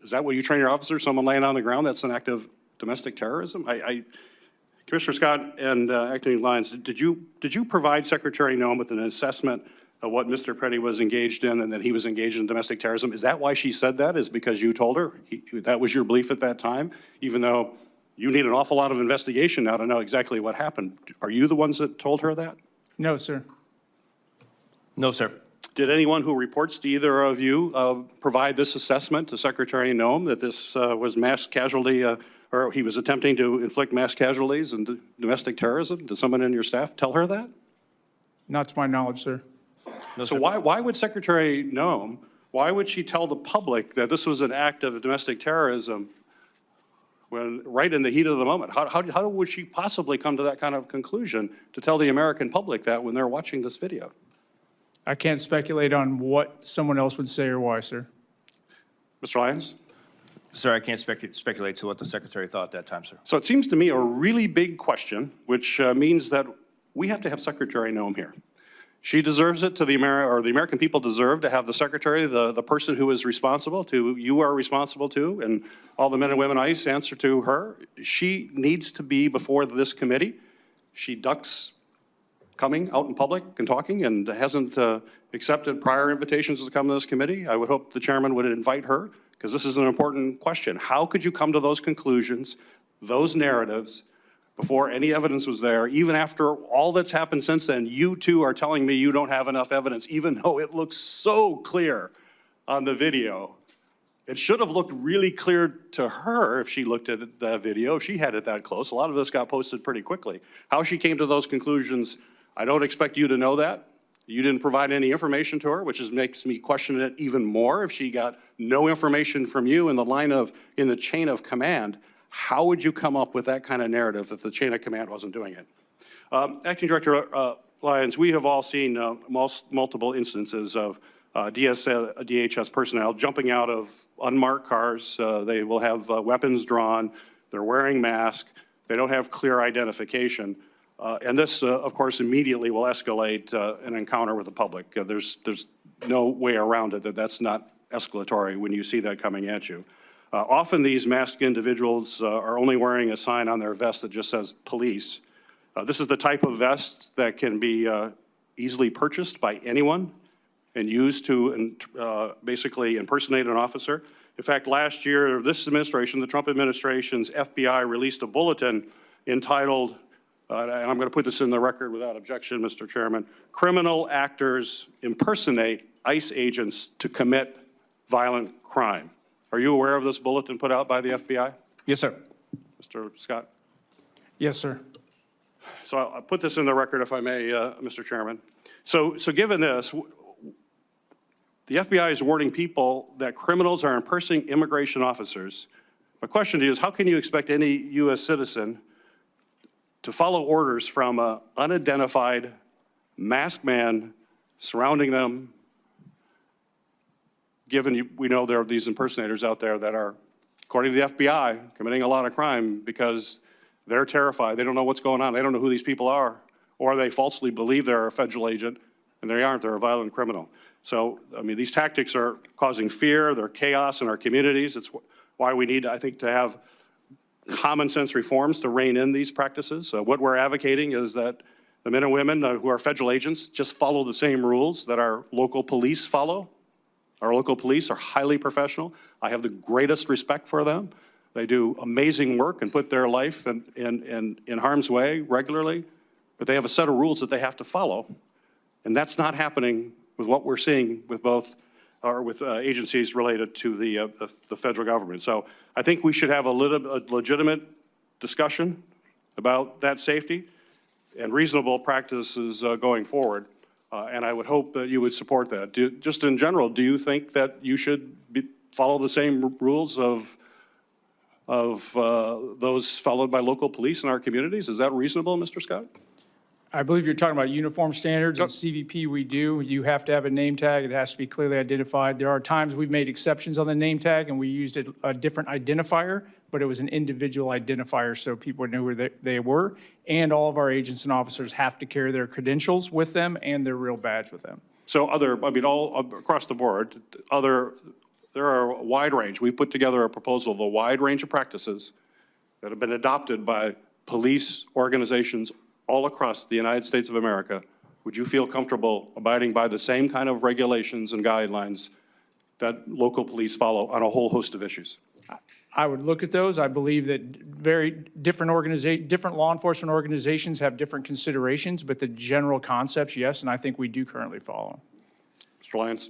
is that what you train your officers? Someone laying on the ground, that's an act of domestic terrorism? Commissioner Scott and Acting Lyons, did you provide Secretary Noem with an assessment of what Mr. Preddy was engaged in and that he was engaged in domestic terrorism? Is that why she said that? Is because you told her? That was your belief at that time? Even though you need an awful lot of investigation now to know exactly what happened. Are you the ones that told her that? no, sir. No, sir. Did anyone who reports to either of you provide this assessment to Secretary Noem that this was mass casualty, or he was attempting to inflict mass casualties and domestic terrorism? Did someone in your staff tell her that? Not to my knowledge, sir. No, So sir. why would Secretary Noem, why would she tell the public that this was an act of domestic terrorism when right in the heat of the moment? How would she possibly come to that kind of conclusion to tell the American public that when they're watching this video? I can't speculate on what someone else would say or why, sir. Mr. Lyons? Sir, I can't speculate to what the secretary thought at that time, sir. So it seems to me a really big question, which means that we have to have Secretary Noem here. She deserves it to the American people deserve to have the secretary, the person who is responsible to, you are responsible to, and all the men and women ICE answer to her. She needs to be before this committee. She ducks coming out in public and talking and hasn't accepted prior invitations to come to this committee. I would hope the chairman would invite her because this is an important question. How could you come to those conclusions, those narratives, before any evidence was there, even after all that's happened since then? You too are telling me you don't have enough evidence, even though it looks so clear on the video. It should have looked really clear to her if she looked at the video, if she had it that close. A lot of this got posted pretty quickly. How she came to those conclusions, I don't expect you to know that. You didn't provide any information to her, which makes me question it even more. If she got no information from you in the chain of command, how would you come up with that kind of narrative if the chain of command wasn't doing it? Acting Director Lyons, we have all seen multiple instances of DHS personnel jumping out of unmarked cars. They will have weapons drawn. They're wearing masks. They don't have clear identification. And this, of course, immediately will escalate an encounter with the public. There's no way around it that's not escalatory when you see that coming at you. Often these masked individuals are only wearing a sign on their vest that just says police. This is the type of vest that can be easily purchased by anyone and used to basically impersonate an officer. In fact, last year, this administration, the Trump administration's FBI released a bulletin entitled, and I'm going to put this in the record without objection, Mr. Chairman, "Criminal Actors Impersonate ICE Agents to Commit Violent Crime." Are you aware of this bulletin put out by the FBI? Yes, sir. Mr. Scott? Yes, sir. So I'll put this in the record if I may, Mr. Chairman. So given this, the FBI is warning people that criminals are impersonating immigration officers. My question to you is, how can you expect any U.S. citizen to follow orders from an unidentified masked man surrounding them, given we know there are these impersonators out there that are, according to the FBI, committing a lot of crime because they're terrified. They don't know what's going on. They don't know who these people are, or they falsely believe they're a federal agent, and they aren't. They're a violent criminal. So, I mean, these tactics are causing fear. They're chaos in our communities. It's why we need, I think, to have common sense reforms to rein in these practices. So what we're advocating is that the men and women who are federal agents just follow the same rules that our local police follow. Our local police are highly professional. I have the greatest respect for them. They do amazing work and put their life in harm's way regularly, but they have a set of rules that they have to follow. And that's not happening with what we're seeing with both, or with agencies related to the federal government. So I think we should have a legitimate discussion about that safety and reasonable practices going forward. And I would hope that you would support that. Just in general, do you think that you should follow the same rules of those followed by local police in our communities? Is that reasonable, Mr. Scott? I believe you're talking about uniform standards. In CBP, we do. You have to have a name tag. It has to be clearly identified. There are times we've made exceptions on the name tag, and we used a different identifier, but it was an individual identifier so people knew who they were. And all of our agents and officers have to carry their credentials with them and their real badge with them. So all across the board, there are a wide range. We put together a proposal of a wide range of practices that have been adopted by police organizations all across the United States of America. Would you feel comfortable abiding by the same kind of regulations and guidelines that local police follow on a whole host of issues? I would look at those. I believe that very different law enforcement organizations have different considerations, but the general concepts, yes, and I think we do currently follow. Mr. Lyons?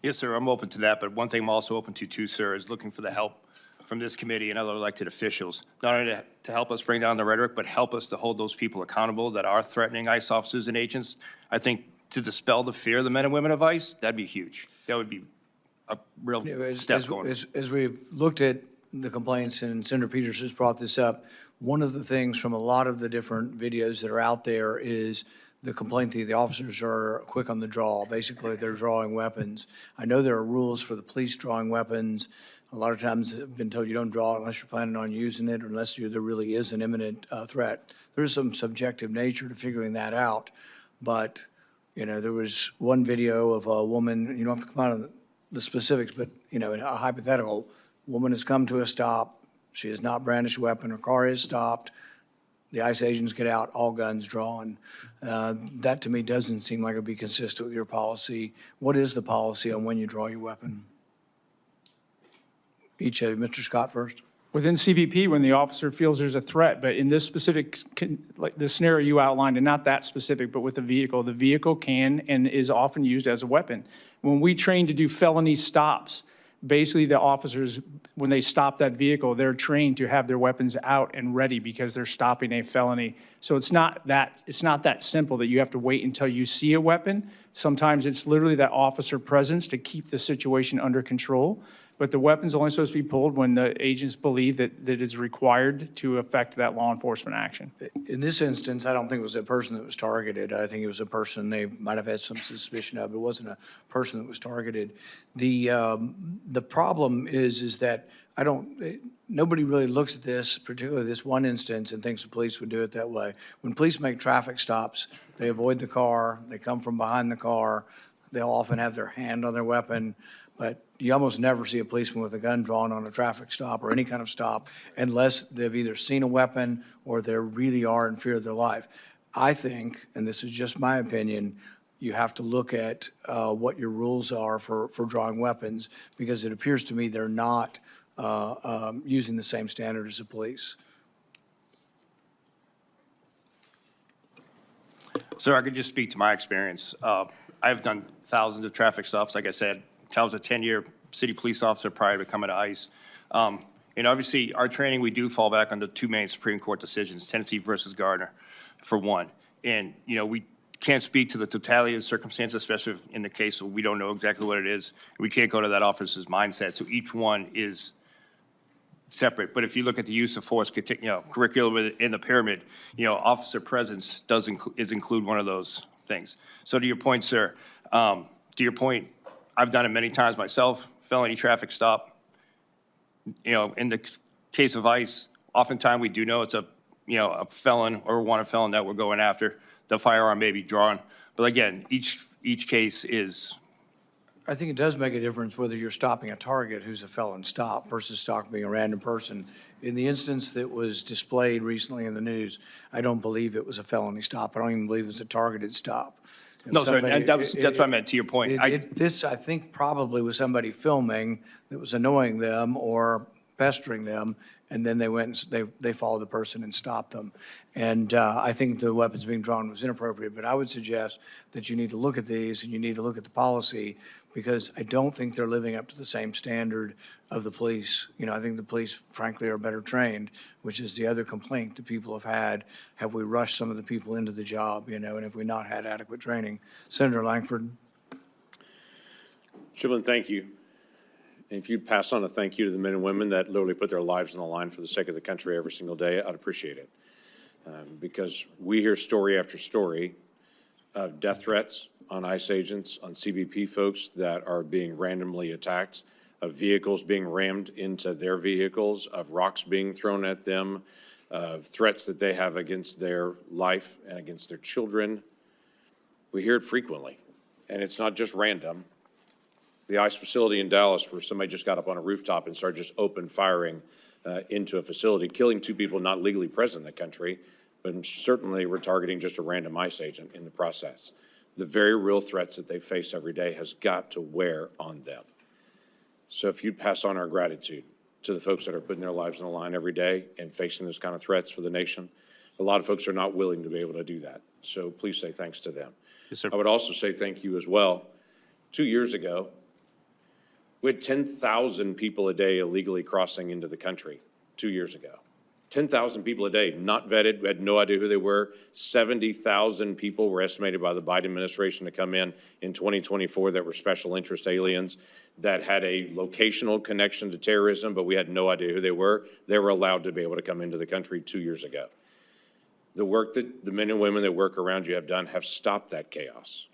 Yes, sir, I'm open to that, but one thing I'm also open to too, sir, is looking for the help from this committee and other elected officials, not only to help us bring down the rhetoric, but help us to hold those people accountable that are threatening ICE officers and agents. I think to dispel the fear of the men and women of ICE, that'd be huge. That would be a real step going. As we've looked at the complaints, and Senator Peters has brought this up, one of the things from a lot of the different videos that are out there is the complaint that the officers are quick on the draw. Basically, they're drawing weapons. I know there are rules for the police drawing weapons. A lot of times I've been told you don't draw it unless you're planning on using it or unless there really is an imminent threat. There's some subjective nature to figuring that out. But, you know, there was one video of a woman, you don't have to come out of the specifics, but, you know, a hypothetical woman has come to a stop. She has not brandished a weapon. Her car is stopped. The ICE agents get out, all guns drawn. That to me doesn't seem like it would be consistent with your policy. What is the policy on when you draw your weapon? Each of you, Mr. Scott first. Within CBP, when the officer feels there's a threat, but in this specific, like the scenario you outlined, and not that specific, but with the vehicle can and is often used as a weapon. When we train to do felony stops, basically the officers, when they stop that vehicle, they're trained to have their weapons out and ready because they're stopping a felony. So it's not that simple that you have to wait until you see a weapon. Sometimes it's literally that officer presence to keep the situation under control. But the weapon's only supposed to be pulled when the agents believe that it is required to affect that law enforcement action. In this instance, I don't think it was a person that was targeted. I think it was a person they might have had some suspicion of. It wasn't a person that was targeted. The problem is that nobody really looks at this, particularly this one instance, and thinks the police would do it that way. When police make traffic stops, they avoid the car, they come from behind the car, they'll often have their hand on their weapon. but you almost never see a policeman with a gun drawn on a traffic stop or any kind of stop unless they've either seen a weapon or they really are in fear of their life. I think, and this is just my opinion, you have to look at what your rules are for drawing weapons, because it appears to me they're not using the same standard as the police. Sir, I could just speak to my experience. I've done thousands of traffic stops. Like I said, I was a 10-year city police officer prior to coming to ICE. And obviously, our training, we do fall back on the two main Supreme Court decisions, Tennessee versus Gardner, for one. And, you know, we can't speak to the totality of the circumstances, especially in the case where we don't know exactly what it is. We can't go to that officer's mindset. So each one is separate. But if you look at the use of force, you know, curriculum in the pyramid, you know, officer presence is include one of those things. So to your point, sir, I've done it many times myself, felony traffic stop. You know, in the case of ICE, oftentimes we do know it's a felon or wanted felon that we're going after. The firearm may be drawn. But again, each case is. I think it does make a difference whether you're stopping a target who's a felon stop versus stopping a random person. In the instance that was displayed recently in the news, I don't believe it was a felony stop. I don't even believe it was a targeted stop. No, sir, that's what I meant to your point. This, I think, probably was somebody filming that was annoying them or pestering them, and then they went and they followed the person and stopped them. And I think the weapons being drawn was inappropriate, but I would suggest that you need to look at these and you need to look at the policy, because I don't think they're living up to the same standard of the police. You know, I think the police, frankly, are better trained, which is the other complaint that people have had. Have we rushed some of the people into the job, you know, and have we not had adequate training? Senator Langford. Chairman, thank you. And if you'd pass on a thank you to the men and women that literally put their lives on the line for the sake of the country every single day, I'd appreciate it. Because we hear story after story of death threats on ICE agents, on CBP folks that are being randomly attacked, of vehicles being rammed into their vehicles, of rocks being thrown at them, of threats that they have against their life and against their children. We hear it frequently, and it's not just random. The ICE facility in Dallas, where somebody just got up on a rooftop and started just open firing into a facility, killing two people not legally present in the country, but certainly we're targeting just a random ICE agent in the process. The very real threats that they face every day has got to wear on them. So if you'd pass on our gratitude to the folks that are putting their lives on the line every day and facing those kind of threats for the nation, a lot of folks are not willing to be able to do that. So please say thanks to them. Yes, sir. I would also say thank you as well. 2 years ago, we had 10,000 people a day illegally crossing into the country 2 years ago. 10,000 people a day, not vetted, we had no idea who they were. 70,000 people were estimated by the Biden administration to come in 2024 that were special interest aliens that had a locational connection to terrorism, but we had no idea who they were. They were allowed to be able to come into the country 2 years ago. The work that the men and women that work around you have done have stopped that chaos.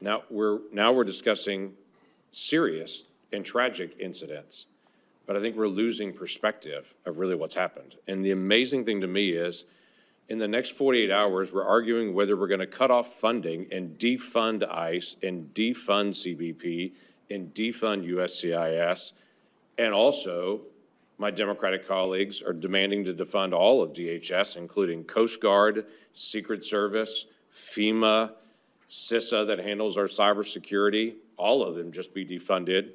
Now we're discussing serious and tragic incidents, but I think we're losing perspective of really what's happened. And the amazing thing to me is, in the next 48 hours, we're arguing whether we're going to cut off funding and defund ICE and defund CBP and defund USCIS. And also, my Democratic colleagues are demanding to defund all of DHS, including Coast Guard, Secret Service, FEMA, CISA that handles our cybersecurity. All of them just be defunded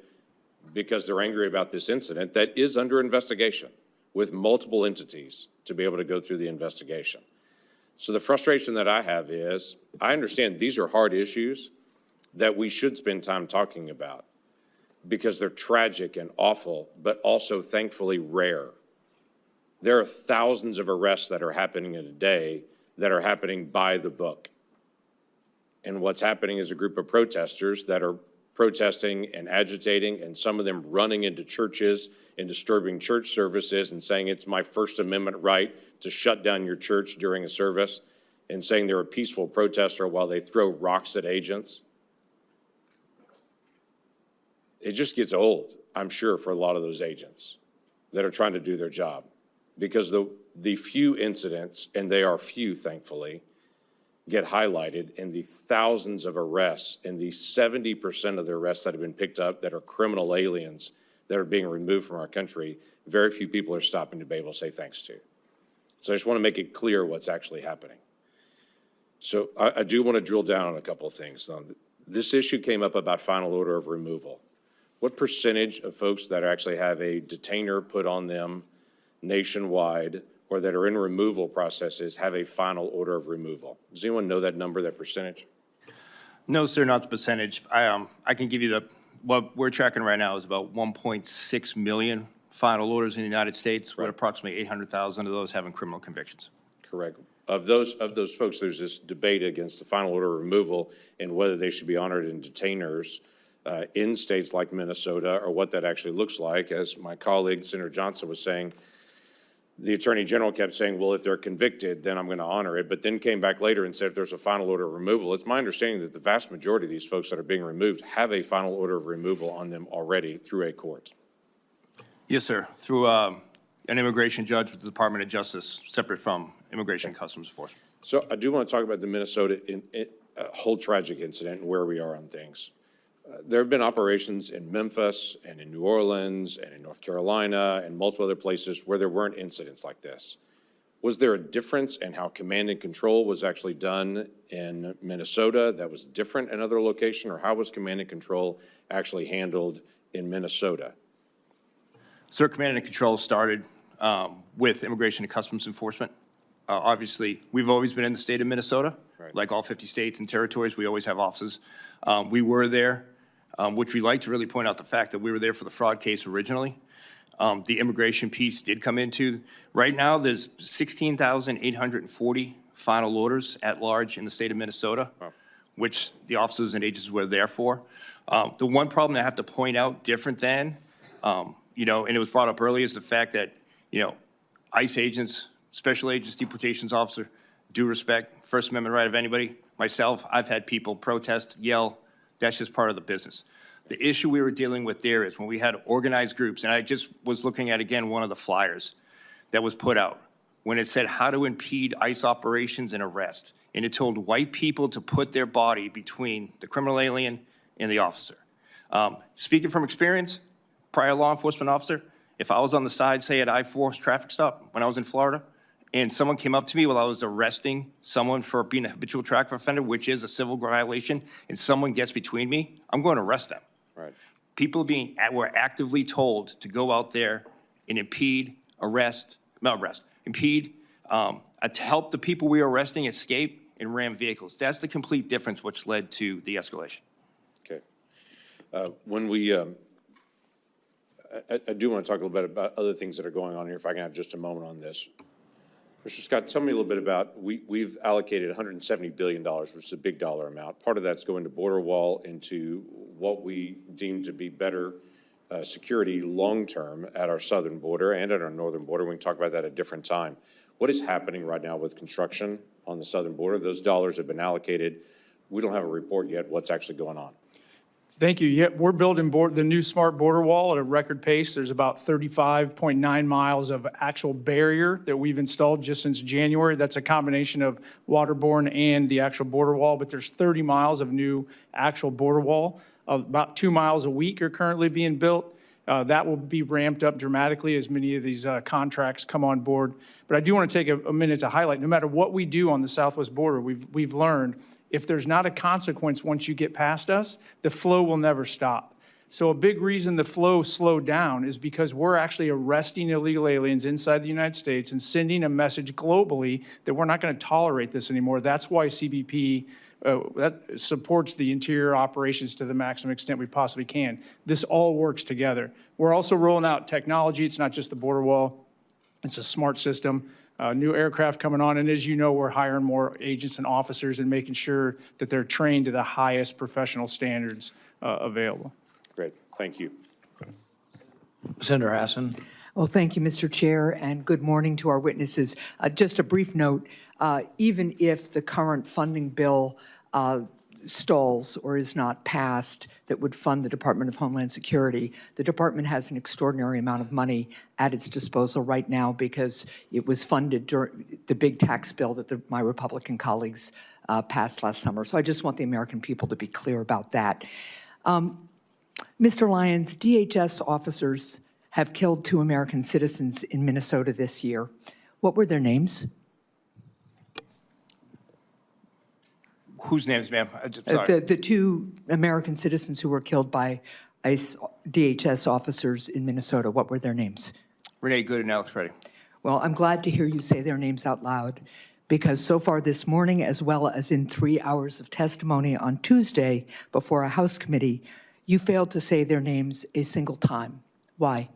because they're angry about this incident that is under investigation with multiple entities to be able to go through the investigation. So the frustration that I have is, I understand these are hard issues that we should spend time talking about because they're tragic and awful, but also thankfully rare. There are thousands of arrests that are happening in a day that are happening by the book. And what's happening is a group of protesters that are protesting and agitating, and some of them running into churches and disturbing church services and saying it's my First Amendment right to shut down your church during a service, and saying they're a peaceful protester while they throw rocks at agents. It just gets old, I'm sure, for a lot of those agents that are trying to do their job, because the few incidents, and they are few, thankfully, get highlighted and the thousands of arrests and the 70% of the arrests that have been picked up that are criminal aliens that are being removed from our country, very few people are stopping to be able to say thanks to. So I just want to make it clear what's actually happening. So I do want to drill down on a couple of things. This issue came up about final order of removal. What percentage of folks that actually have a detainer put on them nationwide or that are in removal processes have a final order of removal? Does anyone know that number, that percentage? No, sir, not the percentage. I can give you what we're tracking right now is about 1.6 million final orders in the United States, with approximately 800,000 of those having criminal convictions. Correct. Of those folks, there's this debate against the final order of removal and whether they should be honored in detainers in states like Minnesota, or what that actually looks like. As my colleague, Senator Johnson, was saying, the Attorney General kept saying, well, if they're convicted, then I'm going to honor it, but then came back later and said if there's a final order of removal. It's my understanding that the vast majority of these folks that are being removed have a final order of removal on them already through a court. Yes, sir, through an immigration judge with the Department of Justice, separate from Immigration and Customs Enforcement. So I do want to talk about the Minnesota whole tragic incident and where we are on things. There have been operations in Memphis and in New Orleans and in North Carolina and multiple other places where there weren't incidents like this. Was there a difference in how command and control was actually done in Minnesota that was different in other location, or how was command and control actually handled in Minnesota? Sir, command and control started with Immigration and Customs Enforcement. Obviously, we've always been in the state of Minnesota, like all 50 states and territories. We always have offices. We were there, which we like to really point out the fact that we were there for the fraud case originally. The immigration piece did come into. Right now, there's 16,840 final orders at large in the state of Minnesota, which the officers and agents were there for. The one problem that I have to point out different than, and it was brought up earlier, is the fact that, ICE agents, special agents, deportations officer, due respect, First Amendment right of anybody. Myself, I've had people protest, yell. That's just part of the business. The issue we were dealing with there is when we had organized groups, and I just was looking at, again, one of the flyers that was put out, when it said how to impede ICE operations and arrest, and it told white people to put their body between the criminal alien and the officer. Speaking from experience, prior law enforcement officer, if I was on the side, say at I-4 traffic stop when I was in Florida, and someone came up to me while I was arresting someone for being a habitual traffic offender, which is a civil violation, and someone gets between me, I'm going to arrest them. Right. People were actively told to go out there and impede, impede, to help the people we were arresting escape and ram vehicles. That's the complete difference which led to the escalation. Okay. When we, I do want to talk a little bit about other things that are going on here, if I can have just a moment on this. Mr. Scott, tell me a little bit about, we've allocated $170 billion, which is a big dollar amount. Part of that's going to border wall, into what we deem to be better security long-term at our southern border and at our northern border. We can talk about that at a different time. What is happening right now with construction on the southern border? Those dollars have been allocated. We don't have a report yet what's actually going on. Thank you. Yep, we're building the new smart border wall at a record pace. There's about 35.9 miles of actual barrier that we've installed just since January. That's a combination of waterborne and the actual border wall, but there's 30 miles of new actual border wall. About 2 miles a week are currently being built. That will be ramped up dramatically as many of these contracts come on board. But I do want to take a minute to highlight, no matter what we do on the southwest border, we've learned if there's not a consequence once you get past us, the flow will never stop. So a big reason the flow slowed down is because we're actually arresting illegal aliens inside the United States and sending a message globally that we're not going to tolerate this anymore. That's why CBP that supports the interior operations to the maximum extent we possibly can. This all works together. We're also rolling out technology. It's not just the border wall. It's a smart system. New aircraft coming on, and as you know, we're hiring more agents and officers and making sure that they're trained to the highest professional standards available. Great, thank you. Senator Hassan. Well, thank you, Mr. Chair, and good morning to our witnesses. Just a brief note, even if the current funding bill stalls or is not passed that would fund the Department of Homeland Security, the department has an extraordinary amount of money at its disposal right now because it was funded during the big tax bill that my Republican colleagues passed last summer. So I just want the American people to be clear about that. Mr. Lyons, DHS officers have killed 2 American citizens in Minnesota this year. What were their names? Whose names, ma'am? Sorry. The 2 American citizens who were killed by ICE DHS officers in Minnesota, what were their names? Renee Good and Alex Reddy. Well, I'm glad to hear you say their names out loud, because so far this morning, as well as in 3 hours of testimony on Tuesday before a House committee, you failed to say their names a single time. Why?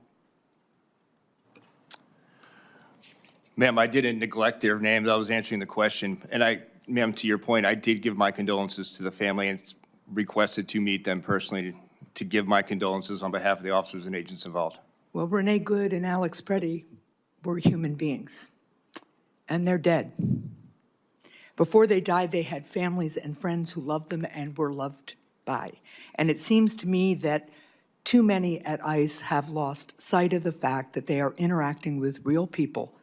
Ma'am, I didn't neglect their names. I was answering the question. And ma'am, to your point, I did give my condolences to the family and requested to meet them personally to give my condolences on behalf of the officers and agents involved. Well, Renee Good and Alex Preddy were human beings, and they're dead. Before they died, they had families and friends who loved them and were loved by. And it seems to me that too many at ICE have lost sight of the fact that they are interacting with real people,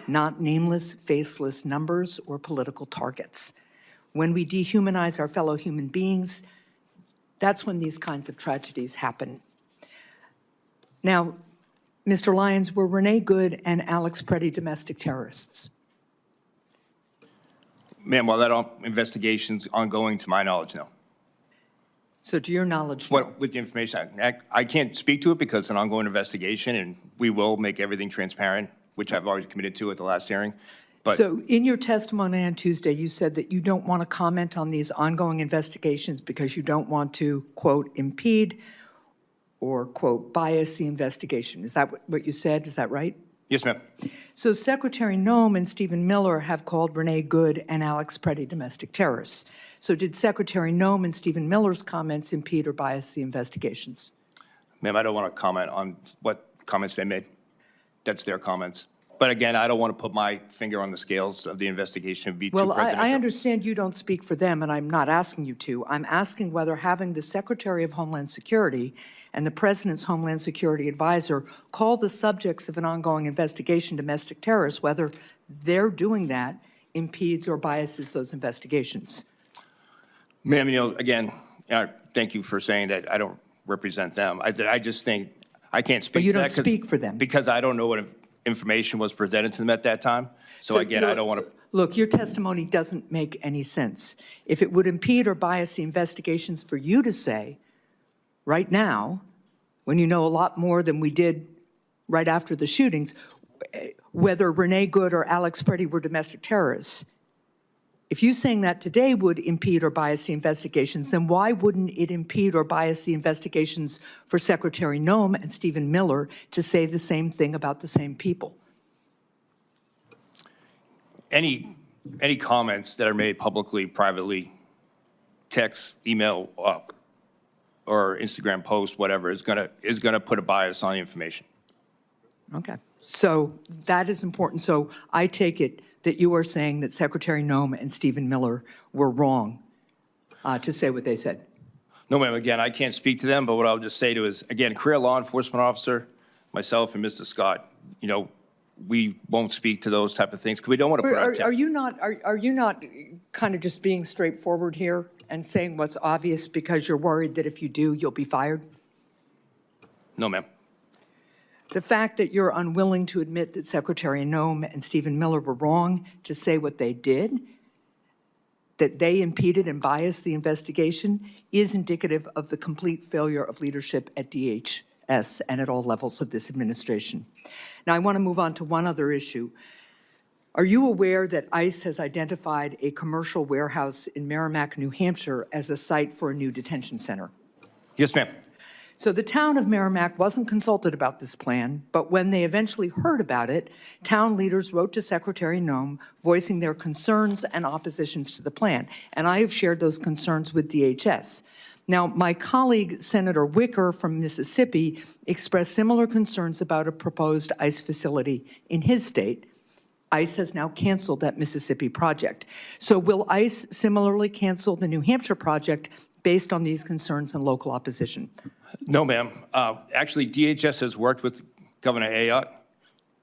not nameless, faceless numbers or political targets. When we dehumanize our fellow human beings, that's when these kinds of tragedies happen. Now, Mr. Lyons, were Renee Good and Alex Preddy domestic terrorists? Ma'am, while that investigation's ongoing, to my knowledge, no. So to your knowledge, no. With the information, I can't speak to it because it's an ongoing investigation, and we will make everything transparent, which I've already committed to at the last hearing. But so in your testimony on Tuesday, you said that you don't want to comment on these ongoing investigations because you don't want to, quote, impede or, quote, bias the investigation. Is that what you said? Is that right? Yes, ma'am. So Secretary Noem and Stephen Miller have called Renee Good and Alex Preddy domestic terrorists. So did Secretary Noem and Stephen Miller's comments impede or bias the investigations? Ma'am, I don't want to comment on what comments they made. That's their comments. But again, I don't want to put my finger on the scales of the investigation. Well, I understand you don't speak for them, and I'm not asking you to. I'm asking whether having the Secretary of Homeland Security and the President's Homeland Security Advisor call the subjects of an ongoing investigation domestic terrorists, whether their doing that impedes or biases those investigations. Ma'am, you know, again, thank you for saying that I don't represent them. I just think I can't speak to that. But you don't speak for them. Because I don't know what information was presented to them at that time. So again, I don't want to. Look, your testimony doesn't make any sense. If it would impede or bias the investigations for you to say, right now, when you know a lot more than we did right after the shootings, whether Renee Good or Alex Preddy were domestic terrorists, if you saying that today would impede or bias the investigations, then why wouldn't it impede or bias the investigations for Secretary Noem and Stephen Miller to say the same thing about the same people? Any comments that are made publicly, privately, text, email, or Instagram post, whatever, is gonna put a bias on the information. Okay, so that is important. So I take it that you are saying that Secretary Noem and Stephen Miller were wrong to say what they said. No, ma'am, again, I can't speak to them, but what I'll just say to is, again, career law enforcement officer, myself and Mr. Scott, you know, we won't speak to those type of things because we don't want to put our Are you not kind of just being straightforward here and saying what's obvious because you're worried that if you do, you'll be fired? No, ma'am. The fact that you're unwilling to admit that Secretary Noem and Stephen Miller were wrong to say what they did, that they impeded and biased the investigation, is indicative of the complete failure of leadership at DHS and at all levels of this administration. Now, I want to move on to one other issue. Are you aware that ICE has identified a commercial warehouse in Merrimack, New Hampshire as a site for a new detention center? Yes, ma'am. So the town of Merrimack wasn't consulted about this plan, but when they eventually heard about it, town leaders wrote to Secretary Noem voicing their concerns and oppositions to the plan. And I have shared those concerns with DHS. Now, my colleague, Senator Wicker from Mississippi, expressed similar concerns about a proposed ICE facility in his state. ICE has now canceled that Mississippi project. So will ICE similarly cancel the New Hampshire project based on these concerns and local opposition? No, ma'am. Actually, DHS has worked with Governor Ayotte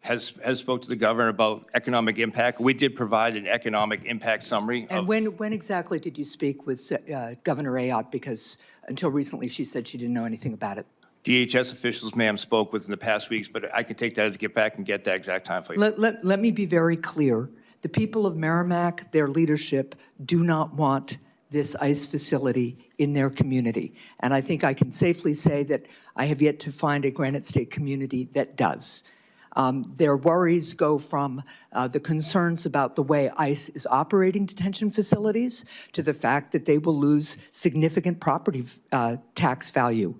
has spoke to the governor about economic impact. We did provide an economic impact summary. And when exactly did you speak with Governor Ayotte? Because until recently, she said she didn't know anything about it. DHS officials, ma'am, spoke within the past weeks, but I can take that as a get back and get that exact time for you. Let me be very clear. The people of Merrimack, their leadership, do not want this ICE facility in their community. And I think I can safely say that I have yet to find a Granite State community that does. Their worries go from the concerns about the way ICE is operating detention facilities to the fact that they will lose significant property tax value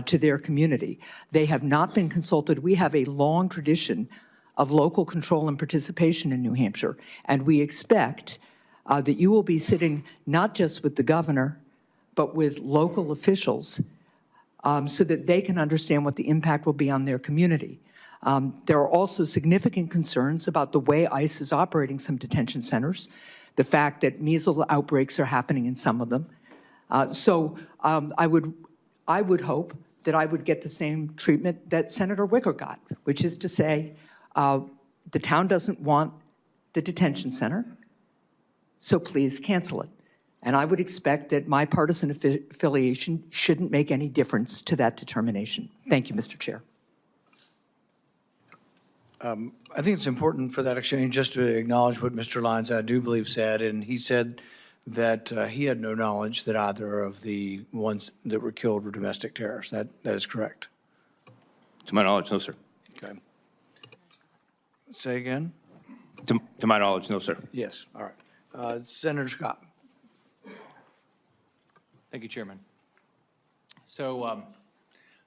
to their community. They have not been consulted. We have a long tradition of local control and participation in New Hampshire, and we expect that you will be sitting not just with the governor, but with local officials so that they can understand what the impact will be on their community. There are also significant concerns about the way ICE is operating some detention centers, the fact that measles outbreaks are happening in some of them. I would hope that I would get the same treatment that Senator Wicker got, which is to say, the town doesn't want the detention center, so please cancel it. And I would expect that my partisan affiliation shouldn't make any difference to that determination. Thank you, Mr. Chair. I think it's important for that exchange just to acknowledge what Mr. Lyons, I do believe, said, and he said that he had no knowledge that either of the ones that were killed were domestic terrorists. That is correct. To my knowledge, no, sir. Okay. Say again? To my knowledge, no, sir. Yes, all right. Senator Scott. Thank you, Chairman. So I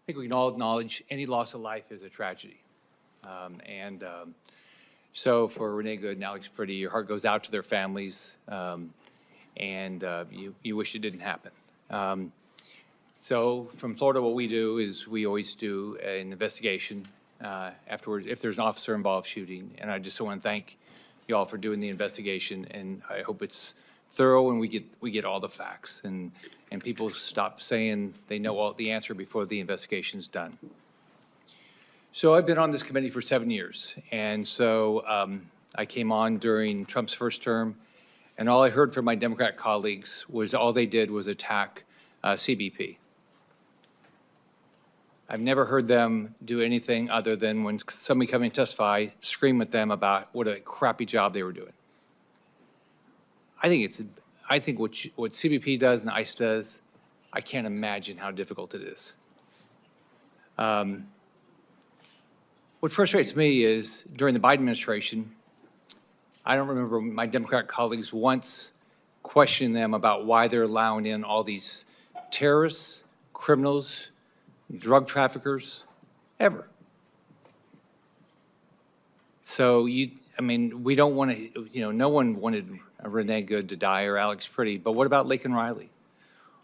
think we can all acknowledge any loss of life is a tragedy. So for Renee Good and Alex Pretty, your heart goes out to their families, and you wish it didn't happen. So from Florida, what we do is we always do an investigation afterwards if there's an officer-involved shooting. And I just want to thank you all for doing the investigation, and I hope it's thorough and we get all the facts, and people stop saying they know all the answer before the investigation's done. So I've been on this committee for 7 years, and so I came on during Trump's first term, and all I heard from my Democrat colleagues was all they did was attack CBP. I've never heard them do anything other than when somebody come in and testify, scream at them about what a crappy job they were doing. I think what CBP does and ICE does, I can't imagine how difficult it is. What frustrates me is during the Biden administration, I don't remember my Democrat colleagues once questioning them about why they're allowing in all these terrorists, criminals, drug traffickers, ever. So we don't want to, no one wanted Renee Good to die or Alex Pretty, but what about Laken Riley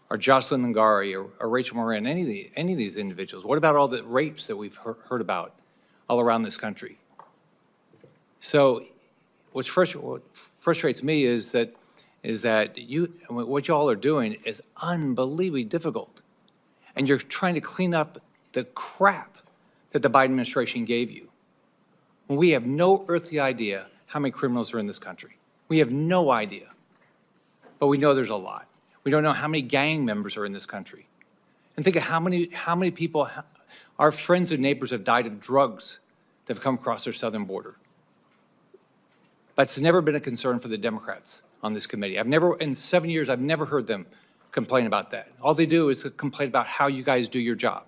or Jocelyn Ngari or Rachel Moran, any of these individuals? What about all the rapes that we've heard about all around this country? So what frustrates me is that what y'all are doing is unbelievably difficult. And you're trying to clean up the crap that the Biden administration gave you. When we have no earthly idea how many criminals are in this country. We have no idea. But we know there's a lot. We don't know how many gang members are in this country. And think of how many people, our friends and neighbors have died of drugs that have come across our southern border. That's never been a concern for the Democrats on this committee. In 7 years, I've never heard them complain about that. All they do is complain about how you guys do your job.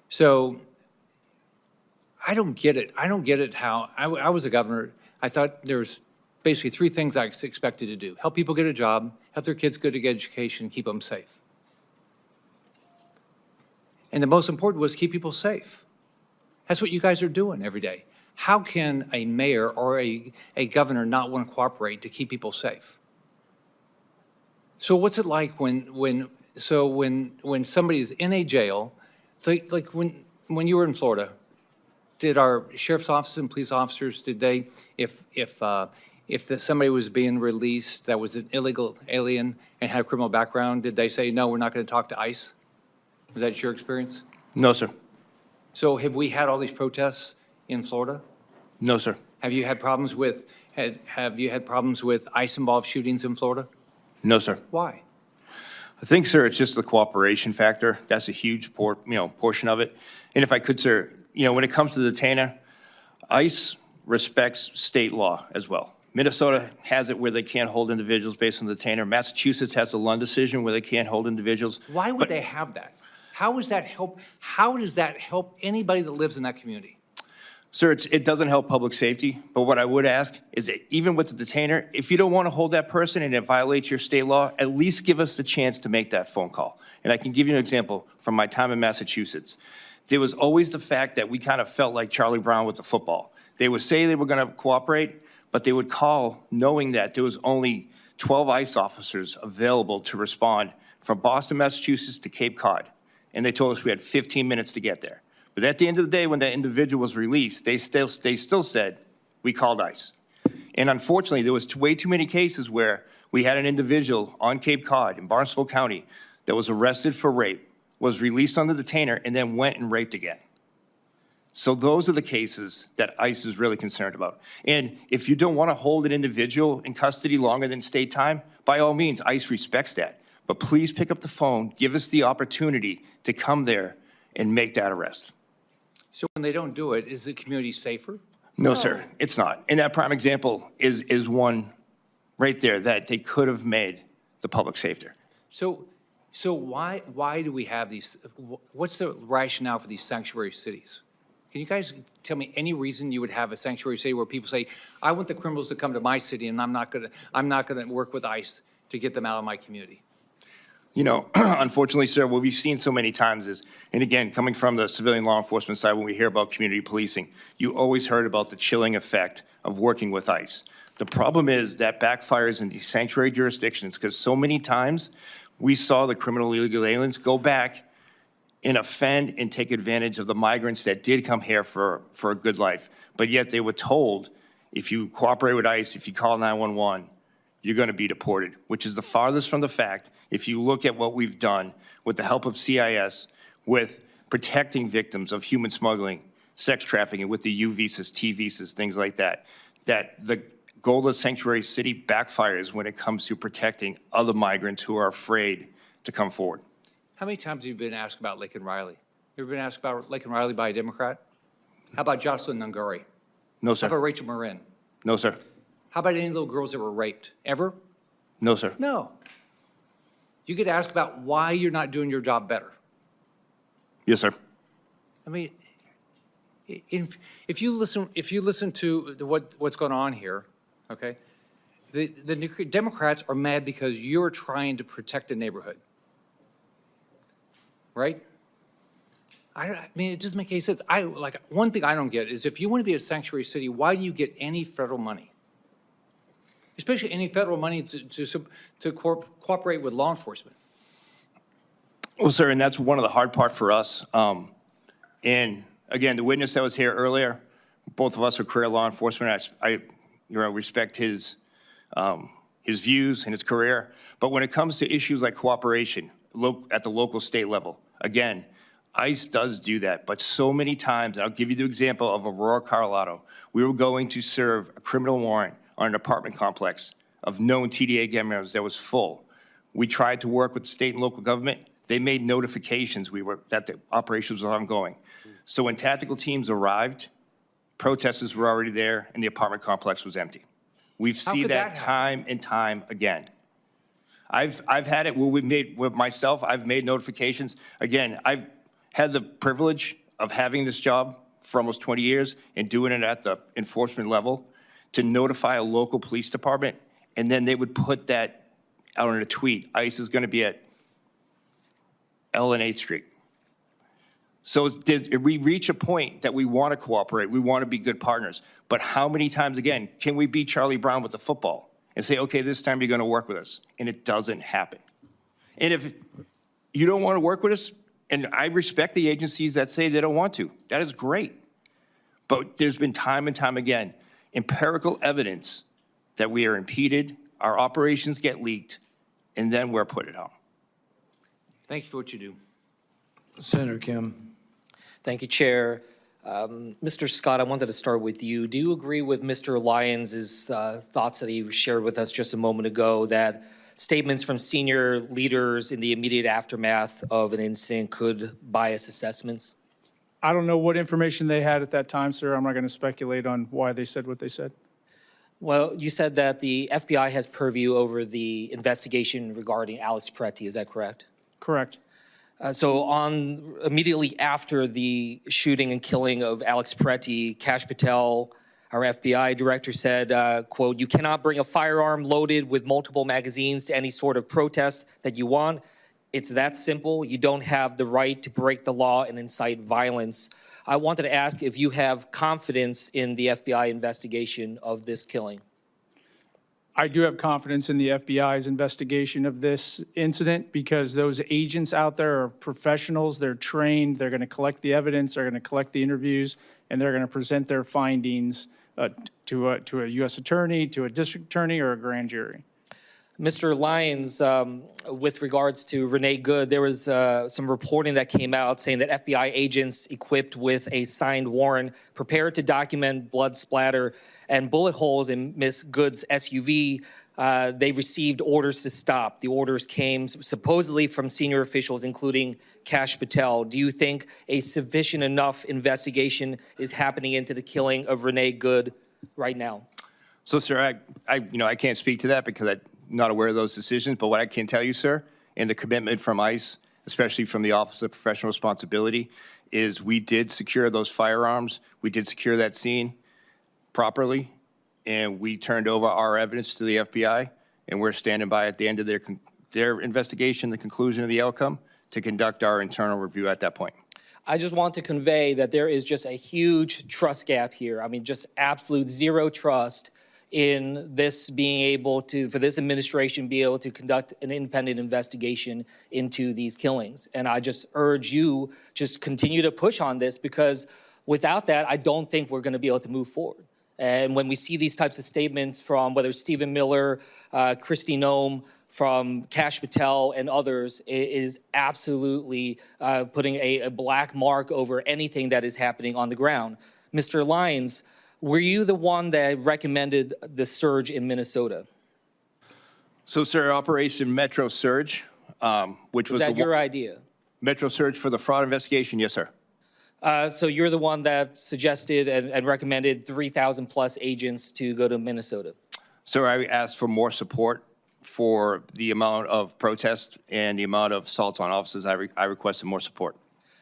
So I don't get it. I don't get it how, I was a governor, I thought there's basically 3 things I expected to do. Help people get a job, help their kids get a good education, keep them safe. And the most important was keep people safe. That's what you guys are doing every day. How can a mayor or a governor not want to cooperate to keep people safe? So what's it like when somebody's in a jail, like when you were in Florida, did our sheriff's office and police officers, did they, if somebody was being released that was an illegal alien and had a criminal background, did they say, no, we're not going to talk to ICE? Was that your experience? No, sir. So have we had all these protests in Florida? No, sir. Have you had problems with, have you had problems with ICE-involved shootings in Florida? No, sir. Why? I think, sir, it's just the cooperation factor. That's a huge portion of it. And if I could, sir, when it comes to the detainer, ICE respects state law as well. Minnesota has it where they can't hold individuals based on the detainer. Massachusetts has the Lund decision where they can't hold individuals. Why would they have that? How does that help anybody that lives in that community? Sir, it doesn't help public safety, but what I would ask is that even with the detainer, if you don't want to hold that person and it violates your state law, at least give us the chance to make that phone call. And I can give you an example from my time in Massachusetts. There was always the fact that we kind of felt like Charlie Brown with the football. They would say they were going to cooperate, but they would call knowing that there was only 12 ICE officers available to respond from Boston, Massachusetts to Cape Cod. And they told us we had 15 minutes to get there. But at the end of the day, when that individual was released, they still said, we called ICE. And unfortunately, there was way too many cases where we had an individual on Cape Cod in Barnstable County that was arrested for rape, was released on the detainer, and then went and raped again. So those are the cases that ICE is really concerned about. And if you don't want to hold an individual in custody longer than state time, by all means, ICE respects that. But please pick up the phone, give us the opportunity to come there and make that arrest. So when they don't do it, is the community safer? No, sir, it's not. And that prime example is one right there that they could have made the public safer. So why do we have these, what's the rationale for these sanctuary cities? Can you guys tell me any reason you would have a sanctuary city where people say, I want the criminals to come to my city and I'm not gonna work with ICE to get them out of my community? Unfortunately, sir, what we've seen so many times is, and again, coming from the civilian law enforcement side, when we hear about community policing, you always heard about the chilling effect of working with ICE. The problem is that backfires in these sanctuary jurisdictions because so many times we saw the criminal illegal aliens go back and offend and take advantage of the migrants that did come here for a good life. But yet they were told, if you cooperate with ICE, if you call 911, you're going to be deported, which is the farthest from the fact if you look at what we've done with the help of CIS, with protecting victims of human smuggling, sex trafficking, with the U visas, T visas, things like that, that the goal of Sanctuary City backfires when it comes to protecting other migrants who are afraid to come forward. How many times have you been asked about Lincoln Riley? You ever been asked about Lincoln Riley by a Democrat? How about Jocelyn Nunguri? No, sir. How about Rachel Marin? No, sir. How about any little girls that were raped? Ever? No, sir. No. You get asked about why you're not doing your job better. Yes, sir. I mean, if you listen to what's going on here, okay, the Democrats are mad because you're trying to protect the neighborhood, right? I mean, it doesn't make any sense. One thing I don't get is if you want to be a sanctuary city, why do you get any federal money? Especially any federal money to cooperate with law enforcement. Well, sir, and that's one of the hard part for us. And again, the witness that was here earlier, both of us are career law enforcement. I respect his views and his career. But when it comes to issues like cooperation at the local state level, again, ICE does do that. But so many times, and I'll give you the example of Aurora, Colorado, we were going to serve a criminal warrant on an apartment complex of known TDA gang members that was full. We tried to work with the state and local government. They made notifications that the operations were ongoing. So when tactical teams arrived, protesters were already there and the apartment complex was empty. We've seen that time and time again. I've had it where I've made notifications. Again, I've had the privilege of having this job for almost 20 years and doing it at the enforcement level to notify a local police department, and then they would put that out on a tweet. ICE is going to be at L and 8th Street. So we reach a point that we want to cooperate. We want to be good partners. But how many times, again, can we beat Charlie Brown with the football and say, okay, this time you're going to work with us? And it doesn't happen. And if you don't want to work with us, and I respect the agencies that say they don't want to, that is great. But there's been time and time again empirical evidence that we are impeded, our operations get leaked, and then we're put at home. Thank you for what you do. Senator Kim. Thank you, Chair. Mr. Scott, I wanted to start with you. Do you agree with Mr. Lyons' thoughts that he shared with us just a moment ago that statements from senior leaders in the immediate aftermath of an incident could bias assessments? I don't know what information they had at that time, sir. I'm not going to speculate on why they said what they said. Well, you said that the FBI has purview over the investigation regarding Alex Peretti. Is that correct? Correct. So immediately after the shooting and killing of Alex Peretti, Kash Patel, our FBI director, said, quote, "You cannot bring a firearm loaded with multiple magazines to any sort of protest that you want. It's that simple. You don't have the right to break the law and incite violence." I wanted to ask if you have confidence in the FBI investigation of this killing. I do have confidence in the FBI's investigation of this incident because those agents out there are professionals. They're trained. They're going to collect the evidence. They're going to collect the interviews, and they're going to present their findings to a U.S. attorney, to a district attorney, or a grand jury. Mr. Lyons, with regards to Renee Good, there was some reporting that came out saying that FBI agents equipped with a signed warrant prepared to document blood splatter and bullet holes in Ms. Good's SUV. They received orders to stop. The orders came supposedly from senior officials, including Kash Patel. Do you think a sufficient enough investigation is happening into the killing of Renee Good right now? So, sir, I can't speak to that because I'm not aware of those decisions. But what I can tell you, sir, and the commitment from ICE, especially from the Office of Professional Responsibility, is we did secure those firearms. We did secure that scene properly, and we turned over our evidence to the FBI, and we're standing by at the end of their investigation, the conclusion of the outcome, to conduct our internal review at that point. I just want to convey that there is just a huge trust gap here. I mean, just absolute zero trust in this being able to, for this administration, be able to conduct an independent investigation into these killings. And I just urge you, just continue to push on this, because without that, I don't think we're going to be able to move forward. And when we see these types of statements from whether Stephen Miller, Kristi Noem, from Kash Patel and others, it is absolutely putting a black mark over anything that is happening on the ground. Mr. Lyons, were you the one that recommended the surge in Minnesota? So, sir, Operation Metro Surge, which was that your idea? Metro Surge for the fraud investigation, yes, sir. So you're the one that suggested and recommended 3,000 plus agents to go to Minnesota? Sir, I asked for more support for the amount of protest and the amount of assaults on officers. I requested more support.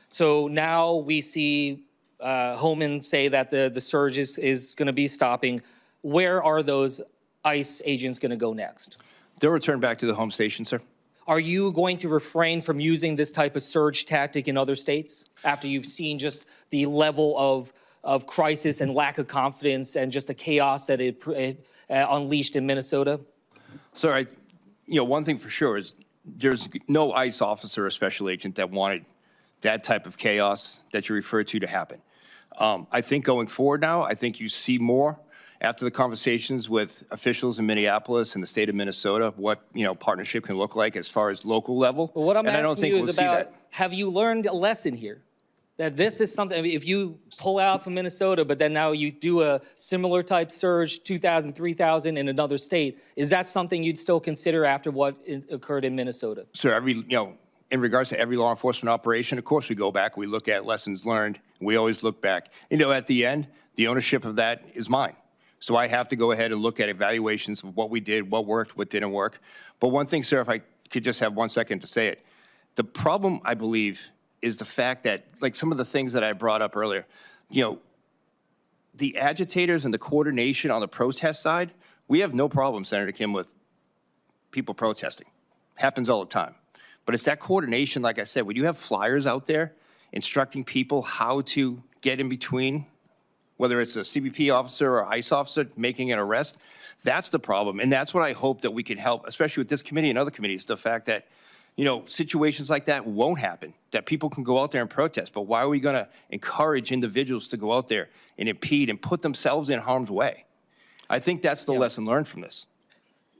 So now we see Homan say that the surge is going to be stopping. Where are those ICE agents going to go next? They'll return back to the home station, sir. Are you going to refrain from using this type of surge tactic in other states after you've seen just the level of crisis and lack of confidence and just the chaos that it unleashed in Minnesota? Sir, one thing for sure is there's no ICE officer or special agent that wanted that type of chaos that you referred to happen. I think going forward now, I think you see more after the conversations with officials in Minneapolis and the state of Minnesota, what partnership can look like as far as local level. But what I'm and asking you is about, have you learned a lesson here? That this is something, I mean, if you pull out from Minnesota, but then now you do a similar type surge, 2,000, 3,000 in another state, is that something you'd still consider after what occurred in Minnesota? Sir, in regards to every law enforcement operation, of course we go back, we look at lessons learned, we always look back. At the end, the ownership of that is mine. So I have to go ahead and look at evaluations of what we did, what worked, what didn't work. But one thing, sir, if I could just have 1 second to say it, the problem, I believe, is the fact that, like some of the things that I brought up earlier, the agitators and the coordination on the protest side, we have no problem, Senator Kim, with people protesting. Happens all the time. But it's that coordination, like I said, when you have flyers out there instructing people how to get in between, whether it's a CBP officer or ICE officer making an arrest, that's the problem. And that's what I hope that we can help, especially with this committee and other committees, the fact that, situations like that won't happen, that people can go out there and protest. But why are we going to encourage individuals to go out there and impede and put themselves in harm's way? I think that's the lesson learned from this.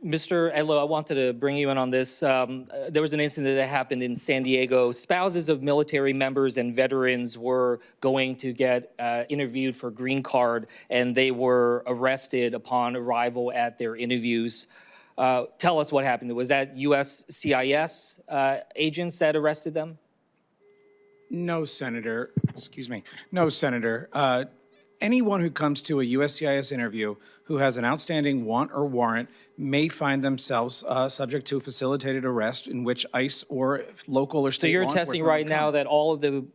Mr. Edlow, I wanted to bring you in on this. There was an incident that happened in San Diego. Spouses of military members and veterans were going to get interviewed for green card, and they were arrested upon arrival at their interviews. Tell us what happened. Was that USCIS agents that arrested them? No, Senator. Excuse me. No, Senator. Anyone who comes to a USCIS interview who has an outstanding want or warrant may find themselves subject to a facilitated arrest in which ICE or local or state So you're law attesting enforcement right would come. now that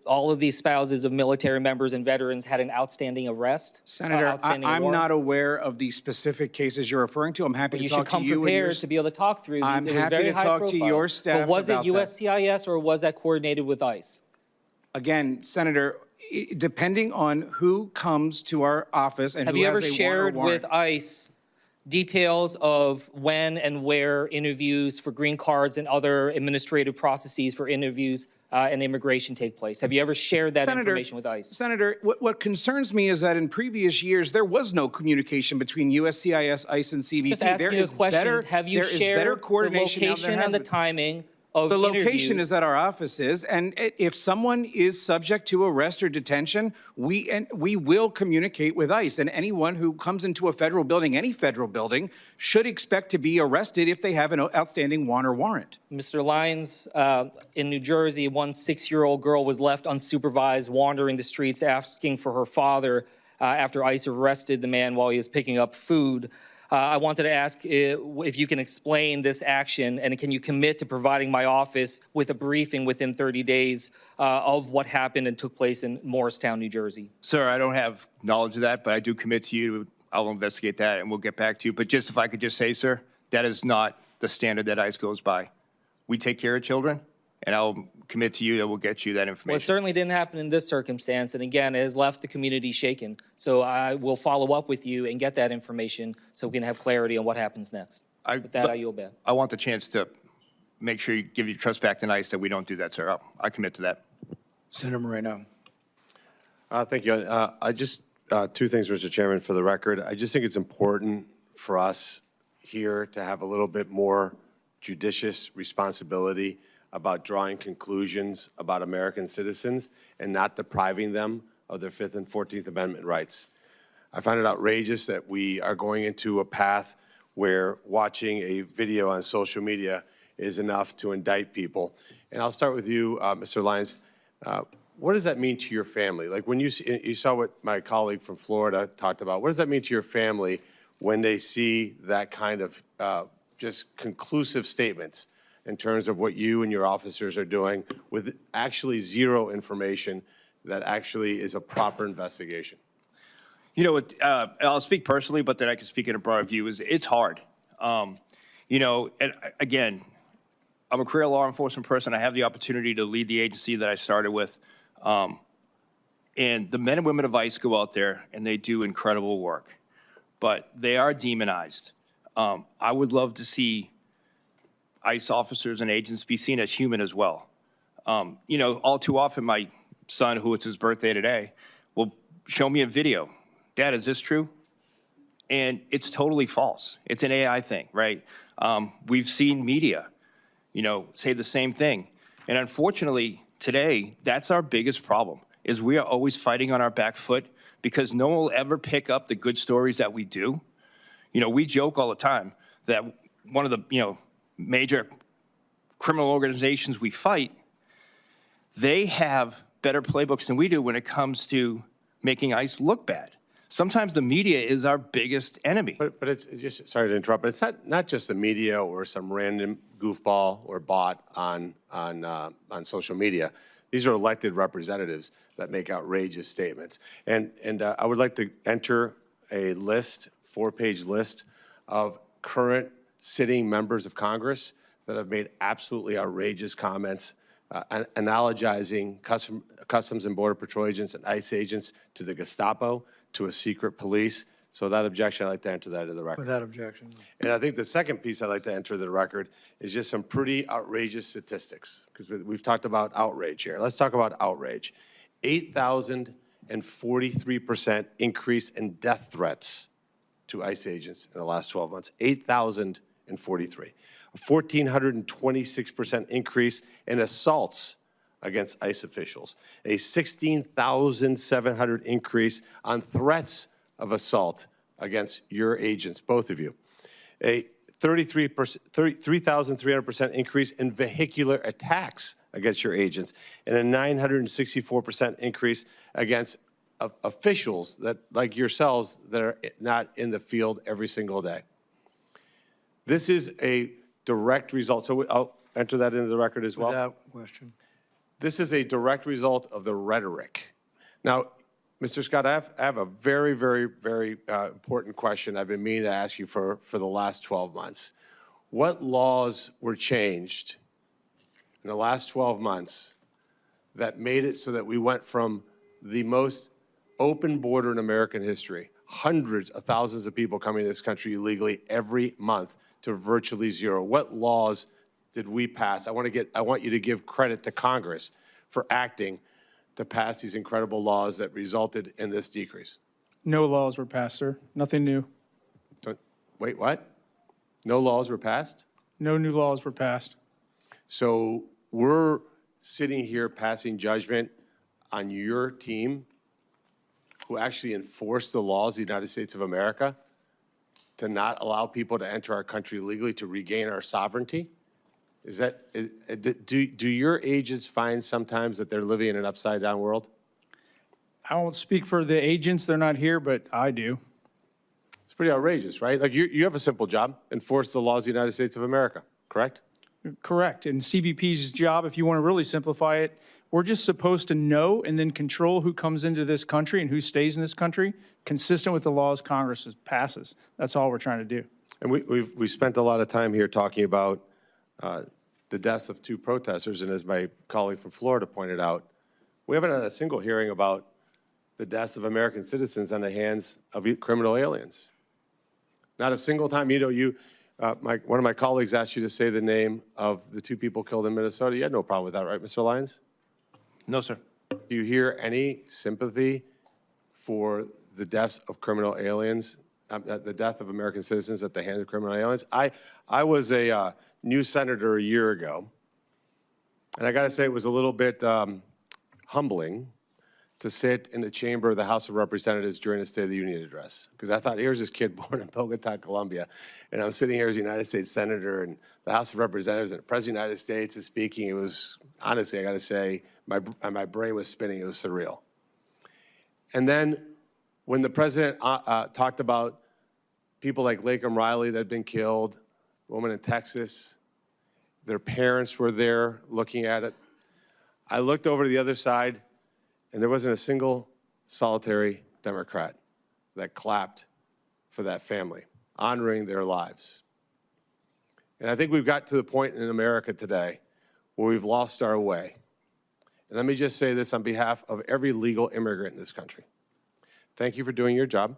all of these spouses of military members and veterans had an outstanding arrest? Senator, outstanding I'm warrant? not aware of the specific cases you're referring to. I'm happy But you to should talk come to you and your... prepared to be able to talk through these. I'm It was happy very to high talk to profile. your staff But was it about that. USCIS or was that coordinated with ICE? Again, Senator, depending on who comes to our office and Have who you has ever a shared warrant. with ICE details of when and where interviews for green cards and other administrative processes for interviews and immigration take place? Have you ever shared that information with ICE? Senator, what concerns me is that in previous years, there was no communication between USCIS, ICE, and CBP. Just asking you a question. Have you there is shared better the coordination now than location there has and the been. timing of The location interviews? is at our offices, and if someone is subject to arrest or detention, we will communicate with ICE. And anyone who comes into a federal building, any federal building, should expect to be arrested if they have an outstanding want or warrant. Mr. Lyons, in New Jersey, one 6-year-old girl was left unsupervised wandering the streets asking for her father after ICE arrested the man while he was picking up food. I wanted to ask if you can explain this action, and can you commit to providing my office with a briefing within 30 days of what happened and took place in Morristown, New Jersey? Sir, I don't have knowledge of that, but I do commit to you. I'll investigate that, and we'll get back to you. But just if I could just say, sir, that is not the standard that ICE goes by. We take care of children, and I'll commit to you that we'll get you that information. Well, it certainly didn't happen in this circumstance, and again, it has left the community shaken. So I will follow up with you and get that information so we can have clarity on what happens next. With that, I yield back. I want the chance to make sure you give your trust back to ICE that we don't do that, sir. I commit to that. Senator Moreno. Thank you. I just, two things, Mr. Chairman, for the record. I just think it's important for us here to have a little bit more judicious responsibility about drawing conclusions about American citizens and not depriving them of their 5th and 14th Amendment rights. I find it outrageous that we are going into a path where watching a video on social media is enough to indict people. And I'll start with you, Mr. Lyons. What does that mean to your family? Like when you saw what my colleague from Florida talked about, what does that mean to your family when they see that kind of just conclusive statements in terms of what you and your officers are doing with actually zero information that actually is a proper investigation? You know, I'll speak personally, but then I can speak in a broader view. It's hard. You know, and again, I'm a career law enforcement person. I have the opportunity to lead the agency that I started with. And the men and women of ICE go out there and they do incredible work, but they are demonized. I would love to see ICE officers and agents be seen as human as well. You know, all too often my son, who it's his birthday today, will show me a video. Dad, is this true? And it's totally false. It's an AI thing, right? We've seen media, you know, say the same thing. And unfortunately, today, that's our biggest problem, is we are always fighting on our back foot because no one will ever pick up the good stories that we do. You know, we joke all the time that one of the, you know, major criminal organizations we fight, they have better playbooks than we do when it comes to making ICE look bad. Sometimes the media is our biggest enemy. But it's just, sorry to interrupt, but it's not just the media or some random goofball or bot on social media. These are elected representatives that make outrageous statements. And I would like to enter a list, 4-page list of current sitting members of Congress that have made absolutely outrageous comments, analogizing Customs and Border Patrol agents and ICE agents to the Gestapo, to a secret police. So without objection, I'd like to enter that into the record. Without objection. And I think the second piece I'd like to enter the record is just some pretty outrageous statistics, because we've talked about outrage here. Let's talk about outrage. 8,043% increase in death threats to ICE agents in the last 12 months. 8,043%. 1,443. A 1,426% increase in assaults against ICE officials. A 16,700 increase on threats of assault against your agents, both of you. A 3,300% increase in vehicular attacks against your agents, and a 964% increase against officials that, like yourselves, that are not in the field every single day. This is a direct result. So I'll enter that into the record as well. Without question. This is a direct result of the rhetoric. Now, Mr. Scott, I have a very, very, very important question I've been meaning to ask you for the last 12 months. What laws were changed in the last 12 months that made it so that we went from the most open border in American history, hundreds of thousands of people coming to this country illegally every month, to virtually zero? What laws did we pass? I want you to give credit to Congress for acting to pass these incredible laws that resulted in this decrease. No laws were passed, sir. Nothing new. Wait, what? No laws were passed? No new laws were passed. So we're sitting here passing judgment on your team who actually enforced the laws of the United States of America to not allow people to enter our country legally to regain our sovereignty? Do your agents find sometimes that they're living in an upside-down world? I won't speak for the agents. They're not here, but I do. It's pretty outrageous, right? Like, you have a simple job: enforce the laws of the United States of America, correct? Correct. And CBP's job, if you want to really simplify it, we're just supposed to know and then control who comes into this country and who stays in this country, consistent with the laws Congress passes. That's all we're trying to do. And we've spent a lot of time here talking about the deaths of 2 protesters, and as my colleague from Florida pointed out, we haven't had a single hearing about the deaths of American citizens on the hands of criminal aliens. Not a single time. You know, one of my colleagues asked you to say the name of the 2 people killed in Minnesota. You had no problem with that, right, Mr. Lyons? No, sir. Do you hear any sympathy for the deaths of criminal aliens, the death of American citizens at the hands of criminal aliens? I was a new senator a year ago, and I got to say it was a little bit humbling to sit in the chamber of the House of Representatives during the State of the Union address, because I thought, here's this kid born in Bogota, Colombia, and I'm sitting here as a United States senator in the House of Representatives, and the President of the United States is speaking. It was, honestly, I got to say, my brain was spinning. It was surreal. And then when the President talked about people like Lakem Riley that had been killed, a woman in Texas, their parents were there looking at it, I looked over to the other side, and there wasn't a single solitary Democrat that clapped for that family, honoring their lives. And I think we've got to the point in America today where we've lost our way. And let me just say this on behalf of every legal immigrant in this country. Thank you for doing your job.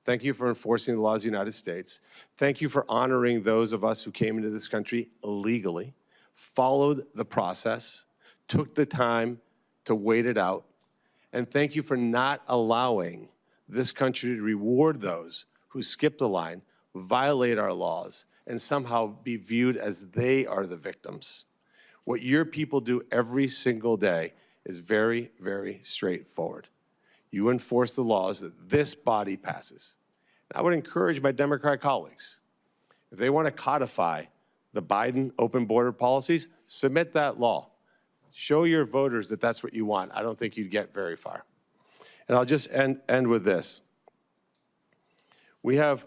Thank you for enforcing the laws of the United States. Thank you for honoring those of us who came into this country illegally, followed the process, took the time to wait it out. And thank you for not allowing this country to reward those who skip the line, violate our laws, and somehow be viewed as they are the victims. What your people do every single day is very, very straightforward. You enforce the laws that this body passes. And I would encourage my Democrat colleagues, if they want to codify the Biden open border policies, submit that law. Show your voters that that's what you want. I don't think you'd get very far. And I'll just end with this. Have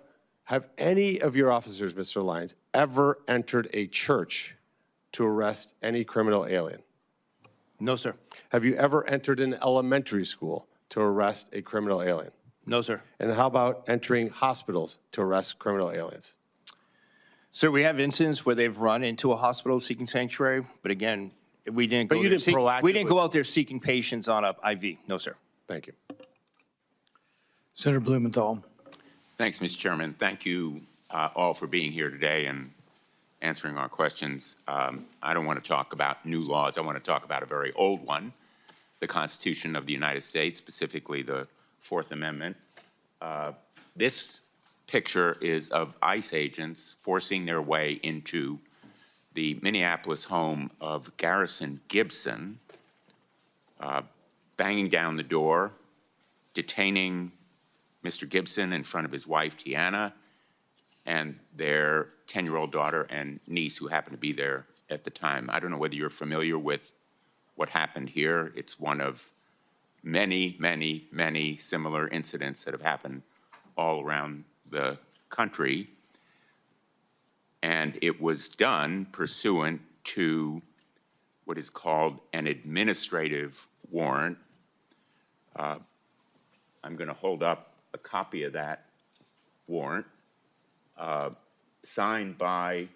any of your officers, Mr. Lyons, ever entered a church to arrest any criminal alien? No, sir. Have you ever entered an elementary school to arrest a criminal alien? No, sir. And how about entering hospitals to arrest criminal aliens? Sir, we have incidents where they've run into a hospital seeking sanctuary, but again, we didn't go we didn't go out there seeking patients on a IV. No, sir. Thank you. Senator Blumenthal. Thanks, Mr. Chairman. Thank you all for being here today and answering our questions. I don't want to talk about new laws. I want to talk about a very old one, the Constitution of the United States, specifically the Fourth Amendment. This picture is of ICE agents forcing their way into the Minneapolis home of Garrison Gibson, banging down the door, detaining Mr. Gibson in front of his wife, Tiana, and their 10-year-old daughter and niece who happened to be there at the time. I don't know whether you're familiar with what happened here. It's one of many, many, many similar incidents that have happened all around the country. And it was done pursuant to what is called an administrative warrant. I'm going to hold up a copy of that warrant, signed by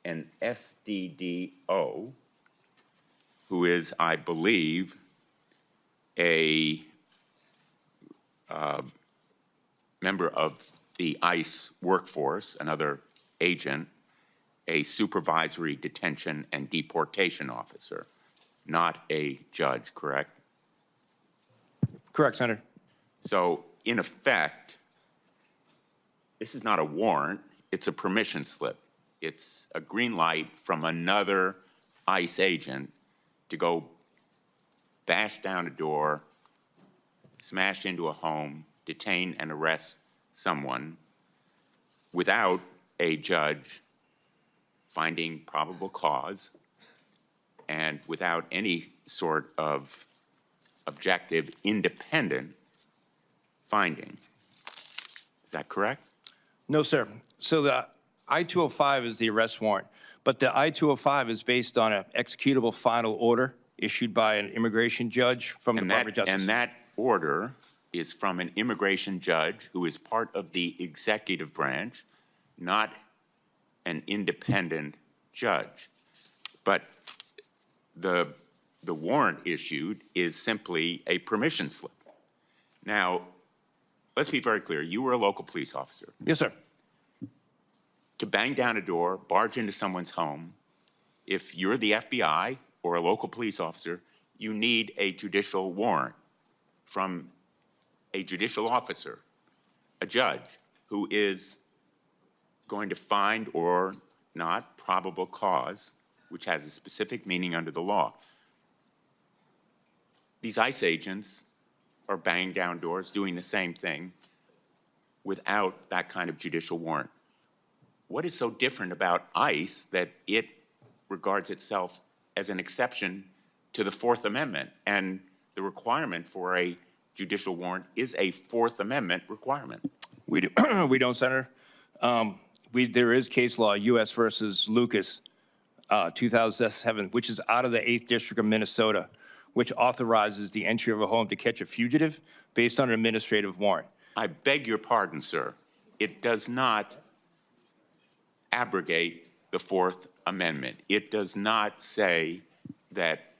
an SDDO, who is, I believe, a member of the ICE workforce, another agent, a supervisory detention and deportation officer, not a judge, correct? Correct, Senator. So, in effect, this is not a warrant, it's a permission slip. It's a green light from another ICE agent to go bash down a door, smash into a home, detain and arrest someone without a judge finding probable cause and without any sort of objective, independent finding. Is that correct? No, sir. So the I-205 is the arrest warrant, but the I-205 is based on an executable final order issued by an immigration judge from the Department of Justice. And that order is from an immigration judge who is part of the executive branch, not an independent judge. But the warrant issued is simply a permission slip. Now, let's be very clear. You were a local police officer. Yes, sir. To bang down a door, barge into someone's home, if you're the FBI or a local police officer, you need a judicial warrant from a judicial officer, a judge, who is going to find or not probable cause, which has a specific meaning under the law. These ICE agents are banging down doors, doing the same thing without that kind of judicial warrant. What is so different about ICE that it regards itself as an exception to the Fourth Amendment? And the requirement for a judicial warrant is a Fourth Amendment requirement. We don't, Senator. There is case law, U.S. versus Lucas, 2007, which is out of the 8th District of Minnesota, which authorizes the entry of a home to catch a fugitive based on an administrative warrant. I beg your pardon, sir. It does not abrogate the Fourth Amendment. It does not say that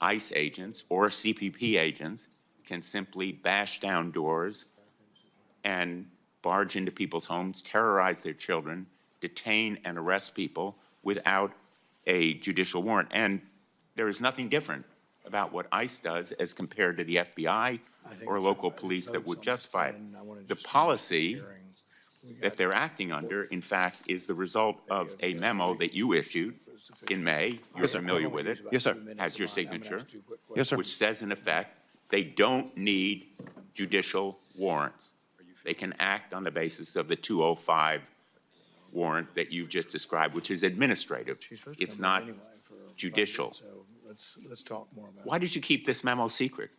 ICE agents or CPP agents can simply bash down doors and barge into people's homes, terrorize their children, detain and arrest people without a judicial warrant. And there is nothing different about what ICE does as compared to the FBI or local police that would justify it. The policy that they're acting under, in fact, is the result of a memo that you issued in May. You're familiar with it. Yes, sir. Has your signature. Yes, sir. Which says, in effect, they don't need judicial warrants. They can act on the basis of the 205 warrant that you've just described, which is administrative. It's not judicial. Let's talk more about it. Why did you keep this memo secret?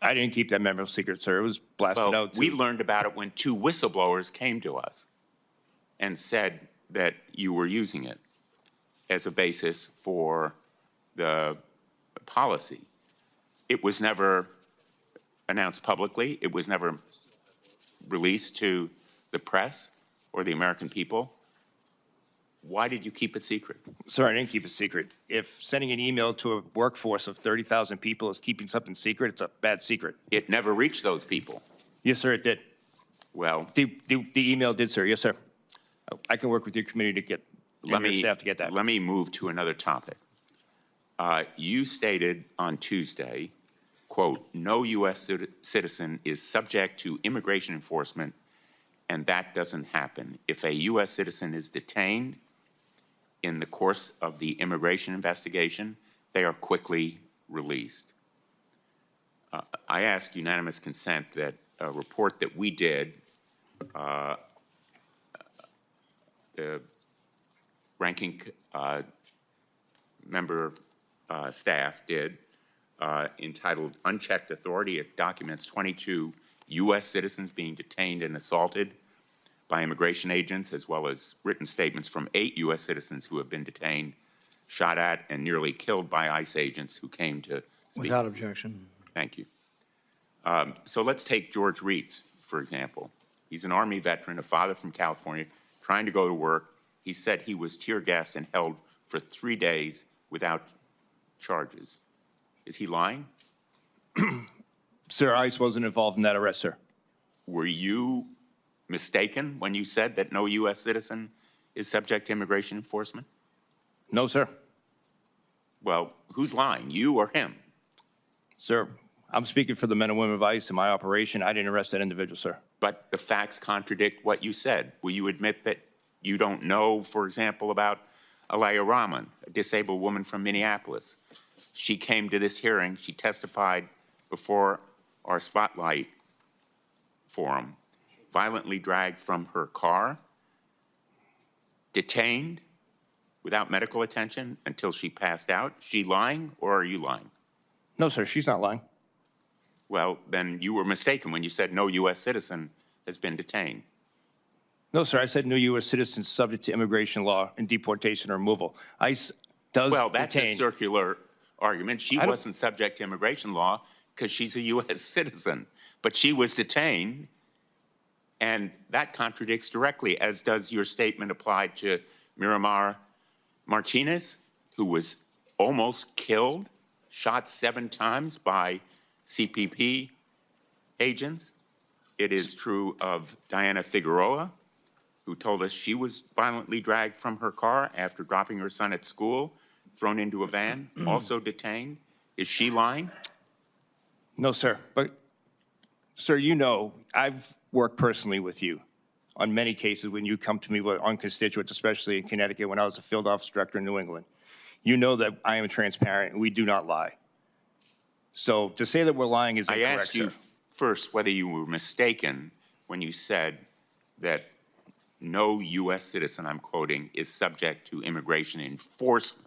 I didn't keep that memo secret, sir. It was blasted Well, out. we learned about it when 2 whistleblowers came to us and said that you were using it as a basis for the policy. It was never announced publicly. It was never released to the press or the American people. Why did you keep it secret? Sir, I didn't keep it secret. If sending an email to a workforce of 30,000 people is keeping something secret, it's a bad secret. It never reached those people. Yes, sir, it did. Well, The email did, sir. Yes, sir. I can work with your committee to get, your staff to get that. Let me move to another topic. You stated on Tuesday, quote, "No U.S. citizen is subject to immigration enforcement and that doesn't happen. If a U.S. citizen is detained in the course of the immigration investigation, they are quickly released. I ask unanimous consent that a report that we did, the ranking member staff did, entitled Unchecked Authority. It documents 22 U.S. citizens being detained and assaulted by immigration agents, as well as written statements from 8 U.S. citizens who have been detained, shot at, and nearly killed by ICE agents who came to speak. Without objection. Thank you. So let's take George Reitz, for example. He's an Army veteran, a father from California, trying to go to work. He said he was tear gassed and held for 3 days without charges. Is he lying? Sir, ICE wasn't involved in that arrest, sir. Were you mistaken when you said that no U.S. citizen is subject to immigration enforcement? No, sir. Well, who's lying, you or him? Sir, I'm speaking for the men and women of ICE in my operation. I didn't arrest that individual, sir. But the facts contradict what you said. Will you admit that you don't know, for example, about Alaya Rahman, a disabled woman from Minneapolis? She came to this hearing. She testified before our Spotlight forum, violently dragged from her car, detained without medical attention until she passed out. Is she lying, or are you lying? No, sir, she's not lying. Well, then you were mistaken when you said no U.S. citizen has been detained. No, sir, I said no U.S. citizens subject to immigration law and deportation or removal. ICE does Well, that's detain. a circular argument. She wasn't subject to immigration law because she's a U.S. citizen, but she was detained, and that contradicts directly, as does your statement applied to Miramar Martinez, who was almost killed, shot 7 times by CPP agents. It is true of Diana Figueroa, who told us she was violently dragged from her car after dropping her son at school, thrown into a van, also detained. Is she lying? No, sir. But, sir, you know, I've worked personally with you on many cases when you come to me on constituents, especially in Connecticut when I was a field office director in New England. You know that I am transparent and we do not lie. So to say that we're lying is incorrect, I asked you sir. first whether you were mistaken when you said that no U.S. citizen, I'm quoting, is subject to immigration enforcement.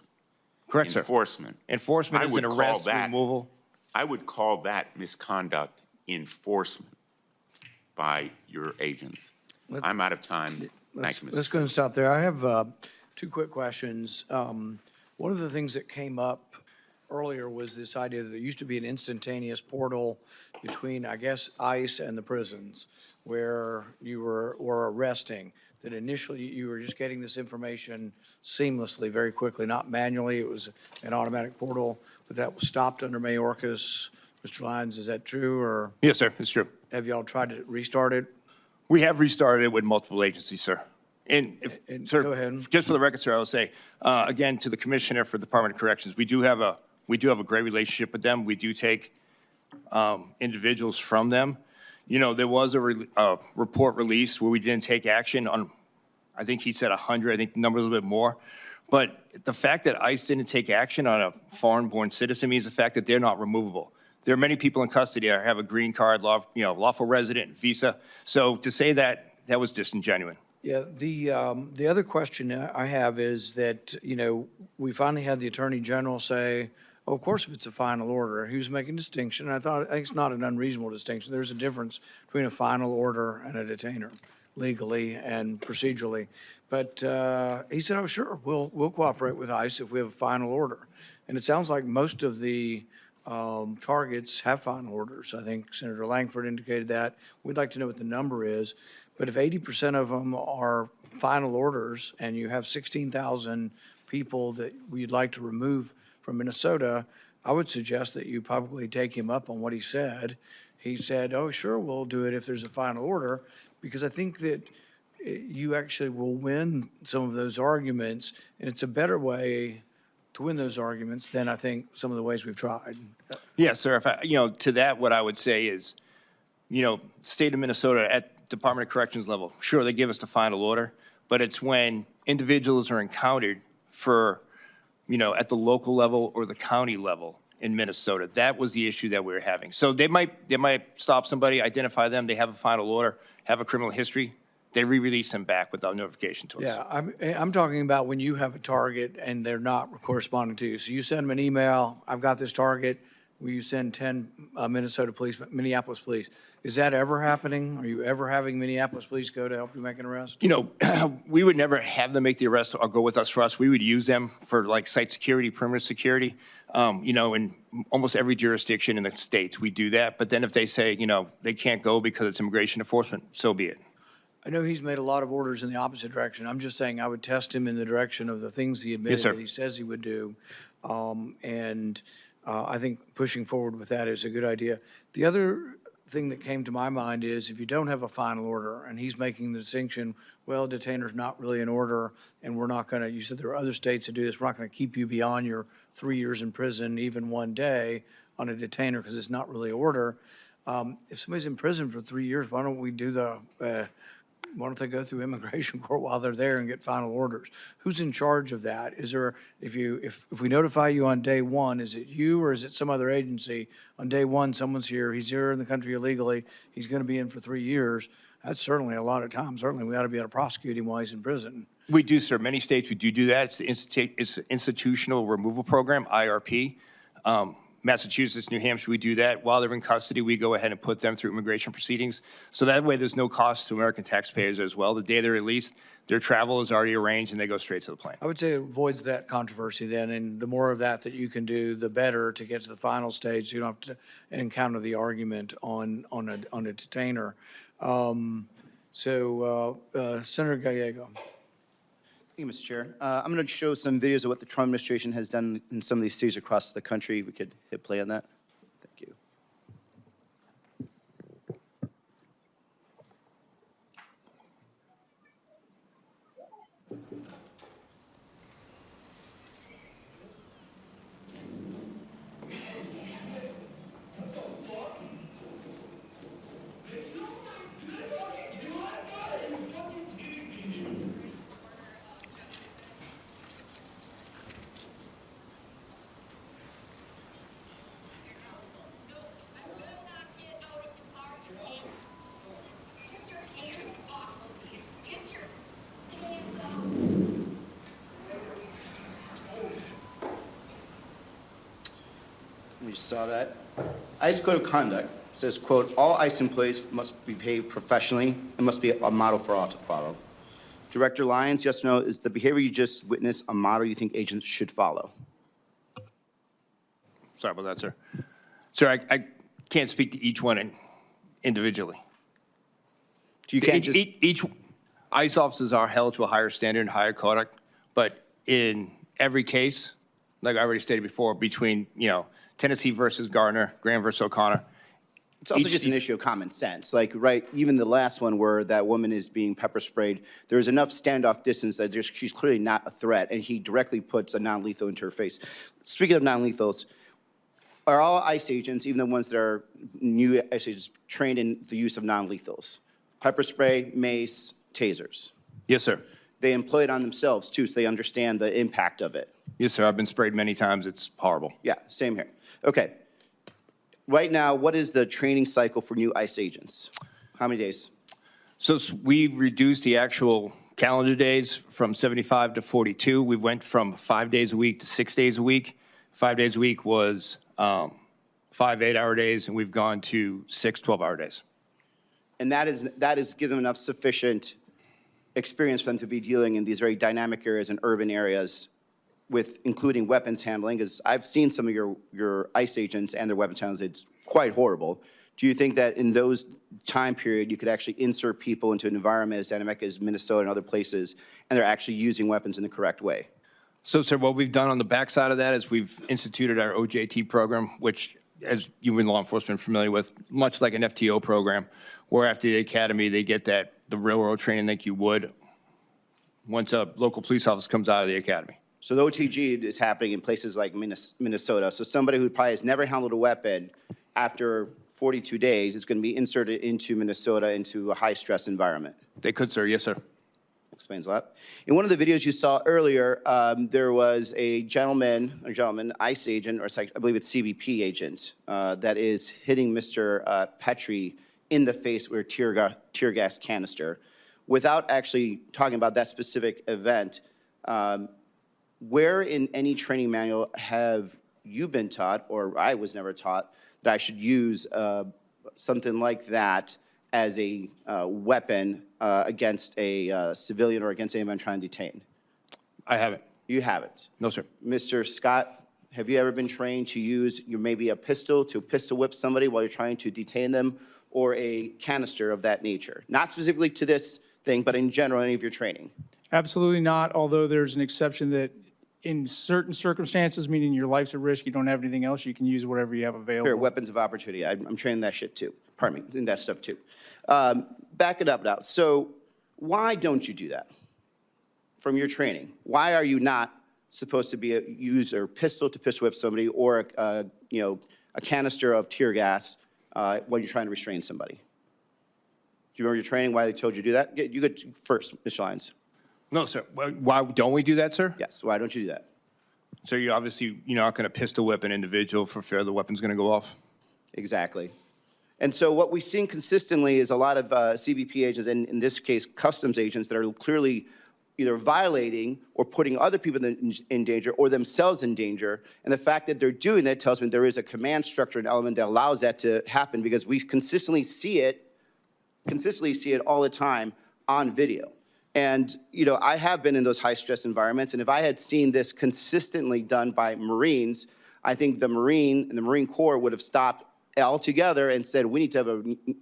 Correct, sir. Enforcement. Enforcement I is would an call arrest, that- removal. I would call that misconduct enforcement by your agents. I'm out of time. Thank you, Mr. Let's go and stop there. I have 2 quick questions. One of the things that came up earlier was this idea that there used to be an instantaneous portal between, I guess, ICE and the prisons where you were arresting, that initially you were just getting this information seamlessly, very quickly, not manually. It was an automatic portal, but that was stopped under Mayorkas. Mr. Lyons, is that true, or Yes, sir, it's true. have y'all tried to restart it? We have restarted it with multiple agencies, sir. And, sir, go ahead. just for the record, sir, I will say, again, to the Commissioner for the Department of Corrections, we do have a great relationship with them. We do take individuals from them. You know, there was a report released where we didn't take action on, I think he said 100, I think the number is a little bit more. But the fact that ICE didn't take action on a foreign-born citizen means the fact that they're not removable. There are many people in custody that have a green card, lawful resident, visa. So to say that, that was disingenuous. Yeah, the other question I have is that, you know, we finally had the Attorney General say, oh, of course, if it's a final order. He was making a distinction. I think it's not an unreasonable distinction. There's a difference between a final order and a detainer, legally and procedurally. But he said, oh, sure, we'll cooperate with ICE if we have a final order. And it sounds like most of the targets have final orders. I think Senator Langford indicated that. We'd like to know what the number is. But if 80% of them are final orders and you have 16,000 people that we'd like to remove from Minnesota, I would suggest that you publicly take him up on what he said. He said, oh, sure, we'll do it if there's a final order, because I think that you actually will win some of those arguments, and it's a better way to win those arguments than I think some of the ways we've tried. Yes, sir. To that, what I would say is, state of Minnesota, Department of Corrections level, sure, they give us the final order, but it's when individuals are encountered for, at the local level or the county level in Minnesota. That was the issue that we were having. So they might stop somebody, identify them, they have a final order, have a criminal history, they re-release them back without notification to us. Yeah, I'm talking about when you have a target and they're not corresponding to you. So you send them an email, I've got this target, will you send 10 Minneapolis police? Is that ever happening? Are you ever having Minneapolis police go to help you make an arrest? We would never have them make the arrest or go with us for us. We would use them for like site security, perimeter security. In almost every jurisdiction in the states, we do that. But then if they say, they can't go because it's immigration enforcement, so be it. I know he's made a lot of orders in the opposite direction. I'm just saying I would test him in the direction of the things he admitted that he says he would do. I think pushing forward with that is a good idea. The other thing that came to my mind is if you don't have a final order and he's making the distinction, well, detainer's not really an order and we're not going to, you said there are other states that do this, we're not going to keep you beyond your 3 years in prison, even one day on a detainer because it's not really an order. If somebody's in prison for 3 years, why don't we do why don't they go through immigration court while they're there and get final orders? Who's in charge of that? Is there, if we notify you on day one, is it you or is it some other agency? On day one, someone's here, he's here in the country illegally, he's going to be in for 3 years. That's certainly a lot of time. Certainly we ought to be able to prosecute him while he's in prison. We do, sir. Many states, we do that. It's the Institutional Removal Program, IRP. Massachusetts, New Hampshire, we do that. While they're in custody, we go ahead and put them through immigration proceedings. So that way there's no cost to American taxpayers as well. The day they're released, their travel is already arranged and they go straight to the plane. I would say it avoids that controversy then, and the more of that you can do, the better to get to the final stage. So you don't have to encounter the argument on a detainer. Senator Gallego. Thank you, Mr. Chair. I'm going to show some videos of what the Trump administration has done in some of these cities across the country. If we could hit play on that. Thank you. We just saw that. ICE Code of Conduct says, quote, all ICE employees must be paid professionally and must be a model for all to follow. Director Lyons, yes or no, is the behavior you just witnessed a model you think agents should follow? Sorry about that, sir. Sir, I can't speak to each one individually. You can't just... Each ICE officers are held to a higher standard and higher conduct, but in every case, like I already stated before, between, Tennessee versus Gardner, Graham versus O'Connor. It's also just an issue of common sense. Like, right, even the last one where that woman is being pepper sprayed, there's enough standoff distance that she's clearly not a threat, and he directly puts a non-lethal into her face. Speaking of non-lethals, are all ICE agents, even the ones that are new ICE agents, trained in the use of non-lethals? Pepper spray, mace, tasers? Yes, sir. They employ it on themselves, too, so they understand the impact of it. Yes, sir. I've been sprayed many times. It's horrible. Yeah, same here. Okay. Right now, what is the training cycle for new ICE agents? How many days? So we reduced the actual calendar days from 75 to 42. We went from 5 days a week to 6 days a week. 5 days a week was 5 8-hour days, and we've gone to 6 12-hour days. And that is given enough sufficient experience for them to be dealing in these very dynamic areas and urban areas with including weapons handling, because I've seen some of your ICE agents and their weapons handlers, it's quite horrible. Do you think that in those time period, you could actually insert people into an environment as dynamic as Minnesota and other places, and they're actually using weapons in the correct way? So, sir, what we've done on the backside of that is we've instituted our OJT program, which, as you in law enforcement are familiar with, much like an FTO program, where after the academy, they get the railroad training like you would once a local police officer comes out of the academy. So the OTG is happening in places like Minnesota. So somebody who probably has never handled a weapon, after 42 days is going to be inserted into Minnesota into a high-stress environment. They could, sir. Yes, sir. Explains a lot. In one of the videos you saw earlier, there was a gentleman, ICE agent, or I believe it's CBP agent, that is hitting Mr. Petrie in the face with a tear gas canister. Without actually talking about that specific event, where in any training manual have you been taught, or I was never taught, that I should use something like that as a weapon against a civilian or against anyone trying to detain? I haven't. You haven't? No, sir. Mr. Scott, have you ever been trained to use maybe a pistol to pistol whip somebody while you're trying to detain them, or a canister of that nature? Not specifically to this thing, but in general, any of your training? Absolutely not, although there's an exception that in certain circumstances, meaning your life's at risk, you don't have anything else, you can use whatever you have available. Sure, weapons of opportunity. I'm training that shit too. Pardon me, in that stuff too. Back it up now. So why don't you do that from your training? Why are you not supposed to use a pistol to pistol whip somebody, or a canister of tear gas when you're trying to restrain somebody? Do you remember your training, why they told you to do that? You go first, Mr. Lyons. No, sir. Why don't we do that, sir? Yes, why don't you do that? So you're obviously, you're not going to pistol whip an individual for fear the weapon's going to go off? Exactly. And so what we've seen consistently is a lot of CBP agents, and in this case, customs agents, that are clearly either violating or putting other people in danger or themselves in danger. And the fact that they're doing that tells me there is a command structure and element that allows that to happen, because we consistently see it all the time on video. And, I have been in those high-stress environments, and if I had seen this consistently done by Marines, I think the Marine Corps would have stopped altogether and said, we need to have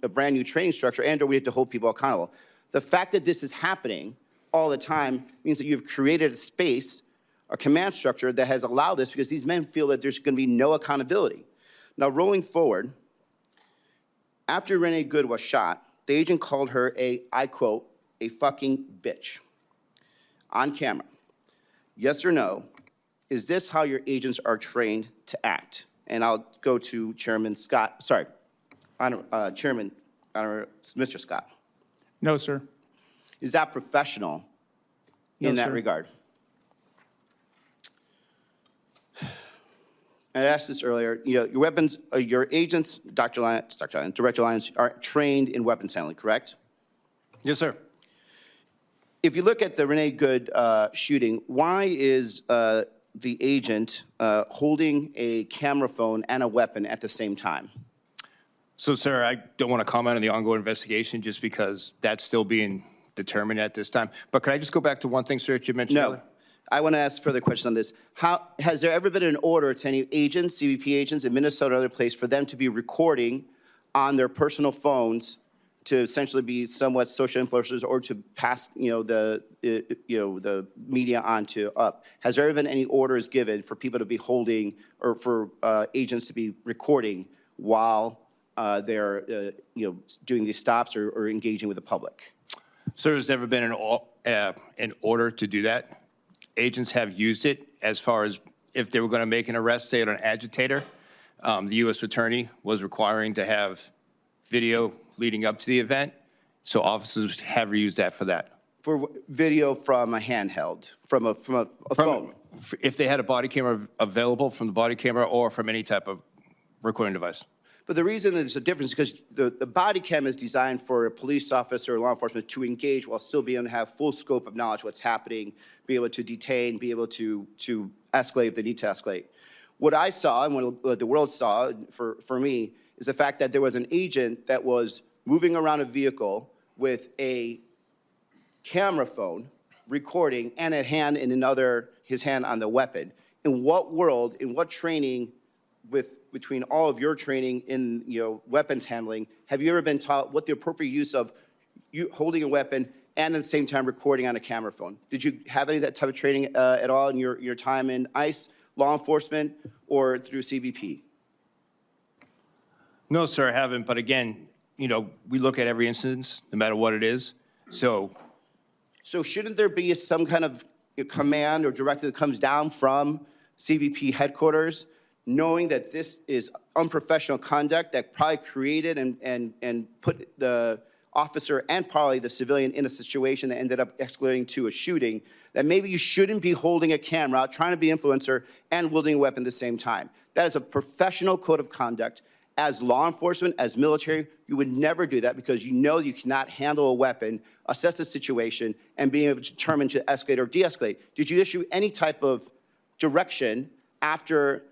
a brand-new training structure, and or we have to hold people accountable. The fact that this is happening all the time means that you've created a space, a command structure that has allowed this, because these men feel that there's going to be no accountability. Now, rolling forward, after Renee Good was shot, the agent called her I quote, a fucking bitch on camera. Yes or no, is this how your agents are trained to act? And I'll go to Chairman Scott, sorry, Chairman, Mr. Scott. No, sir. Is that professional in that regard? I asked this earlier, your weapons, your agents, Director Lyons, are trained in weapons handling, correct? Yes, sir. If you look at the Renee Good shooting, why is the agent holding a camera phone and a weapon at the same time? So, sir, I don't want to comment on the ongoing investigation just because that's still being determined at this time. But could I just go back to one thing, sir, that you mentioned earlier? No. I want to ask further questions on this. Has there ever been an order to any agents, CBP agents in Minnesota or other place, for them to be recording on their personal phones to essentially be somewhat social influencers, or to pass, the media on to up? Has there ever been any orders given for people to be holding, or for agents to be recording while they're, doing these stops or engaging with the public? Sir, there's never been an order to do that. Agents have used it as far as if they were going to make an arrest, say, on an agitator. The U.S. Attorney was requiring to have video leading up to the event, so officers have used that for that. For video from a handheld, from a phone? If they had a body camera available, from the body camera or from any type of recording device. But the reason there's a difference is because the body cam is designed for a police officer or law enforcement to engage while still being able to have full scope of knowledge what's happening, be able to detain, be able to escalate if they need to escalate. What I saw, and what the world saw for me, is the fact that there was an agent that was moving around a vehicle with a camera phone recording, and his hand on the weapon. In what world, in what training between all of your training in weapons handling, have you ever been taught what the appropriate use of you holding a weapon and at the same time recording on a camera phone? Did you have any of that type of training at all in your time in ICE, law enforcement, or through CBP? No, sir, I haven't. But again, we look at every instance, no matter what it is. So shouldn't there be some kind of command or directive that comes down from CBP headquarters knowing that this is unprofessional conduct that probably created and put the officer and probably the civilian in a situation that ended up escalating to a shooting, that maybe you shouldn't be holding a camera out, trying to be influencer, and wielding a weapon at the same time. That is a professional code of conduct. As law enforcement, as military, you would never do that because you know you cannot handle a weapon, assess the situation, and be able to determine to escalate or de-escalate. Did you issue any type of direction after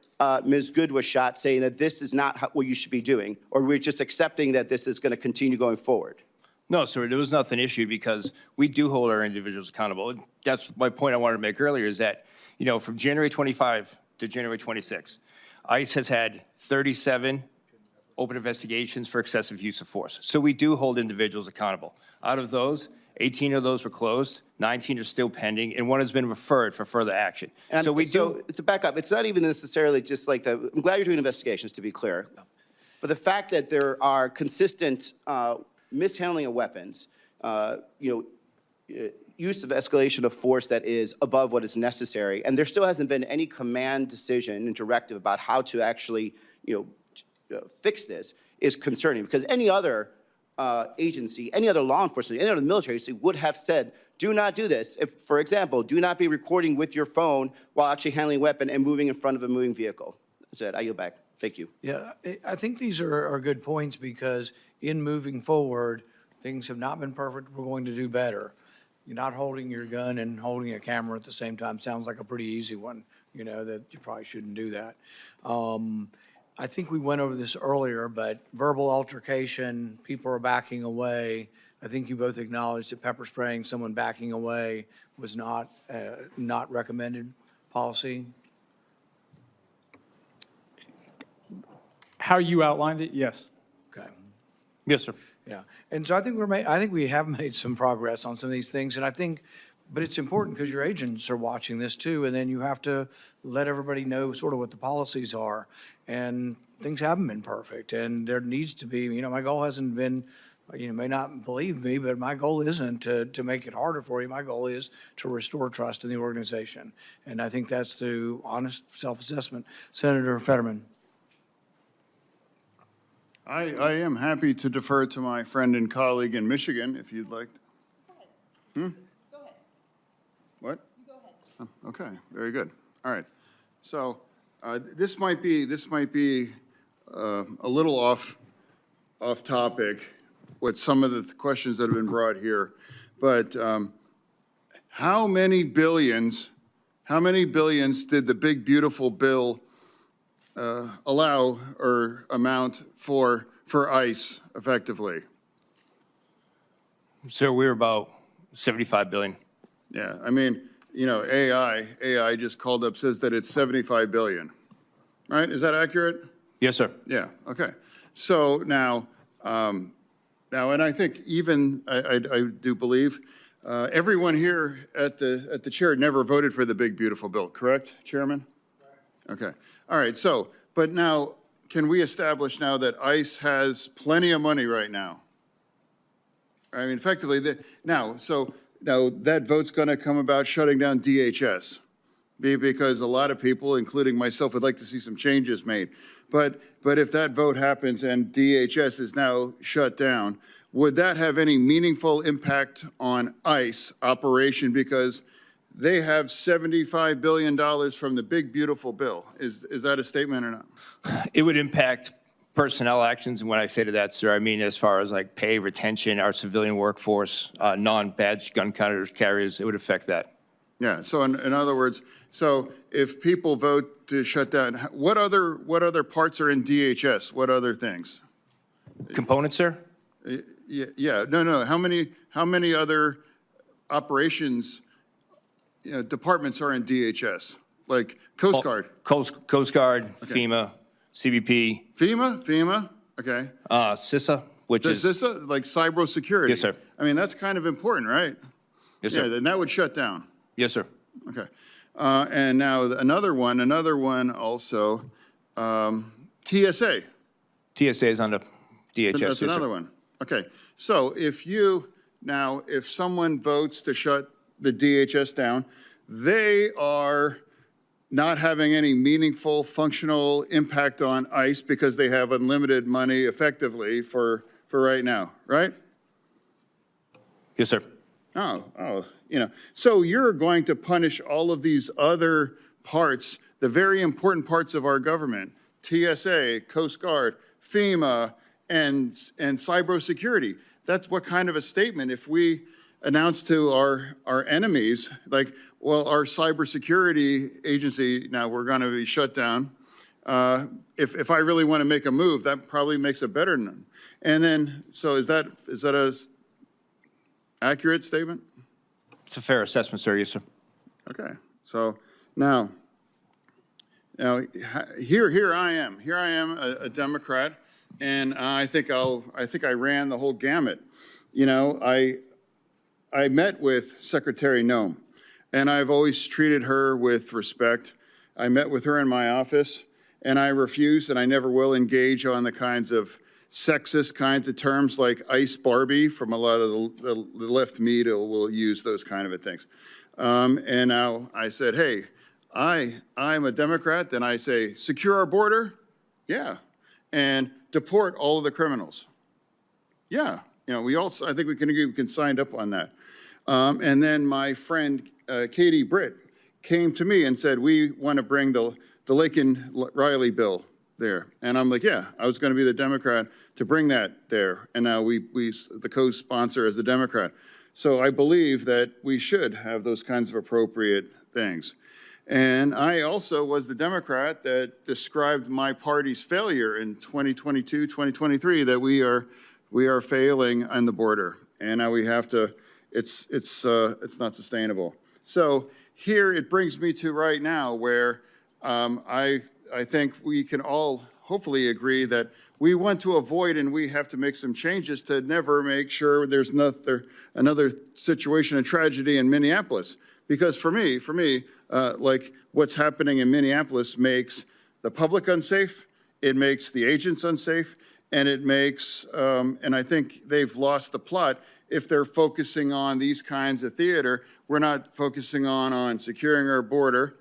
Ms. Good was shot saying that this is not what you should be doing, or we're just accepting that this is going to continue going forward? No, sir, there was nothing issued because we do hold our individuals accountable. That's my point I wanted to make earlier is that, you know, from January 25 to January 26, ICE has had 37 open investigations for excessive use of force. So we do hold individuals accountable. Out of those, 18 of those were closed, 19 are still pending, and one has been referred for further action. And so to back up, it's not even necessarily just like the, I'm glad you're doing investigations, to be clear, but the fact that there are consistent mishandling of weapons, use of escalation of force that is above what is necessary, and there still hasn't been any command decision and directive about how to actually, fix this, is concerning, because any other agency, any other law enforcement, any other military agency would have said, do not do this. If, for example, do not be recording with your phone while actually handling a weapon and moving in front of a moving vehicle. That's it. I yield back. Thank you. Yeah, I think these are good points because in moving forward, things have not been perfect. We're going to do better. You're not holding your gun and holding a camera at the same time sounds like a pretty easy one, that you probably shouldn't do that. I think we went over this earlier, but verbal altercation, people are backing away. I think you both acknowledged that pepper spraying someone backing away was not recommended policy. How you outlined it, yes. Okay. Yes, sir. Yeah, and so I think we have made some progress on some of these things, and but it's important because your agents are watching this too, and then you have to let everybody know sort of what the policies are, and things haven't been perfect, and there needs to be, my goal hasn't been, you may not believe me, but my goal isn't to make it harder for you. My goal is to restore trust in the organization, and I think that's through honest self-assessment. Senator Fetterman. I am happy to defer to my friend and colleague in Michigan, if you'd like. Go ahead. Go ahead. What? You go ahead. Oh, okay, very good. All right. So this might be a little off topic with some of the questions that have been brought here, but how many billions did the big beautiful bill allow or amount for ICE effectively? Sir, we're about 75 billion. Yeah, I mean, AI just called up, says that it's 75 billion, right? Is that accurate? Yes, sir. Yeah, okay. So now, and I think even, I do believe, everyone here at the chair never voted for the big beautiful bill, correct, Chairman? Okay, all right, so, but now, can we establish now that ICE has plenty of money right now? I mean, effectively, now that vote's gonna come about shutting down DHS, because a lot of people, including myself, would like to see some changes made. But if that vote happens and DHS is now shut down, would that have any meaningful impact on ICE operation? Because they have $75 billion from the big, beautiful bill. Is that a statement or not? It would impact personnel actions, and when I say to that, sir, I mean as far as like pay, retention, our civilian workforce, non-badge gun carriers, it would affect that. Yeah, so in other words, so if people vote to shut down, what other parts are in DHS? What other things? Components, sir? Yeah, no, how many other operations, departments are in DHS, like Coast Guard? Coast Guard, Okay. FEMA, CBP. FEMA, okay. CISA, which is. CISA, like cybersecurity? Yes, sir. I mean, that's kind of important, right? Yes, sir. Yeah, then that would shut down. Yes, sir. Okay. And now another one also, TSA. TSA is under DHS. That's another one. Okay. So if someone votes to shut the DHS down, they are not having any meaningful functional impact on ICE because they have unlimited money effectively for right now, right? Yes, sir. Oh, so you're going to punish all of these other parts, the very important parts of our government, TSA, Coast Guard, FEMA, and cybersecurity. That's what kind of a statement if we announce to our enemies, like, well, our cybersecurity agency, now we're going to be shut down. If I really want to make a move, that probably makes it better. And then, so is that a accurate statement? It's a fair assessment, sir. Yes, sir. Okay. So now here I am. Here I am, a Democrat, and I think I ran the whole gamut. I met with Secretary Noem, and I've always treated her with respect. I met with her in my office, and I refused, and I never will engage on the kinds of sexist kinds of terms like ICE Barbie from a lot of the left media will use those kind of things. And now I said, hey, I'm a Democrat, then I say, secure our border? Yeah. And deport all of the criminals? Yeah. I think we can sign up on that. And then my friend Katie Britt came to me and said, we want to bring the Lincoln-Riley bill there. And I'm like, yeah, I was going to be the Democrat to bring that there. And now we the co-sponsor as the Democrat. So I believe that we should have those kinds of appropriate things. And I also was the Democrat that described my party's failure in 2022, 2023, that we are failing on the border. And now we have to, it's not sustainable. So here it brings me to right now where I think we can all hopefully agree that we want to avoid and we have to make some changes to never make sure there's another situation of tragedy in Minneapolis. Because for me, like what's happening in Minneapolis makes the public unsafe, it makes the agents unsafe, and it makes, and I think they've lost the plot if they're focusing on these kinds of theater. We're not focusing on securing our border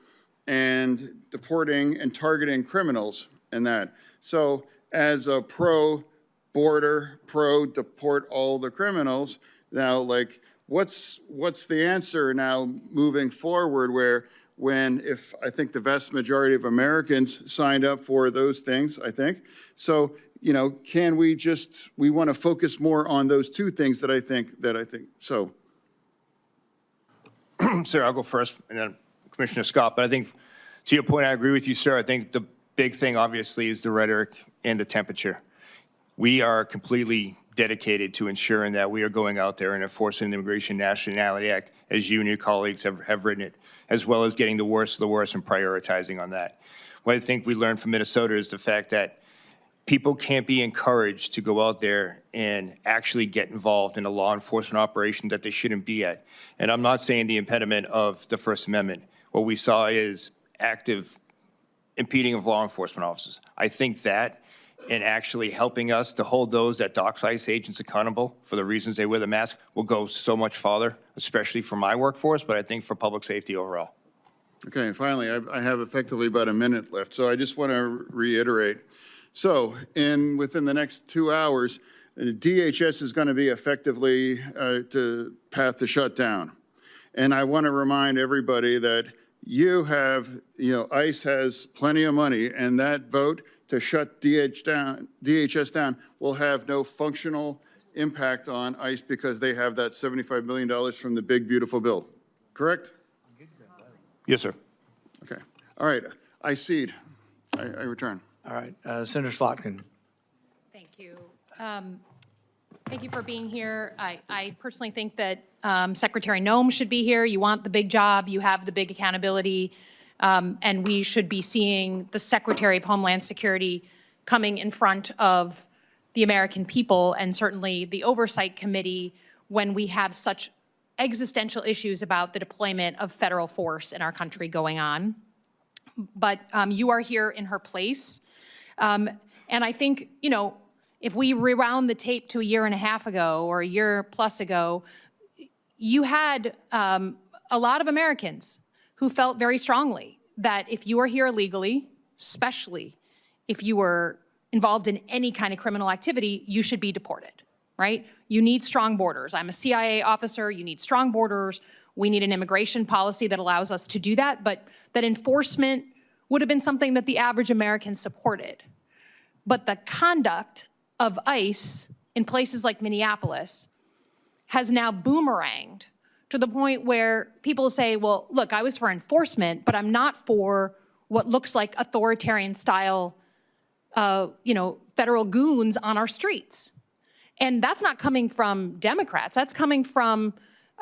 and deporting and targeting criminals and that. So as a pro-border, pro-deport all the criminals, now like what's the answer now moving forward where if I think the vast majority of Americans signed up for those things, I think. So, can we want to focus more on those two things that I think, so. Sir, I'll go first, and then Commissioner Scott. But I think, to your point, I agree with you, sir. I think the big thing, obviously, is the rhetoric and the temperature. We are completely dedicated to ensuring that we are going out there and enforcing the Immigration Nationality Act, as you and your colleagues have written it, as well as getting the worst of the worst and prioritizing on that. What I think we learned from Minnesota is the fact that people can't be encouraged to go out there and actually get involved in a law enforcement operation that they shouldn't be at. And I'm not saying the impediment of the First Amendment. What we saw is active impeding of law enforcement officers. I think that and actually helping us to hold those that dox ICE agents accountable for the reasons they wear the mask will go so much farther, especially for my workforce, but I think for public safety overall. Okay, and finally, I have effectively about a minute left, so I just want to reiterate. So within the next 2 hours, DHS is going to be effectively to path to shut down. And I want to remind everybody that ICE has plenty of money, and that vote to shut DHS down will have no functional impact on ICE because they have that $75 million from the big, beautiful bill. Correct? Yes, sir. Okay. All right. I cede. I return. All right. Senator Slotkin. Thank you. Thank you for being here. I personally think that Secretary Noem should be here. You want the big job. You have the big accountability. And we should be seeing the Secretary of Homeland Security coming in front of the American people and certainly the Oversight Committee when we have such existential issues about the deployment of federal force in our country going on. But you are here in her place. And I think, if we rewound the tape to a year and a half ago or a year plus ago, you had a lot of Americans who felt very strongly that if you are here illegally, especially if you were involved in any kind of criminal activity, you should be deported, right? You need strong borders. I'm a CIA officer. You need strong borders. We need an immigration policy that allows us to do that, but that enforcement would have been something that the average American supported. But the conduct of ICE in places like Minneapolis has now boomeranged to the point where people say, well, look, I was for enforcement, but I'm not for what looks like authoritarian style, federal goons on our streets. And that's not coming from Democrats. That's coming from,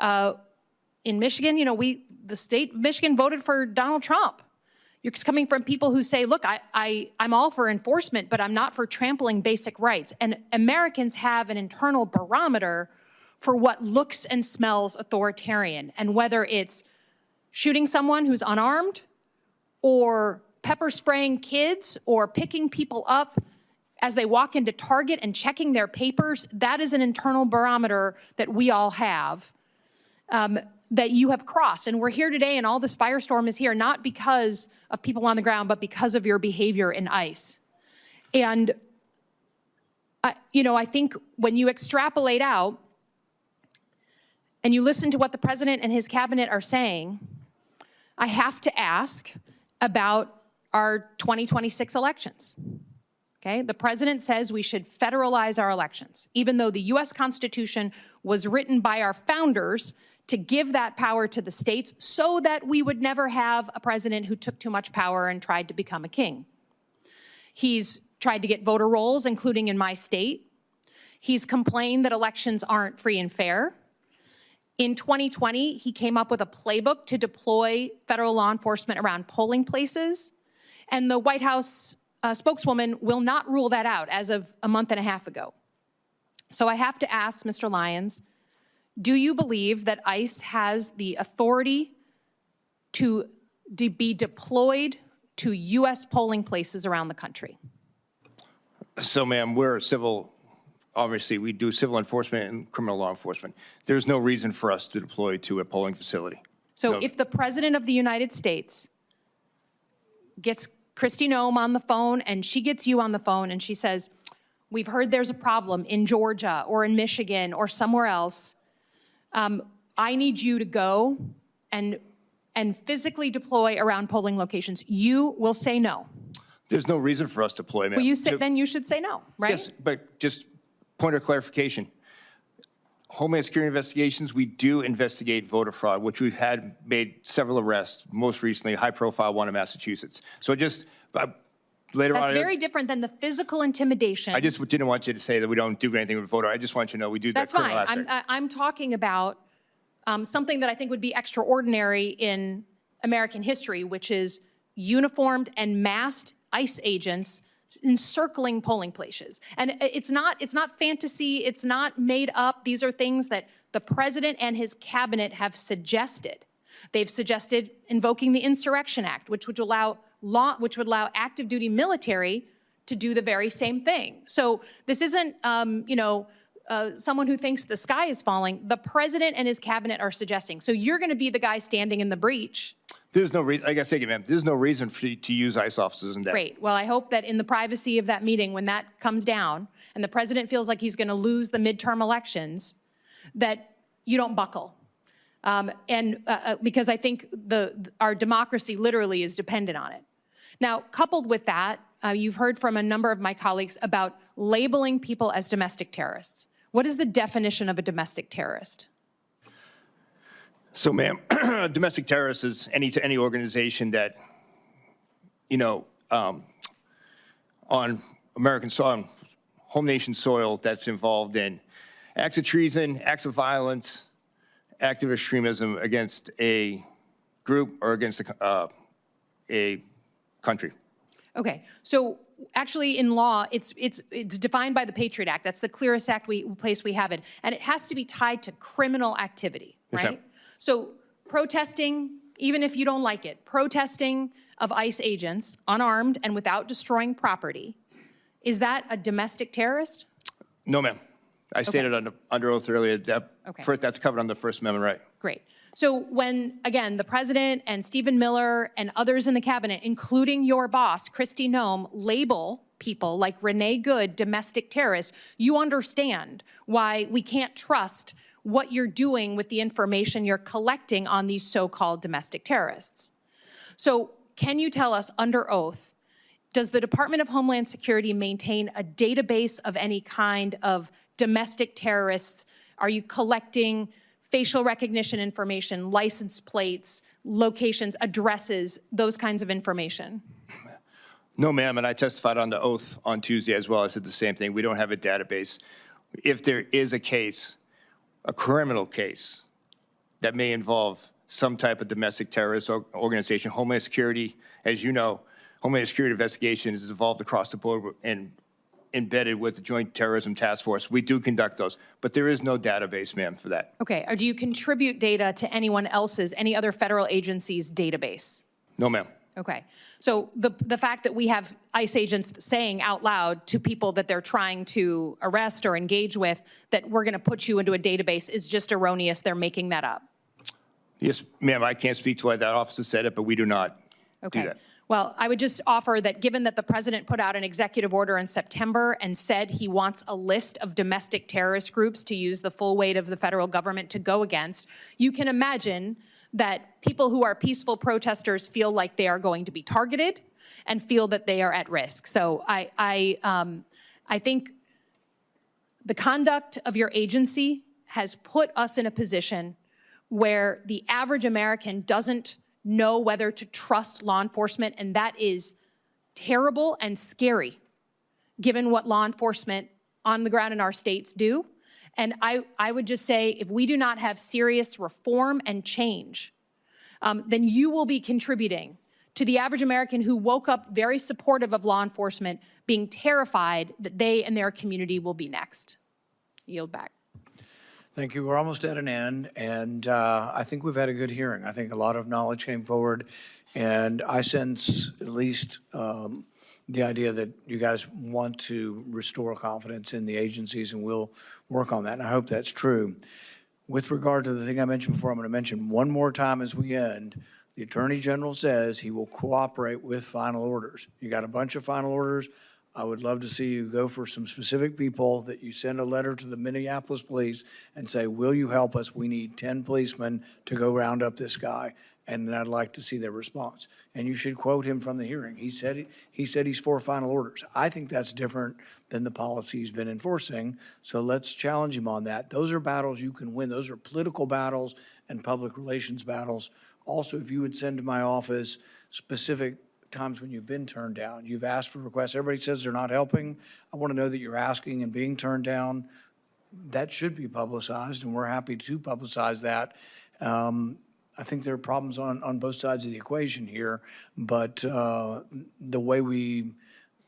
in Michigan, the state of Michigan voted for Donald Trump. It's coming from people who say, look, I'm all for enforcement, but I'm not for trampling basic rights. And Americans have an internal barometer for what looks and smells authoritarian, and whether it's shooting someone who's unarmed, or pepper spraying kids, or picking people up as they walk into Target and checking their papers, that is an internal barometer that we all have. That you have crossed. And we're here today, and all this firestorm is here, not because of people on the ground, but because of your behavior in ICE. And, I think when you extrapolate out and you listen to what the president and his cabinet are saying, I have to ask about our 2026 elections. Okay, the president says we should federalize our elections, even though the US Constitution was written by our founders to give that power to the states so that we would never have a president who took too much power and tried to become a king. He's tried to get voter rolls, including in my state. He's complained that elections aren't free and fair. In 2020, he came up with a playbook to deploy federal law enforcement around polling places, and the White House spokeswoman will not rule that out as of a month and a half ago. So I have to ask Mr. Lyons, do you believe that ICE has the authority to be deployed to U.S. polling places around the country? So, ma'am, we're civil. Obviously, we do civil enforcement and criminal law enforcement. There's no reason for us to deploy to a polling facility. So if the President of the United States gets Kristi Noem on the phone and she gets you on the phone and she says, we've heard there's a problem in Georgia or in Michigan or somewhere else, I need you to go and physically deploy around polling locations, you will say no. There's no reason for us to deploy, ma'am. Well, then you should say no, right? Yes, but just point of clarification. Homeland Security investigations, we do investigate voter fraud, which we've had made several arrests, most recently a high-profile one in Massachusetts. So just later on. That's very different than the physical intimidation. I just didn't want you to say that we don't do anything with voter. I just want you to know we do that criminal aspect. That's fine. I'm talking about something that I think would be extraordinary in American history, which is uniformed and masked ICE agents encircling polling places. And it's not fantasy, it's not made up. These are things that the president and his cabinet have suggested. They've suggested invoking the Insurrection Act, which would allow active duty military to do the very same thing. So this isn't, someone who thinks the sky is falling. The president and his cabinet are suggesting. So you're going to be the guy standing in the breach. There's no reason, like I say, ma'am, there's no reason for you to use ICE officers in that. Great. Well, I hope that in the privacy of that meeting, when that comes down and the president feels like he's going to lose the midterm elections, that you don't buckle. Because I think our democracy literally is dependent on it. Now, coupled with that, you've heard from a number of my colleagues about labeling people as domestic terrorists. What is the definition of a domestic terrorist? So, ma'am, domestic terrorist is any organization that, on American soil, home nation soil, that's involved in acts of treason, acts of violence, active extremism against a group or against a country. Okay, so actually in law, it's defined by the Patriot Act. That's the clearest place we have it. And it has to be tied to criminal activity, right? Yes, so protesting, even if you don't like it, protesting of ICE agents, unarmed and without destroying property, is that a domestic terrorist? No, ma'am. I stated under oath earlier that that's covered under the First Amendment right. Great. So when, again, the president and Stephen Miller and others in the cabinet, including your boss, Kristi Noem, label people like Renee Good domestic terrorists, you understand why we can't trust what you're doing with the information you're collecting on these so-called domestic terrorists. So can you tell us under oath, does the Department of Homeland Security maintain a database of any kind of domestic terrorists? Are you collecting facial recognition information, license plates, locations, addresses, those kinds of information? No, ma'am, and I testified on the oath on Tuesday as well. I said the same thing. We don't have a database. If there is a case, a criminal case, that may involve some type of domestic terrorist organization, Homeland Security, as you know, Homeland Security investigation is involved across the board and embedded with the Joint Terrorism Task Force. We do conduct those, but there is no database, ma'am, for that. Okay, or do you contribute data to anyone else's, any other federal agency's database? No, ma'am. Okay, so the fact that we have ICE agents saying out loud to people that they're trying to arrest or engage with that we're gonna put you into a database is just erroneous, they're making that up. Yes, ma'am, I can't speak to why that officer said it, but we do not do that. Well, I would just offer that given that the president put out an executive order in September and said he wants a list of domestic terrorist groups to use the full weight of the federal government to go against, you can imagine that people who are peaceful protesters feel like they are going to be targeted and feel that they are at risk. So I think the conduct of your agency has put us in a position where the average American doesn't know whether to trust law enforcement, and that is terrible and scary, given what law enforcement on the ground in our states do. And I would just say, if we do not have serious reform and change, then you will be contributing to the average American who woke up very supportive of law enforcement, being terrified that they and their community will be next. Yield back. Thank you. We're almost at an end, and I think we've had a good hearing. I think a lot of knowledge came forward, and I sense at least the idea that you guys want to restore confidence in the agencies, and we'll work on that, and I hope that's true. With regard to the thing I mentioned before, I'm going to mention one more time as we end. The Attorney General says he will cooperate with final orders. You got a bunch of final orders. I would love to see you go for some specific people, that you send a letter to the Minneapolis police and say, will you help us? We need 10 policemen to go round up this guy. And I'd like to see their response. And you should quote him from the hearing. He said he's for final orders. I think that's different than the policy he's been enforcing. So let's challenge him on that. Those are battles you can win. Those are political battles and public relations battles. Also, if you would send to my office specific times when you've been turned down. You've asked for requests. Everybody says they're not helping. I want to know that you're asking and being turned down. That should be publicized, and we're happy to publicize that. I think there are problems on both sides of the equation here, but the way we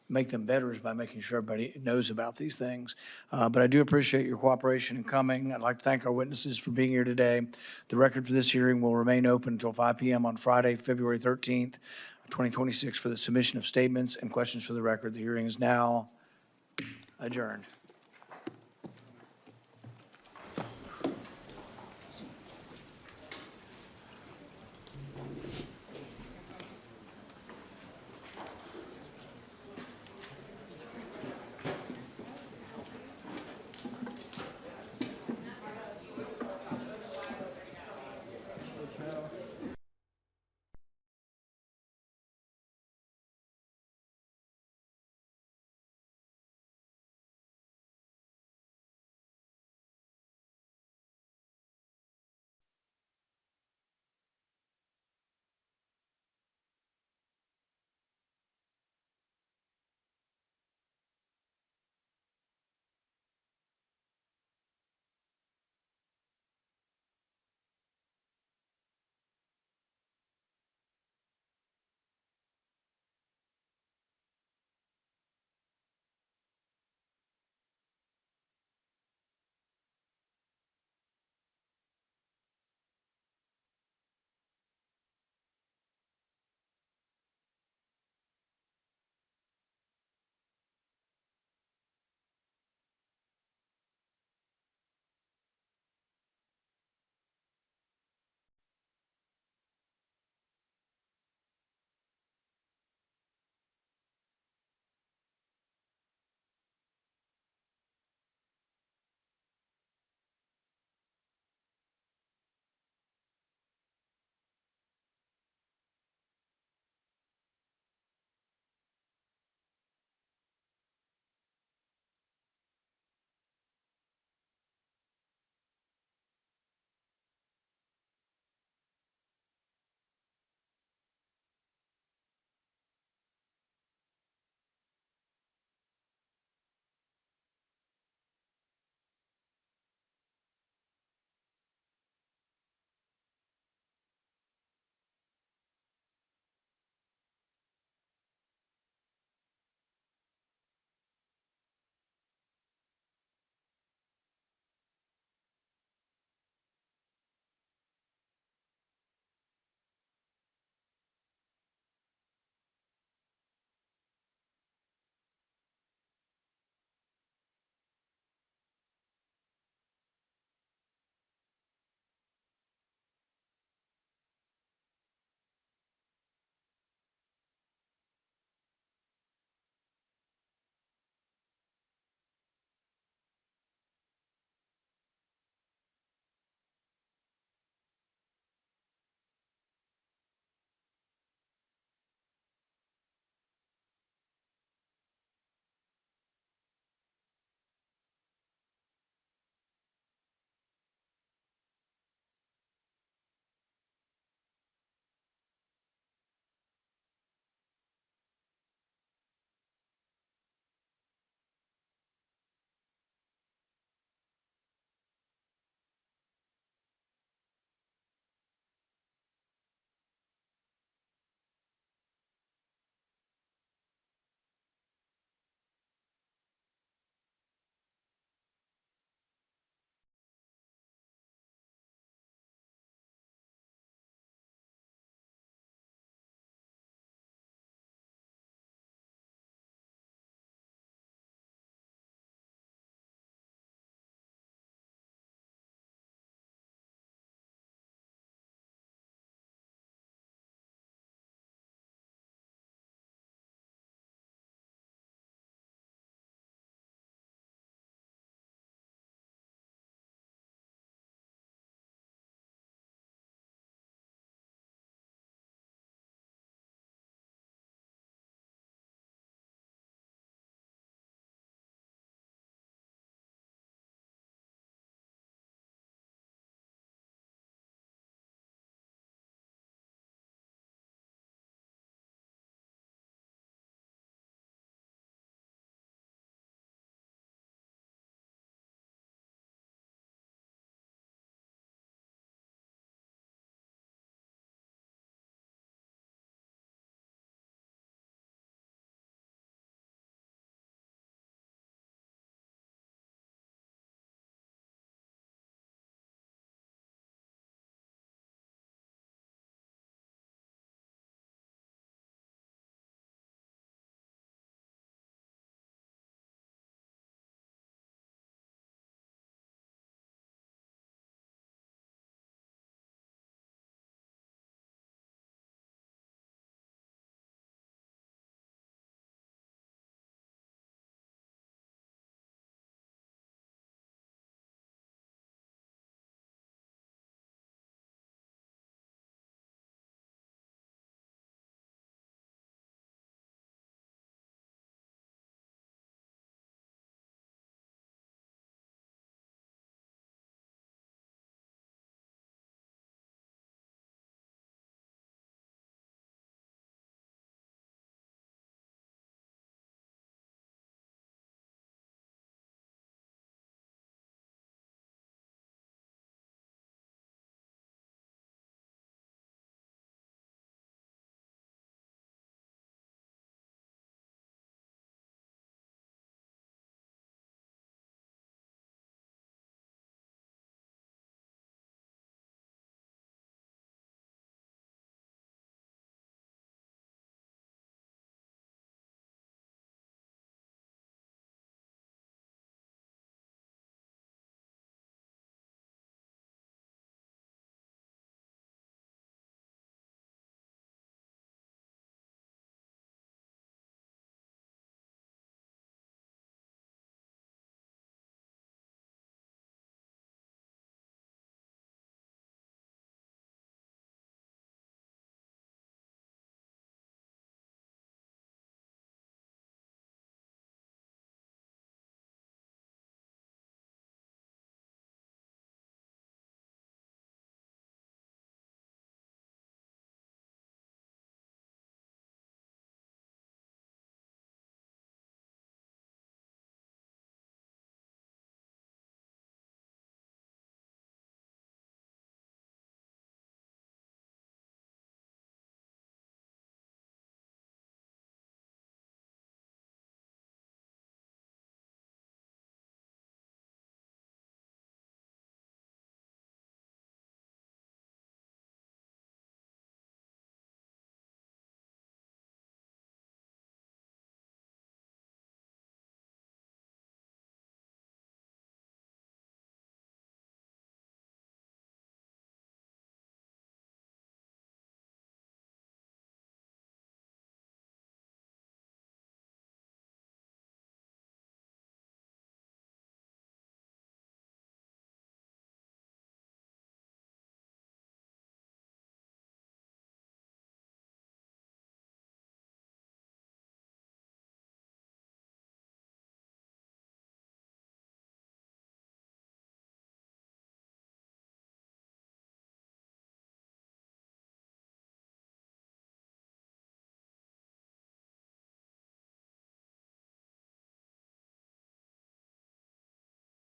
make them better is by making sure everybody knows about these things. But I do appreciate your cooperation in coming. I'd like to thank our witnesses for being here today. The record for this hearing will remain open until 5 p.m. on Friday, February 13th. 2026 for the submission of statements and questions for the record. The hearing is now adjourned.